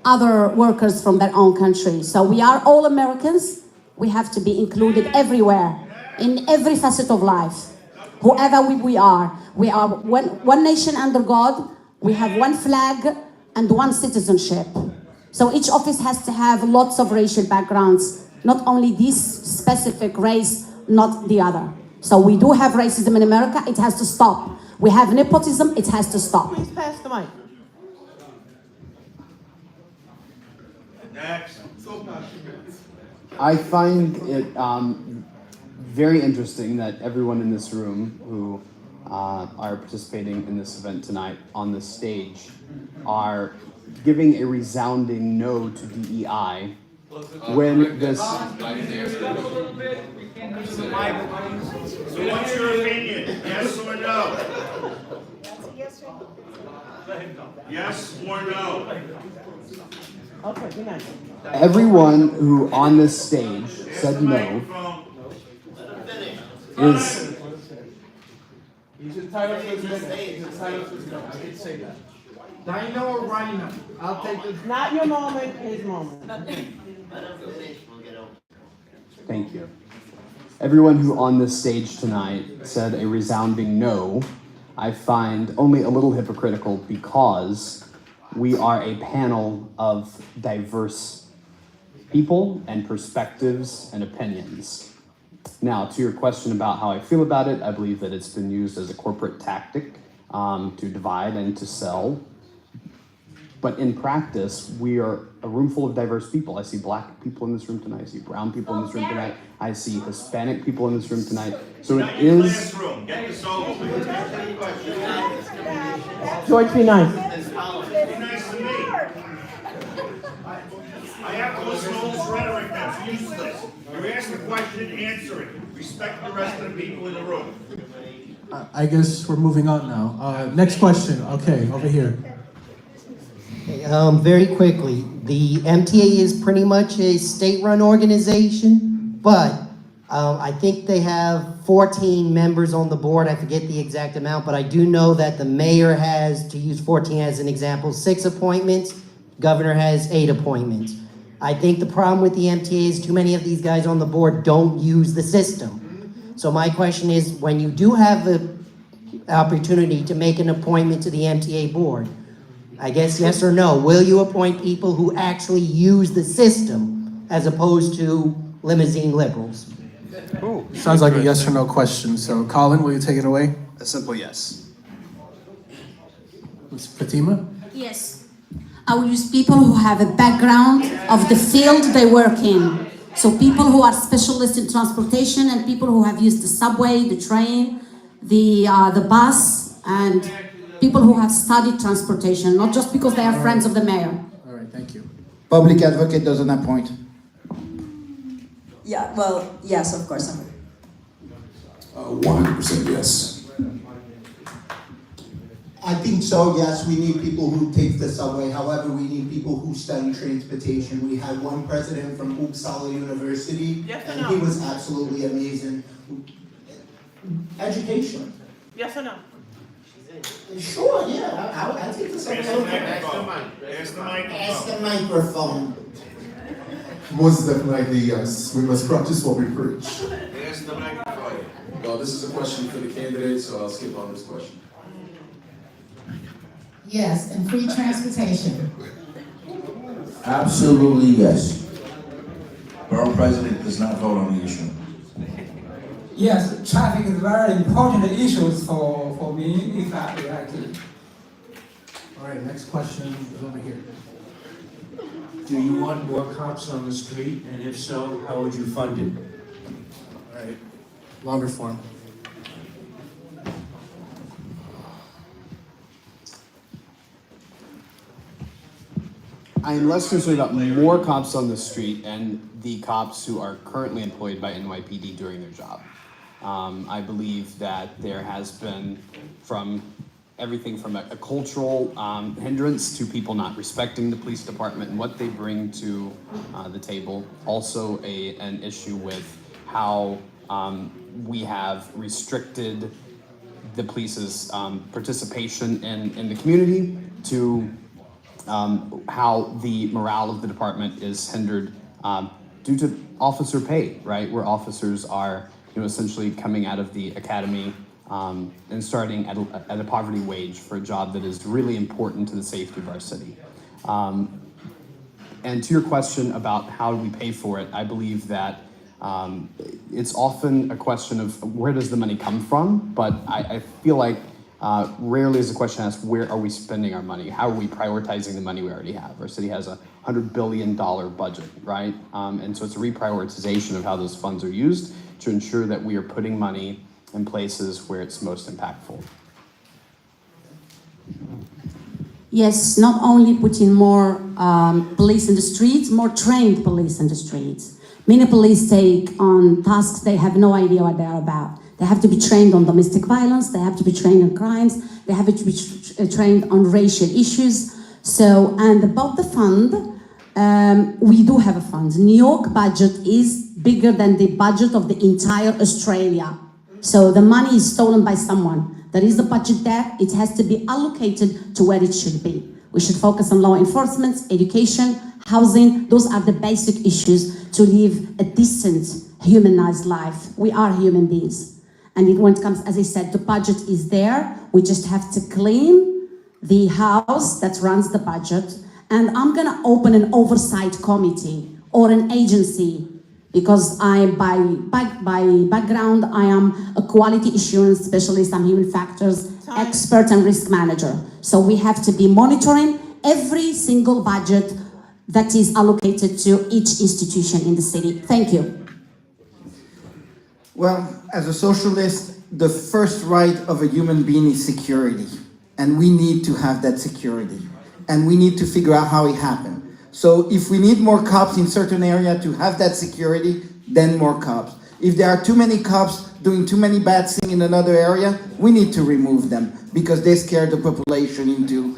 Speaker 16: other workers from their own country. So we are all Americans. We have to be included everywhere, in every facet of life. Whoever we are one nation under God. We have one flag and one citizenship. So each office has to have lots of racial backgrounds, not only this specific race, not the other. So we do have racism in America, it has to stop. We have nepotism, it has to stop.
Speaker 23: Please pass the mic.
Speaker 5: Next.
Speaker 15: I find it very interesting that everyone in this room who are participating in this event tonight on this stage are giving a resounding no to DEI when this...
Speaker 5: So what's your opinion? Yes or no? Yes or no?
Speaker 23: Okay, good night.
Speaker 15: Everyone who on this stage said no is...
Speaker 3: He's entitled to his minute. He's entitled to his minute. I did say that. Dino or Rhino? I'll take the...
Speaker 23: Not your moment, his moment.
Speaker 15: Thank you. Everyone who on this stage tonight said a resounding no, I find only a little hypocritical because we are a panel of diverse people and perspectives and opinions. Now, to your question about how I feel about it, I believe that it's been used as a corporate tactic to divide and to sell. But in practice, we are a room full of diverse people. I see black people in this room tonight. I see brown people in this room tonight. I see Hispanic people in this room tonight. So it is...
Speaker 5: Get this over with.
Speaker 23: George, be nice.
Speaker 5: Be nice to me. I have to listen to all this rhetoric that's useless. You ask the question, answer it. Respect the rest of the people in the room.
Speaker 9: I guess we're moving on now. Next question. Okay, over here.
Speaker 7: Very quickly, the MTA is pretty much a state-run organization, but I think they have 14 members on the board. I forget the exact amount, but I do know that the mayor has, to use 14 as an example, 6 appointments. Governor has 8 appointments. I think the problem with the MTA is too many of these guys on the board don't use the system. So my question is, when you do have the opportunity to make an appointment to the MTA board, I guess yes or no, will you appoint people who actually use the system as opposed to limousine liberals?
Speaker 9: Ooh, sounds like a yes or no question. So Collin, will you take it away?
Speaker 6: A simple yes.
Speaker 9: Ms. Fatima?
Speaker 16: Yes. I will use people who have a background of the field they work in. So people who are specialists in transportation and people who have used the subway, the train, the bus, and people who have studied transportation, not just because they are friends of the mayor.
Speaker 9: All right, thank you.
Speaker 18: Public advocate doesn't appoint.
Speaker 19: Yeah, well, yes, of course.
Speaker 8: 100% yes.
Speaker 12: I think so, yes, we need people who take the subway. However, we need people who study transportation. We had one president from Uppsala University, and he was absolutely amazing. Education.
Speaker 23: Yes or no?
Speaker 12: Sure, yeah, I'll take the subway. Ask the microphone.
Speaker 21: Most definitely yes. We must practice what we preach.
Speaker 5: Ask the microphone.
Speaker 4: Well, this is a question for the candidates, so I'll skip on this question.
Speaker 2: Yes, and free transportation.
Speaker 22: Absolutely yes. Borough president does not vote on the issue.
Speaker 13: Yes, traffic is very important issue for me if I elected.
Speaker 9: All right, next question is over here.
Speaker 14: Do you want more cops on the street? And if so, how would you fund it?
Speaker 6: right, longer form. I am less concerned about more cops on the street and the cops who are currently employed by NYPD doing their job. I believe that there has been everything from a cultural hindrance to people not respecting the police department and what they bring to the table. Also an issue with how we have restricted the police's participation in the community, to how the morale of the department is hindered due to officer pay, right? Where officers are, essentially coming out of the academy and starting at a poverty wage for a job that is really important to the safety of our city. And to your question about how do we pay for it, I believe that it's often a question of where does the money come from, but I feel like rarely is the question asked, where are we spending our money? How are we prioritizing the money we already have? Our city has a $100 billion budget, right? And so it's a reprioritization of how those funds are used to ensure that we are putting money in places where it's most impactful.
Speaker 16: Yes, not only putting more police in the streets, more trained police in the streets. Many police take on tasks they have no idea what they're about. They have to be trained on domestic violence, they have to be trained on crimes, they have to be trained on racial issues. So, and about the fund, we do have a fund. New York budget is bigger than the budget of the entire Australia. So the money is stolen by someone. There is the budget there, it has to be allocated to where it should be. We should focus on law enforcement, education, housing. Those are the basic issues to live a decent, humanized life. We are human beings. And when it comes, as I said, the budget is there. We just have to clean the house that runs the budget. And I'm gonna open an oversight committee or an agency, because by background, I am a quality assurance specialist, I'm human factors expert and risk manager. So we have to be monitoring every single budget that is allocated to each institution in the city. Thank you.
Speaker 18: Well, as a socialist, the first right of a human being is security. And we need to have that security. And we need to figure out how it happened. So if we need more cops in certain area to have that security, then more cops. If there are too many cops doing too many bad things in another area, we need to remove them because they scare the population into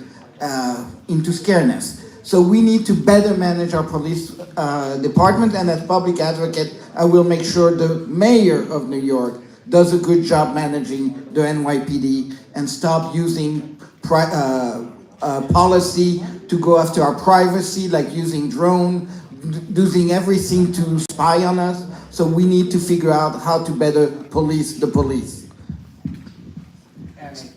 Speaker 18: scareness. So we need to better manage our police department, and as public advocate, I will make sure the mayor of New York does a good job managing the NYPD and stop using policy to go after our privacy, like using drone, using everything to spy on us. So we need to figure out how to better police the police.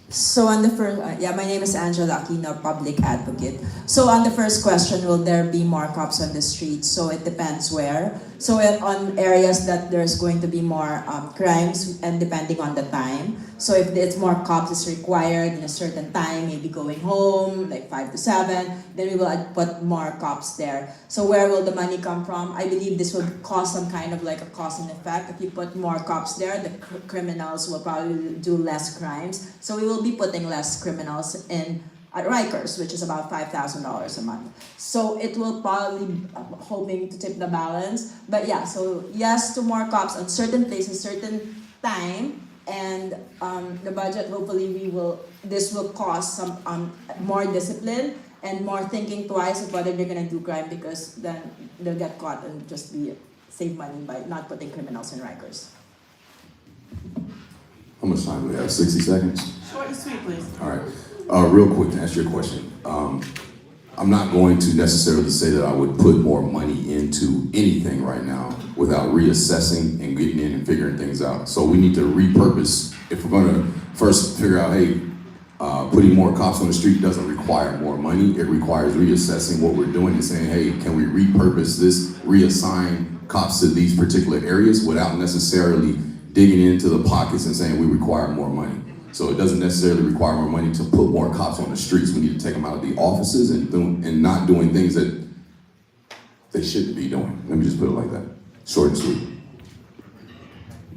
Speaker 19: So on the first, my name is Aquino, public advocate. So on the first question, will there be more cops on the street? So it depends where. So on areas that there's going to be more crimes and depending on the time. So if it's more cops is required in a certain time, maybe going home, like 5 to 7, then we will put more cops there. So where will the money come from? I believe this will cause some kind of like a cause and effect. If you put more cops there, the criminals will probably do less crimes. So we will be putting less criminals in at Rikers, which is about $5,000 a month. So it will probably, hoping to tip the balance. But yeah, so yes to more cops on certain places, certain time, and the budget, hopefully this will cause some more discipline and more thinking twice of whether they're gonna do crime, because then they'll get caught and just save money by not putting criminals in Rikers.
Speaker 8: How much time do we have? 60 seconds?
Speaker 23: Short and sweet, please.
Speaker 8: All right. Real quick, to answer your question. I'm not going to necessarily say that I would put more money into anything right now without reassessing and getting in and figuring things out. So we need to repurpose. If we're gonna first figure out, hey, putting more cops on the street doesn't require more money. It requires reassessing what we're doing and saying, hey, can we repurpose this, reassign cops to these particular areas without necessarily digging into the pockets and saying we require more money. So it doesn't necessarily require more money to put more cops on the streets. We need to take them out of the offices and not doing things that they shouldn't be doing. Let me just put it like that. Short and sweet.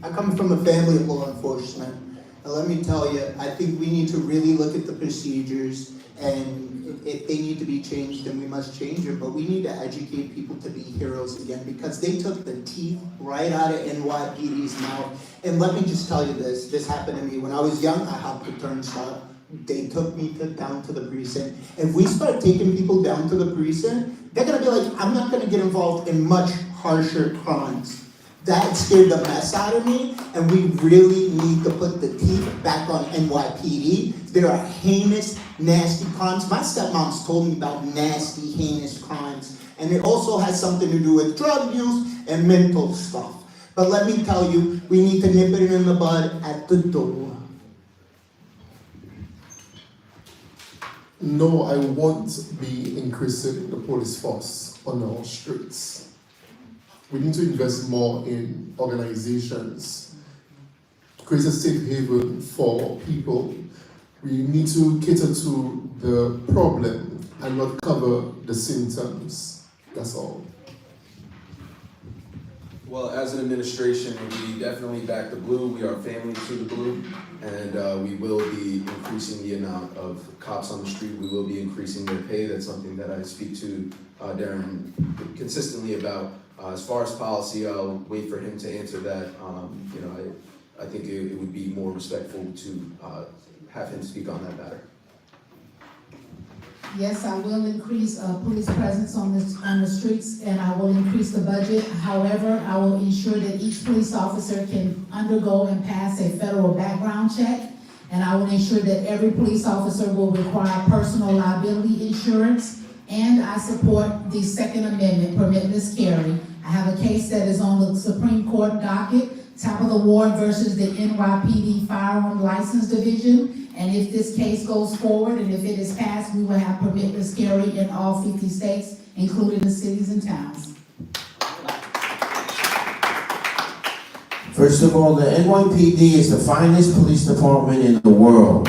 Speaker 12: I come from a family of law enforcement, and let me tell you, I think we need to really look at the procedures, and if they need to be changed, then we must change them, but we need to educate people to be heroes again, because they took the teeth right out of NYPD's mouth. And let me just tell you this happened to me. When I was young, I hopped the turnstile. They took me down to the precinct. If we start taking people down to the precinct, they're gonna be like, I'm not gonna get involved in much harsher crimes. That scared the mess out of me, and we really need to put the teeth back on NYPD. There are heinous, nasty crimes. My stepmom's told me about nasty, heinous crimes, and it also has something to do with drug use and mental stuff. But let me tell you, we need to nip it in the bud at the door.
Speaker 21: No, I won't be increasing the police force on our streets. We need to invest more in organizations, create a safe haven for people. We need to cater to the problem and not cover the symptoms. That's all.
Speaker 4: Well, as an administration, we definitely back the blue. We are family to the blue, and we will be increasing the amount of cops on the street. We will be increasing their pay. That's something that I speak to Darren consistently about. As far as policy, I'll wait for him to answer that. I think it would be more respectful to have him speak on that matter.
Speaker 2: Yes, I will increase police presence on the streets, and I will increase the budget. However, I will ensure that each police officer can undergo and pass a federal background check, and I will ensure that every police officer will require personal liability insurance, and I support the Second Amendment, permitless carry. I have a case that is on the Supreme Court docket, Tabitha Ward versus the NYPD Firearm License Division. And if this case goes forward and if it is passed, we will have permitless carry in all 50 states, including the cities and towns.
Speaker 22: First of all, the NYPD is the finest police department in the world.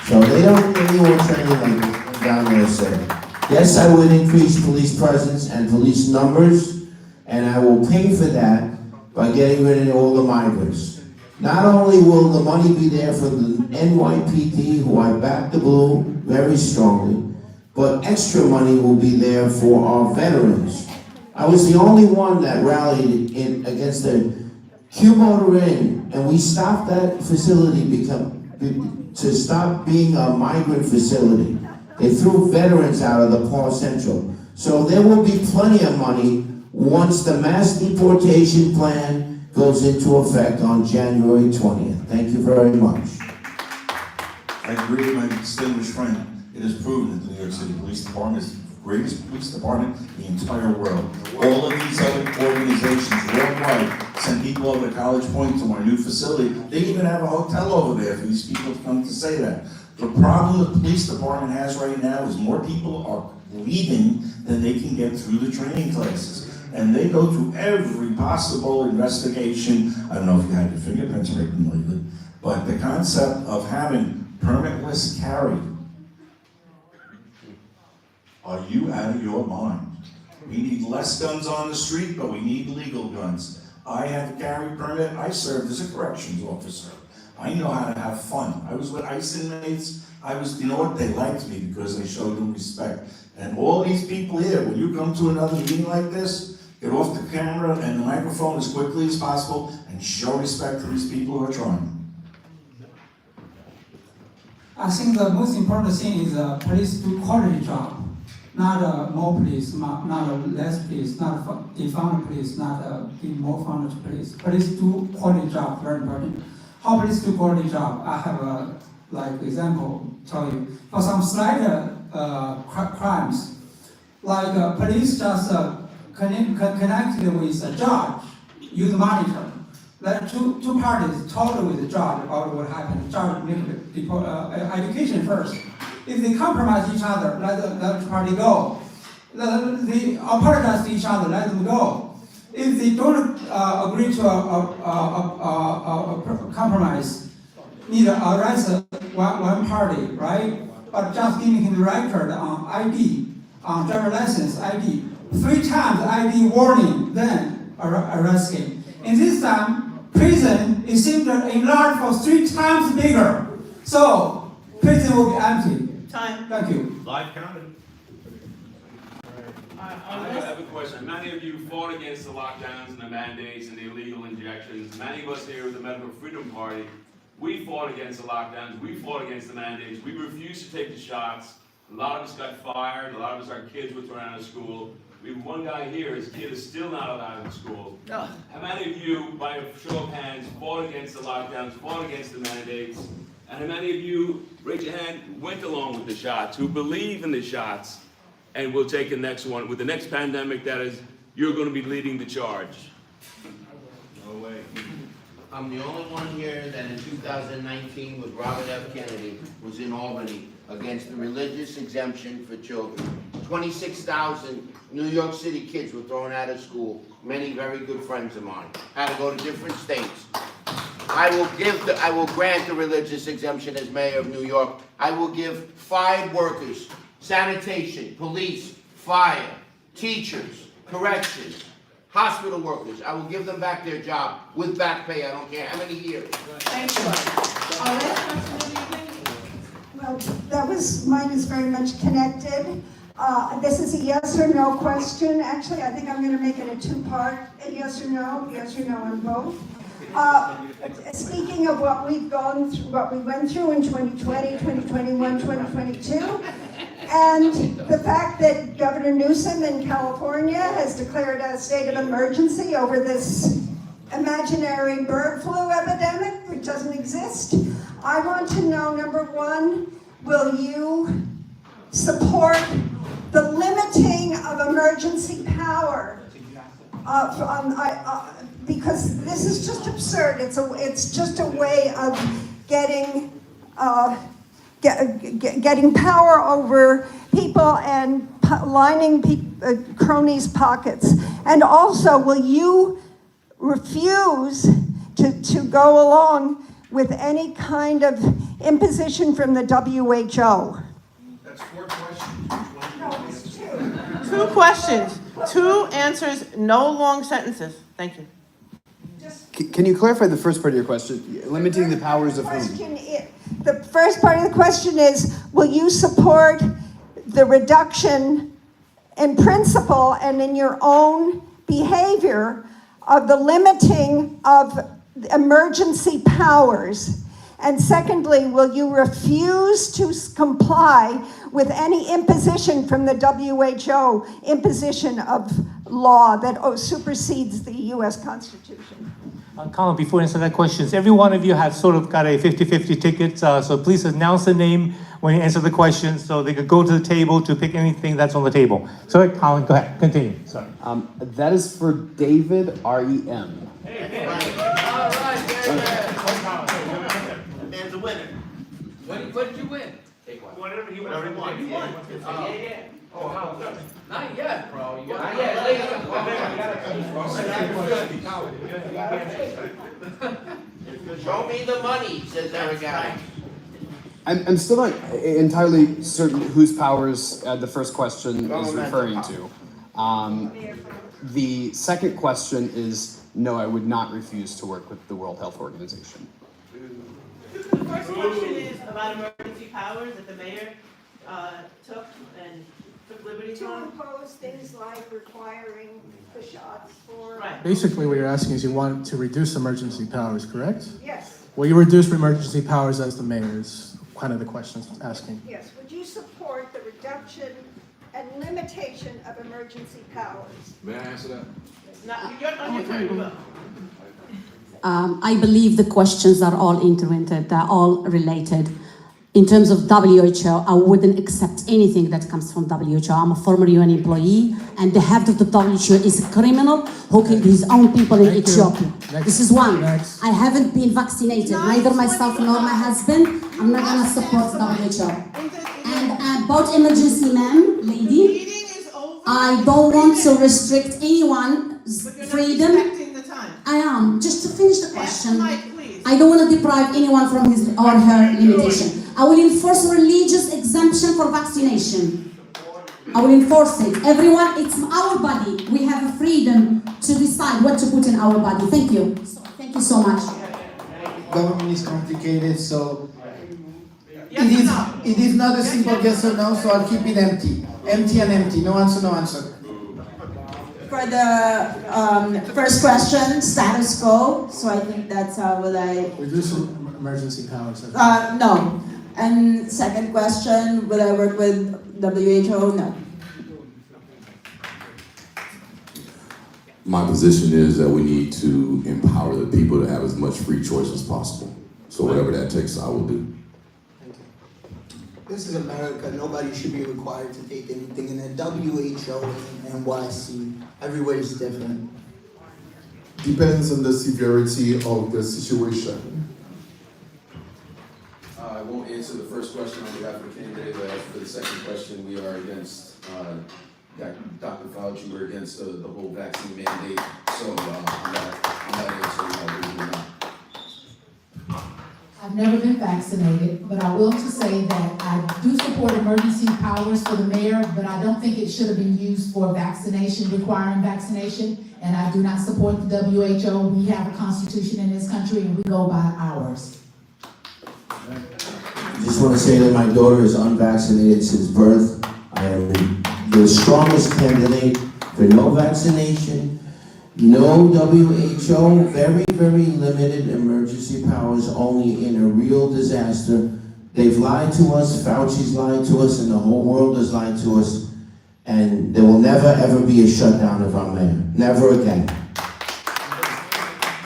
Speaker 22: So they don't need any more training like down there said. Yes, I would increase police presence and police numbers, and I will pay for that by getting rid of all the migrants. Not only will the money be there for the NYPD, who I back the blue very strongly, but extra money will be there for our veterans. I was the only one that rallied against the Q Motor Inn, and we stopped that facility to stop being a migrant facility. They threw veterans out of the Paul Central. So there will be plenty of money once the mass deportation plan goes into effect on January 20th. Thank you very much.
Speaker 10: I agree with my distinguished friend. It is proven that the New York City Police Department is the greatest police department in the entire world. All of these other organizations worldwide send people over to College Point to our new facility. They even have a hotel over there for these people to come to say that. The problem the police department has right now is more people are leaving than they can get through the training classes. And they go through every possible investigation. I don't know if you had your fingerprints taken lately, but the concept of having permitless carry, are you out of your mind? We need less guns on the street, but we need legal guns. I have a carry permit. I served as a corrections officer. I know how to have fun. I was with ICE inmates. You know what, they liked me because I showed them respect. And all these people here, when you come to another meeting like this, get off the camera and the microphone as quickly as possible and show respect to these people who are trying.
Speaker 13: I think the most important thing is police do quality job. Not more police, not less police, not defund police, not give more funded to police. Police do quality job, very important. How police do quality job? I have a example to tell you. For some slight crimes, like police just connected with a judge, use monitor. Let two parties talk with the judge about what happened. The judge make education first. If they compromise each other, let the party go. They apologize to each other, let them go. If they don't agree to a compromise, need to arrest one party, right? But just giving him the record on ID, on driver license ID, 3 times ID warning, then arrest him. And this time, prison is simply enlarged for 3 times bigger. So, prison will be empty.
Speaker 23: Time.
Speaker 13: Thank you.
Speaker 5: Live comment.
Speaker 11: I have a question. Many of you fought against the lockdowns and the mandates and the illegal injections. Many of us here with the Medical Freedom Party, we fought against the lockdowns, we fought against the mandates, we refused to take the shots. A lot of us got fired, a lot of us, our kids were thrown out of school. We have one guy here, his kid is still not allowed in school. How many of you, by a show of hands, fought against the lockdowns, fought against the mandates? And how many of you, raise your hand, went along with the shots, who believe in the shots, and will take the next one, with the next pandemic, that is, you're going to be leading the charge?
Speaker 22: No way. I'm the only one here that in 2019 with Robert F. Kennedy was in Albany against the religious exemption for children. 26,000 New York City kids were thrown out of school. Many very good friends of mine had to go to different states. I will grant the religious exemption as mayor of New York. I will give 5 workers, sanitation, police, fire, teachers, corrections, hospital workers. I will give them back their job with back pay. I don't care how many years.
Speaker 23: Thank you. Our last question of the evening.
Speaker 14: Well, mine is very much connected. This is a yes or no question. Actually, I think I'm going to make it a 2-part, a yes or no on both. Speaking of what we've gone through, what we went through in 2020, 2021, 2022, and the fact that Governor Newsom in California has declared a state of emergency over this imaginary bird flu epidemic, which doesn't exist. I want to know, number one, will you support the limiting of emergency power? Because this is just absurd. It's just a way of getting power over people and lining cronies' pockets. And also, will you refuse to go along with any kind of imposition from the WHO?
Speaker 5: That's 4 questions.
Speaker 14: No, it's 2.
Speaker 23: 2 questions, 2 answers, no long sentences. Thank you.
Speaker 6: Can you clarify the first part of your question? Limiting the powers of whom?
Speaker 14: The first part of the question is, will you support the reduction in principle and in your own behavior of the limiting of emergency powers? And secondly, will you refuse to comply with any imposition from the WHO, imposition of law that supersedes the U.S. Constitution?
Speaker 17: Collin, before you answer that question, every one of you has sort of got a 50-50 ticket, so please announce the name when you answer the question so they could go to the table to pick anything that's on the table. So, Collin, go ahead, continue. Sorry.
Speaker 6: That is for David, R-E-M.
Speaker 22: There's a winner.
Speaker 1: What did you win? Take one.
Speaker 5: Whatever he won.
Speaker 1: You won. Yeah. Oh, how? Not yet, bro. You got
Speaker 22: Show me the money, says that guy.
Speaker 6: I'm still not entirely certain whose powers the first question is referring to. The second question is, no, I would not refuse to work with the World Health Organization.
Speaker 23: The first question is about emergency powers that the mayor took liberties
Speaker 14: To
Speaker 23: on.
Speaker 14: impose things like requiring the shots for...
Speaker 23: Right.
Speaker 9: Basically, what you're asking is you want to reduce emergency powers, correct?
Speaker 14: Yes.
Speaker 9: Will you reduce emergency powers as the mayor is kind of the question asking.
Speaker 14: Yes. Would you support the reduction and limitation of emergency powers?
Speaker 4: May I answer that?
Speaker 23: You're on your turn, go.
Speaker 16: I believe the questions are all interrelated, they're all related. In terms of WHO, I wouldn't accept anything that comes from WHO. I'm a former UN employee, and the head of the WHO is a criminal who killed his own people in Ethiopia. This is one. I haven't been vaccinated, neither myself nor my husband. I'm not gonna support WHO. And about emergency, ma'am, lady, I don't want to restrict anyone's freedom. I am. Just to finish the question, I don't want to deprive anyone from his or her limitation. I will enforce religious exemption for vaccination. I will enforce it. Everyone, it's our body. We have a freedom to decide what to put in our body. Thank you. Thank you so much.
Speaker 18: Government is complicated, so it is not a simple yes or no, so I'll keep it empty. Empty and empty, no answer, no answer.
Speaker 19: For the first question, status quo, so I think that's will I...
Speaker 9: Reduce emergency powers.
Speaker 19: No. And second question, will I work with WHO? No.
Speaker 8: My position is that we need to empower the people to have as much free choice as possible. So whatever that takes, I will do.
Speaker 12: This is America. Nobody should be required to take anything in a WHO and NYC. Everywhere is different.
Speaker 21: Depends on the severity of the situation.
Speaker 4: I won't answer the first question on behalf of the candidate, but as for the second question, we are against Dr. Fauci, we're against the whole vaccine mandate, so I'm not answering that.
Speaker 2: I've never been vaccinated, but I will to say that I do support emergency powers for the mayor, but I don't think it should have been used for vaccination, requiring vaccination, and I do not support the WHO. We have a constitution in this country and we go by ours.
Speaker 22: I just want to say that my daughter is unvaccinated since birth. I am the strongest candidate for no vaccination, no WHO, very, very limited emergency powers, only in a real disaster. They've lied to us, Fauci's lied to us, and the whole world has lied to us. And there will never, ever be a shutdown of our mayor. Never again.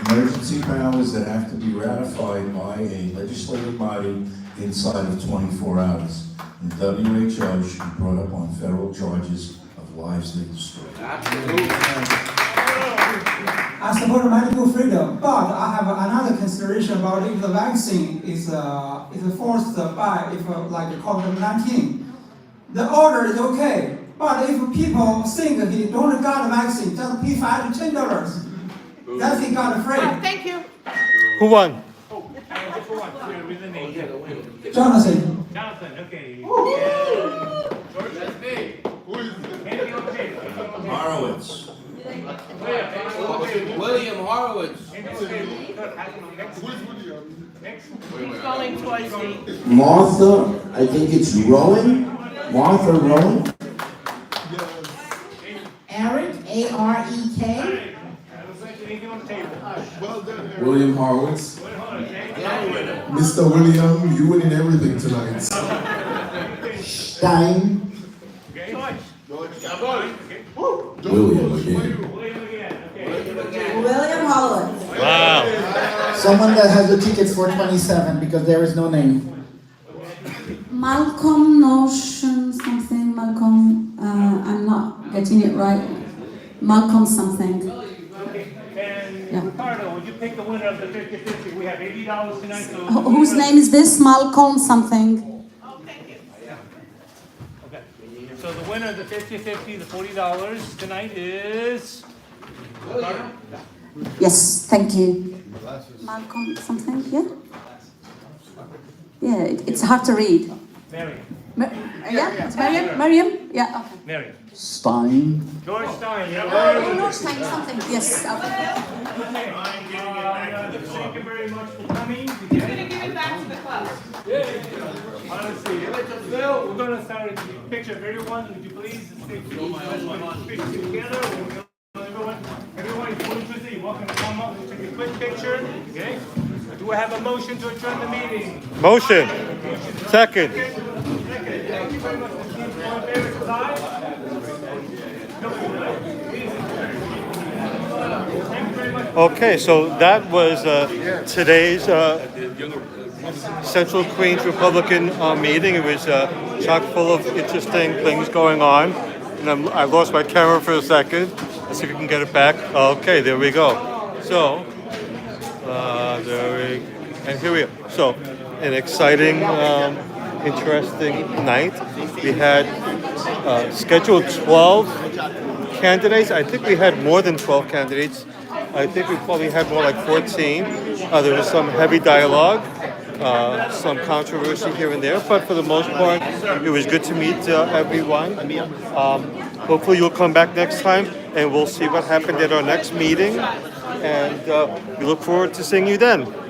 Speaker 10: Emergency powers that have to be ratified by a legislative body inside of 24 hours. And the WHO should be brought up on federal charges of lives they destroyed.
Speaker 13: I support medical freedom, but I have another consideration about if the vaccine is forced by like COVID-19. The order is okay, but if people think that he don't got the vaccine, just pay $5 to $10. That's he got afraid.
Speaker 23: Thank you.
Speaker 17: Who won?
Speaker 13: Jonathan.
Speaker 17: Jonathan, okay.
Speaker 1: That's me.
Speaker 10: Horowitz.
Speaker 1: William Horowitz.
Speaker 23: He's going towards the...
Speaker 22: Martha, I think it's Rowan. Martha Rowan.
Speaker 2: Eric, A-R-E-K.
Speaker 21: William Horowitz. Mr. William, you winning everything tonight.
Speaker 12: Stein.
Speaker 8: William again.
Speaker 19: William Holland.
Speaker 17: Wow.
Speaker 18: Someone that has the tickets for 27 because there is no name.
Speaker 16: Malcolm Notion something, Malcolm, I'm not getting it right. Malcolm something.
Speaker 17: And Ricardo, would you pick the winner of the 50-50? We have $80 tonight. So
Speaker 16: Whose name is this? Malcolm something.
Speaker 17: Okay. So the winner of the 50-50, the $40 tonight is Ricardo?
Speaker 16: Yes, thank you. Malcolm something, yeah? Yeah, it's hard to read.
Speaker 17: Mariam.
Speaker 16: Yeah, it's Mariam? Mariam? Yeah, okay.
Speaker 17: Mariam.
Speaker 18: Stein.
Speaker 17: George Stein.
Speaker 16: George Stein something, yes.
Speaker 17: Thank you very much for coming.
Speaker 23: He's going to give it back to the club.
Speaker 17: Honestly, we're going to start a picture of everyone. Would you please take picture together? Everyone is fully busy. You're welcome to come up and take a quick picture. Okay? Do I have a motion to adjourn the meeting? Motion. Second. Thank you very much. All in favor, say aye. Okay, so that was today's Central Queens Republican meeting. It was chock full of interesting things going on. And I lost my camera for a second. Let's see if we can get it back. Okay, there we go. So, and here we are. So, an exciting, interesting night. We had scheduled 12 candidates. I think we had more than 12 candidates. I think we probably had more like 14. There was some heavy dialogue, some controversy here and there, but for the most part, it was good to meet everyone. Hopefully you'll come back next time and we'll see what happened at our next meeting.
Speaker 3: and we look forward to seeing you then.